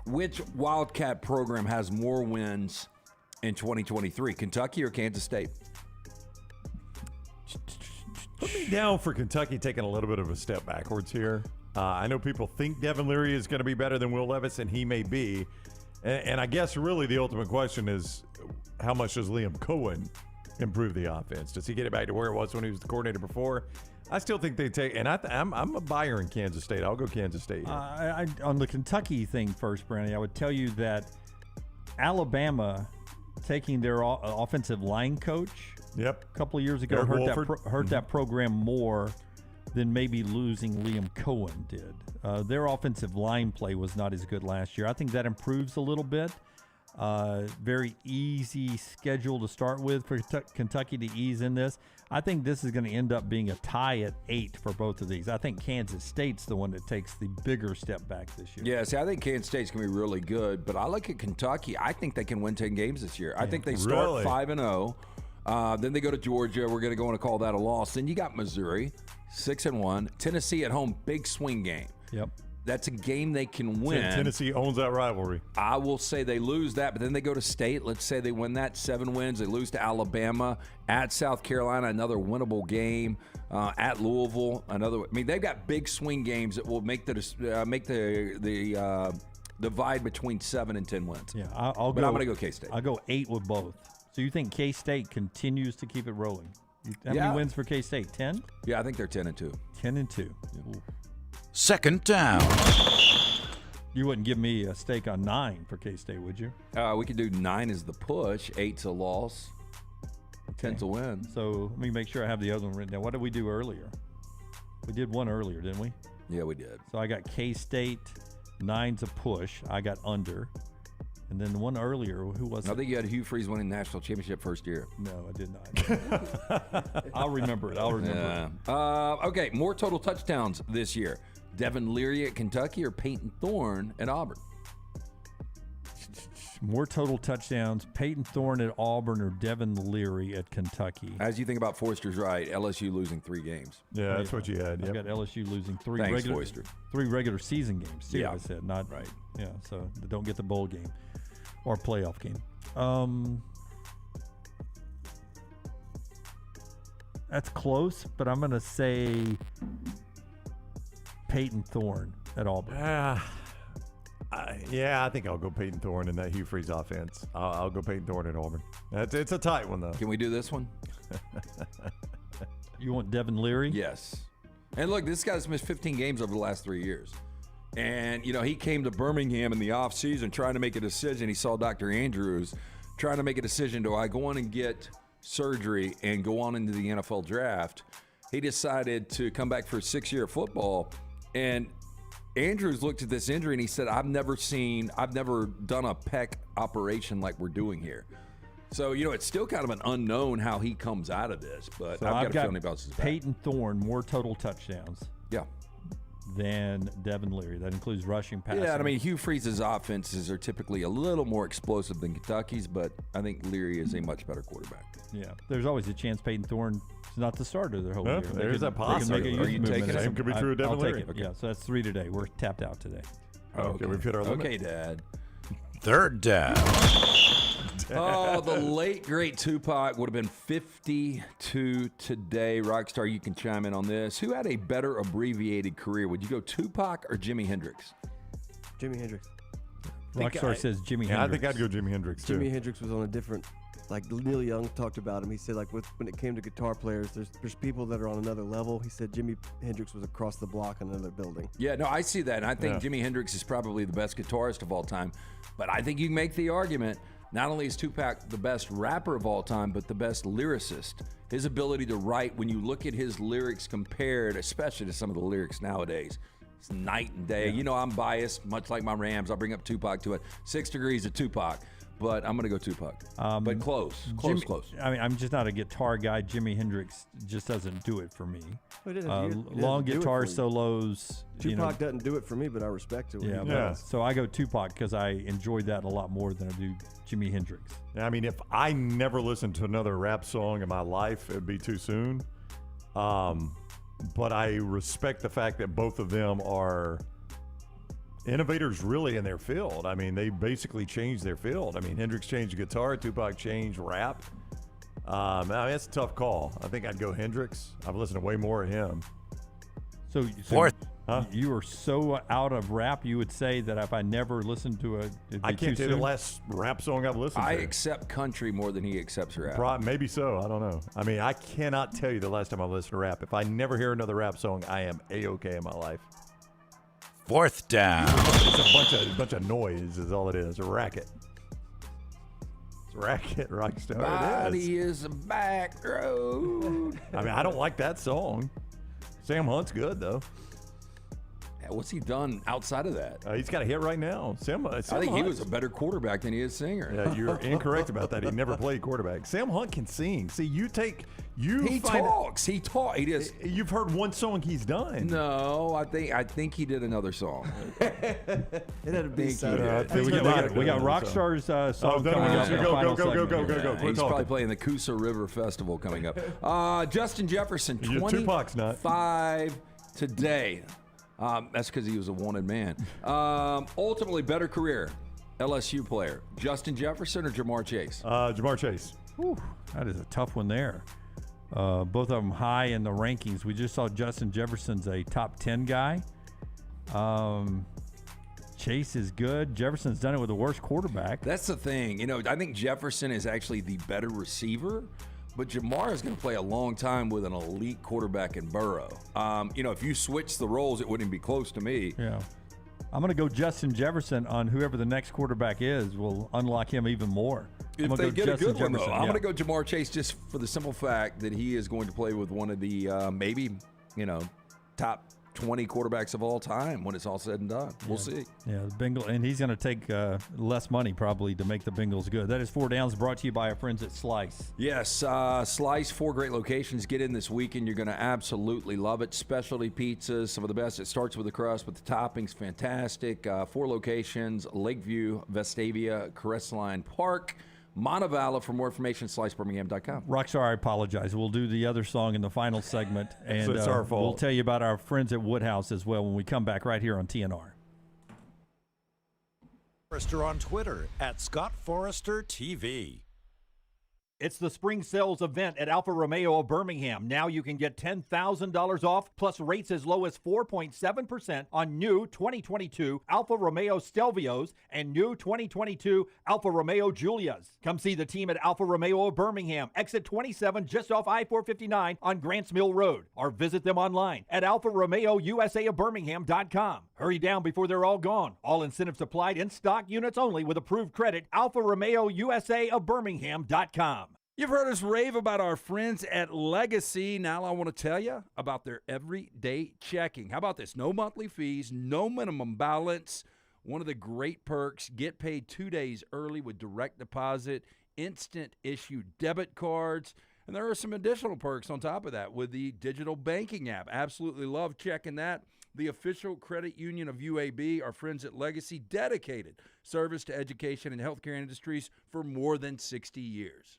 Which Wildcat program has more wins in 2023, Kentucky or Kansas State? Put me down for Kentucky taking a little bit of a step backwards here. I know people think Devin Leary is going to be better than Will Levis, and he may be. And I guess really the ultimate question is, how much does Liam Cohen improve the offense? Does he get it back to where it was when he was the coordinator before? I still think they take, and I'm a buyer in Kansas State. I'll go Kansas State here. On the Kentucky thing first, Brandy, I would tell you that Alabama taking their offensive line coach a couple of years ago hurt that program more than maybe losing Liam Cohen did. Their offensive line play was not as good last year. I think that improves a little bit. Very easy schedule to start with for Kentucky to ease in this. I think this is going to end up being a tie at 8 for both of these. I think Kansas State's the one that takes the bigger step back this year. Yeah, see, I think Kansas State's going to be really good, but I look at Kentucky. I think they can win 10 games this year. I think they start 5-0. Then they go to Georgia. We're going to go and call that a loss. Then you got Missouri, 6-1. Tennessee at home, big swing game. Yep. That's a game they can win. Tennessee owns that rivalry. I will say they lose that, but then they go to State. Let's say they win that, 7 wins. They lose to Alabama. At South Carolina, another winnable game. At Louisville, another. I mean, they've got big swing games that will make the divide between 7 and 10 wins. Yeah, I'm going to go K-State. I'll go 8 with both. So you think K-State continues to keep it rolling? How many wins for K-State? 10? Yeah, I think they're 10-2. 10-2. Yeah. Second down. You wouldn't give me a stake on 9 for K-State, would you? We could do 9 as the push, 8's a loss, 10's a win. So let me make sure I have the other one written down. What did we do earlier? We did one earlier, didn't we? Yeah, we did. So I got K-State, 9's a push. I got under. And then the one earlier, who was it? I think you had Hugh Freeze winning national championship first year. No, I did not. I'll remember it. it. Okay, more total touchdowns this year. Devin Leary at Kentucky or Peyton Thorne at Auburn? More total touchdowns, Peyton Thorne at Auburn or Devin Leary at Kentucky. As you think about Forster's right, LSU losing 3 games. Yeah, that's what you had. I've got LSU losing 3 Thanks, regular, Forster. 3 regular season games, too, Yeah. I said. Not right. Yeah, so they don't get the bowl game or playoff game. That's close, but I'm going to say Peyton Thorne at Auburn. Yeah, I think I'll go Peyton Thorne in that Hugh Freeze offense. I'll go Peyton Thorne at Auburn. It's a tight one, though. Can we do this one? You want Devin Leary? Yes. And look, this guy's missed 15 games over the last 3 years. And, he came to Birmingham in the offseason trying to make a decision. He saw Dr. Andrews trying to make a decision. Do I go on and get surgery and go on into the NFL draft? He decided to come back for a 6-year football. And Andrews looked at this injury and he said, I've never done a pec operation like we're doing here. So, it's still kind of an unknown how he comes out of this, but So I've got a feeling got about his back. Peyton Thorne, more total touchdowns. Yeah. Than Devin Leary. That includes rushing, passing. Yeah, and I mean, Hugh Freeze's offenses are typically a little more explosive than Kentucky's, but I think Leary is a much better quarterback. Yeah, there's always a chance Peyton Thorne is not the starter their whole year. There's that possibility. Are you taking it? Same could be true of Devin Leary. Okay. Yeah, so that's 3 today. We're tapped out today. Okay, we've hit our limit. Okay, Dad. Third down. Oh, the late, great Tupac would have been 52 today. Rockstar, you can chime in on this. Who had a better abbreviated career? Would you go Tupac or Jimi Hendrix? Jimi Hendrix. Rockstar says Jimi Hendrix. I think I'd go Jimi Hendrix, too. Jimi Hendrix was on a different, like Neil Young talked about him. He said, like, when it came to guitar players, there's people that are on another level. He said Jimi Hendrix was across the block in another building. Yeah, no, I see that. And I think Jimi Hendrix is probably the best guitarist of all time. But I think you can make the argument, not only is Tupac the best rapper of all time, but the best lyricist. His ability to write, when you look at his lyrics compared, especially to some of the lyrics nowadays, it's night and day. Yeah. I'm biased, much like my Rams. I'll bring up Tupac to it. 6 degrees of Tupac. But I'm going to go Tupac. But close. I mean, I'm just not a guitar guy. Jimi Hendrix just doesn't do it for me. Long guitar solos. Tupac doesn't do it for me, but I respect it. Yeah. So I go Tupac because I enjoyed that a lot more than I do Jimi Hendrix. I mean, if I never listened to another rap song in my life, it'd be too soon. But I respect the fact that both of them are innovators really in their field. I mean, they basically changed their field. I mean, Hendrix changed guitar, Tupac changed rap. I mean, that's a tough call. I think I'd go Hendrix. I've listened to way more of him. So you are so out of rap, you would say that if I never listened to it, it'd be I can't too tell you soon? the last rap song I've listened I to. accept country more than he accepts rap. Maybe so. I don't know. I mean, I cannot tell you the last time I listened to rap. If I never hear another rap song, I am A-okay in my life. Fourth down. It's a bunch of noise is all it is. A racket. It's a racket, Rockstar. Body is a back road. I mean, I don't like that song. Sam Hunt's good, though. What's he done outside of that? He's got a hit right now. I think he was a better quarterback than he is singer. Yeah, you're incorrect about that. He never played quarterback. Sam Hunt can sing. See, He talks. He just. You've heard one song he's done. No, I think he did another song. It had to be We got Rockstar's song coming up. Go. He's probably playing the Coosa River Festival coming up. Justin Jefferson, Tupac's not. 25 today. That's because he was a wanted man. Ultimately, better career, LSU player, Justin Jefferson or Jamar Chase? Jamar Chase. Whew, that is a tough one there. Both of them high in the rankings. We just saw Justin Jefferson's a top 10 guy. Chase is good. Jefferson's done it with the worst quarterback. That's the thing. I think Jefferson is actually the better receiver. But Jamar is going to play a long time with an elite quarterback in Burrow. If you switch the roles, it wouldn't be close to me. Yeah. I'm going to go Justin Jefferson on whoever the next quarterback is will unlock him even more. If they get a good one, though, I'm going to go Jamar Chase just for the simple fact that he is going to play with one of the top 20 quarterbacks of all time when it's all said and done. We'll see. Yeah, the Bengals, and he's going to take less money probably to make the Bengals good. That is 4 Downs, brought to you by our friends at Slice. Yes, Slice, 4 great locations. Get in this weekend. You're going to absolutely love it. Specialty pizzas, some of the best. It starts with the crust, but the toppings, fantastic. 4 locations, Lakeview, Vestavia, Crestline Park, Montevallo. For more information, slicebirmingham.com. Rockstar, I apologize. We'll do the other song in the final segment. And So it's our fault. We'll tell you about our friends at Woodhouse as well when we come back right here on TNR. Forrester on Twitter @ScottForresterTV. It's the spring sales event at Alfa Romeo of Birmingham. Now you can get $10,000 off, plus rates as low as 4.7% on new 2022 Alfa Romeo Stelvios and new 2022 Alfa Romeo Giulias. Come see the team at Alfa Romeo of Birmingham, exit 27 just off I-459 on Grants Mill Road, or visit them online at alfaromeousaofbirmingham.com. Hurry down before they're all gone. All incentives applied, in stock units only with approved credit. Alfa Romeo USA of Birmingham.com. You've heard us rave about our friends at Legacy. Now I want to tell you about their everyday checking. How about this? No monthly fees, no minimum balance. One of the great perks, get paid 2 days early with direct deposit, instant issue debit cards. And there are some additional perks on top of that with the digital banking app. Absolutely love checking that. The official credit union of UAB, our friends at Legacy, dedicated service to education and healthcare industries for more than 60 years.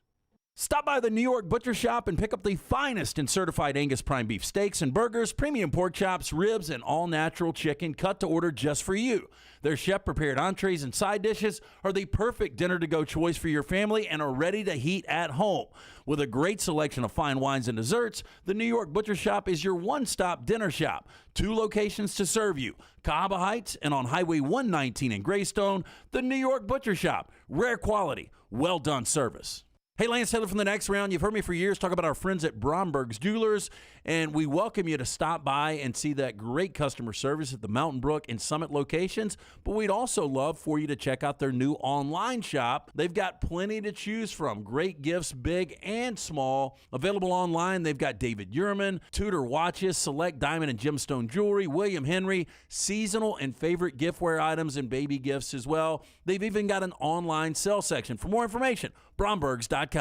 Stop by the New York Butcher Shop and pick up the finest in certified Angus prime beef steaks and burgers, premium pork chops, ribs, and all-natural chicken cut to order just for you. Their chef-prepared entrees and side dishes are the perfect dinner-to-go choice for your family and are ready to heat at home. With a great selection of fine wines and desserts, the New York Butcher Shop is your one-stop dinner shop. 2 locations to serve you, Cahaba Heights and on Highway 119 in Greystone. The New York Butcher Shop, rare quality, well-done service. Hey, Lance Taylor from the Next Round. You've heard me for years talk about our friends at Bromberg's Jewelers, and we welcome you to stop by and see that great customer service at the Mountain Brook and Summit locations. But we'd also love for you to check out their new online shop. They've got plenty to choose from. Great gifts, big and small. Available online, they've got David Yurman, Tudor watches, select diamond and gemstone jewelry, William Henry, seasonal and favorite giftware items, and baby gifts as well. They've even got an online sale section. For more information, Brombergs.com.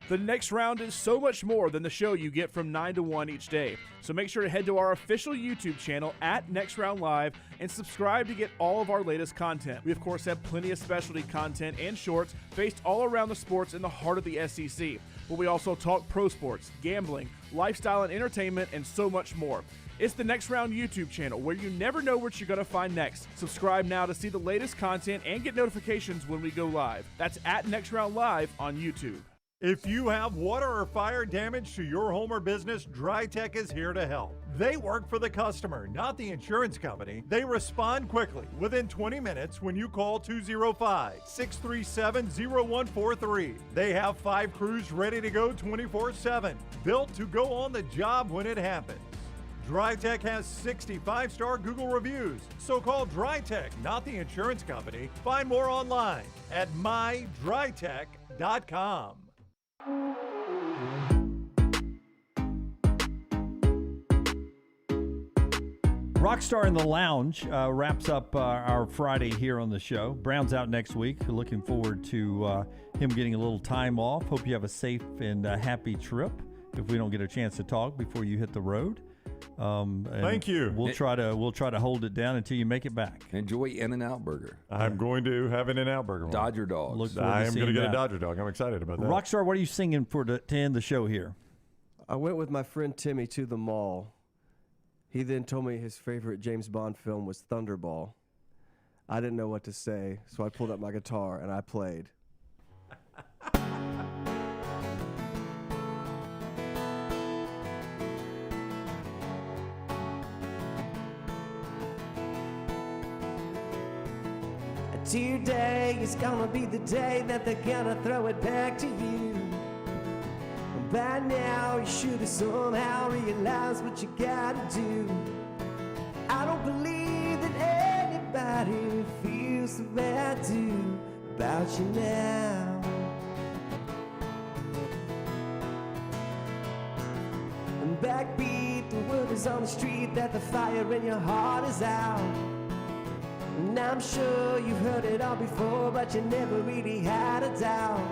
The Next Round is so much more than the show you get from 9 to 1 each day. So make sure to head to our official YouTube channel at Next Round Live and subscribe to get all of our latest content. We, of course, have plenty of specialty content and shorts based all around the sports in the heart of the SEC. But we also talk pro sports, gambling, lifestyle and entertainment, and so much more. It's the Next Round YouTube channel where you never know what you're going to find next. Subscribe now to see the latest content and get notifications when we go live. That's at Next Round Live on YouTube. If you have water or fire damage to your home or business, DryTech is here to help. They work for the customer, not the insurance company. They respond quickly, within 20 minutes when you call 205-637-0143. They have 5 crews ready to go 24/7, built to go on the job when it happens. DryTech has 65-star Google reviews, so call DryTech, not the insurance company. Find more online at mydrytech.com. Rockstar in the Lounge wraps up our Friday here on the show. Brown's out next week. Looking forward to him getting a little time off. Hope you have a safe and happy trip if we don't get a chance to talk before you hit the road. Thank you. We'll try to hold it down until you make it back. Enjoy In-N-Out Burger. I'm going to have an In-N-Out Burger. Dodger Dogs. I am going to get a Dodger Dog. I'm excited about that. Rockstar, what are you singing to end the show here? I went with my friend Timmy to the mall. He then told me his favorite James Bond film was Thunderball. I didn't know what to say, so I pulled out my guitar and I played. Today is gonna be the day that they're gonna throw it back to you. By now you should have somehow realized what you gotta do. I don't believe that anybody feels the way I do about you now. And backbeat, the word is on the street that the fire in your heart is out. And I'm sure you've heard it all before, but you never really had a doubt.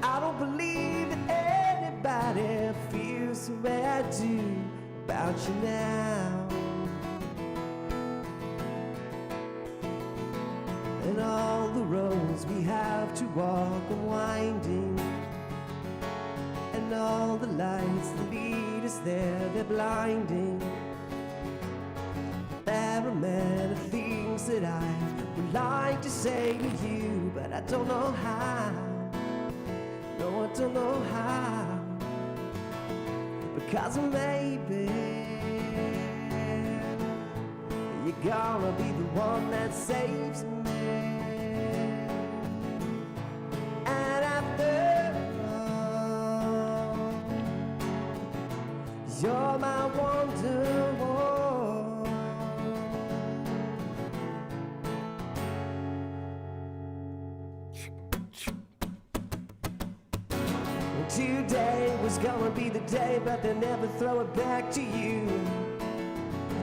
I don't believe that anybody feels the way I do about you now. And all the roads we have to walk are winding, and all the lights that lead us there, they're blinding. There are many things that I would like to say to you, but I don't know how. I don't know how. Because maybe you're gonna be the one that saves me. And after all, you're my wonderwall. Today was gonna be the day, but they never throw it back to you.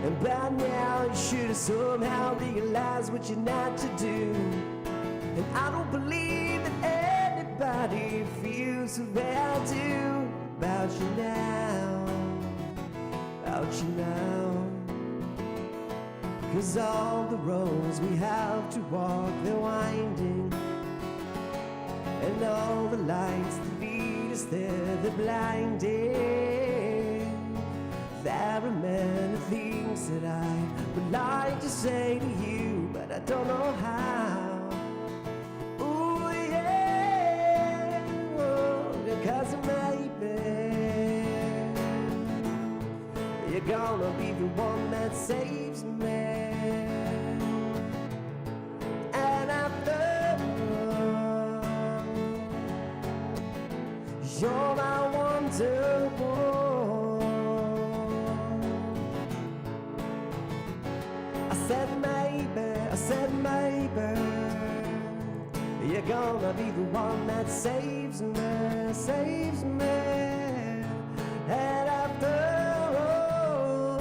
And by now you should have somehow realized what you're not to do. And I don't believe that anybody feels the way I do about you now, about you now. 'Cause all the roads we have to walk, they're winding. And all the lights that lead us there, they're blinding. There are many things that I would like to say to you, but I don't know how. Ooh, yeah, because maybe you're gonna be the one that saves me. And after you're my wonderwall. I said maybe you're gonna be the one that saves me, saves me. And after all,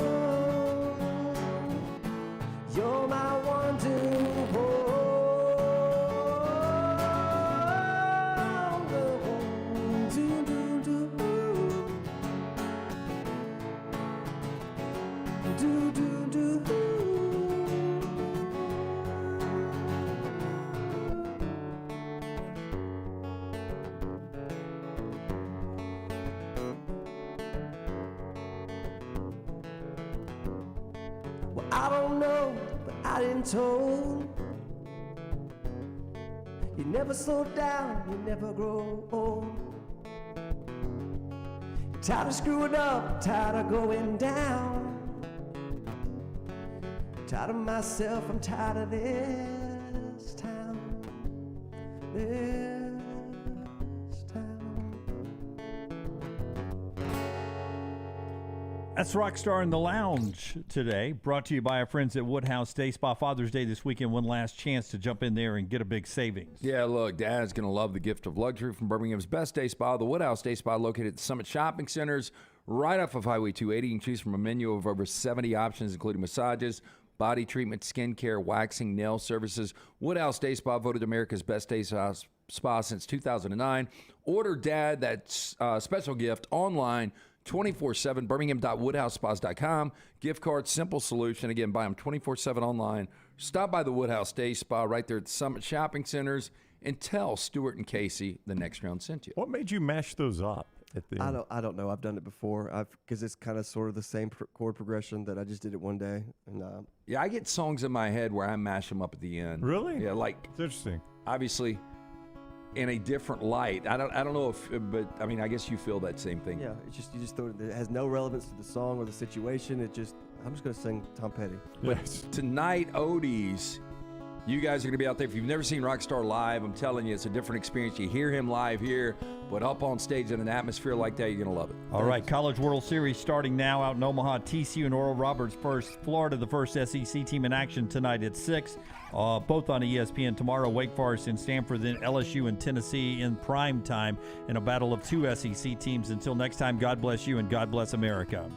you're my wonderwall. I don't know, but I didn't told. You never slow down, you never grow old. Tired of screwing up, tired of going down. Tired of myself, I'm tired of this town. This town. That's Rockstar in the Lounge today, brought to you by our friends at Woodhouse Day Spa. Father's Day this weekend, one last chance to jump in there and get a big savings. Yeah, look, Dad's going to love the gift of luxury from Birmingham's best day spa, the Woodhouse Day Spa, located at the Summit Shopping Centers, right off of Highway 280. You can choose from a menu of over 70 options, including massages, body treatment, skincare, waxing, nail services. Woodhouse Day Spa, voted America's best day spa since 2009. Order Dad that special gift online 24/7, birmingham.woodhousespas.com. Gift card, simple solution. Again, buy them 24/7 online. Stop by the Woodhouse Day Spa right there at the Summit Shopping Centers and tell Stuart and Casey the next round sent you. What made you mash those up at the end? I don't know. I've done it before. Because it's kind of sort of the same chord progression that I just did it one day. And yeah, I get songs in my head where I mash them up at the end. Really? Yeah, like it's interesting. Obviously, in a different light. I don't know if, but I mean, I guess you feel that same thing. Yeah, it's just you just throw it. It has no relevance to the song or the situation. I'm just gonna sing Tom Petty. But tonight, Odie's, you guys are gonna be out there. If you've never seen Rockstar live, I'm telling you, it's a different experience. You hear him live here, but up on stage in an atmosphere like that, you're gonna love it. All right, College World Series starting now out in Omaha. TCU and Oral Roberts first. Florida, the first SEC team in action tonight at 6. Both on ESPN tomorrow. Wake Forest and Stanford, then LSU and Tennessee in prime time in a battle of two SEC teams. Until next time, God bless you and God bless America.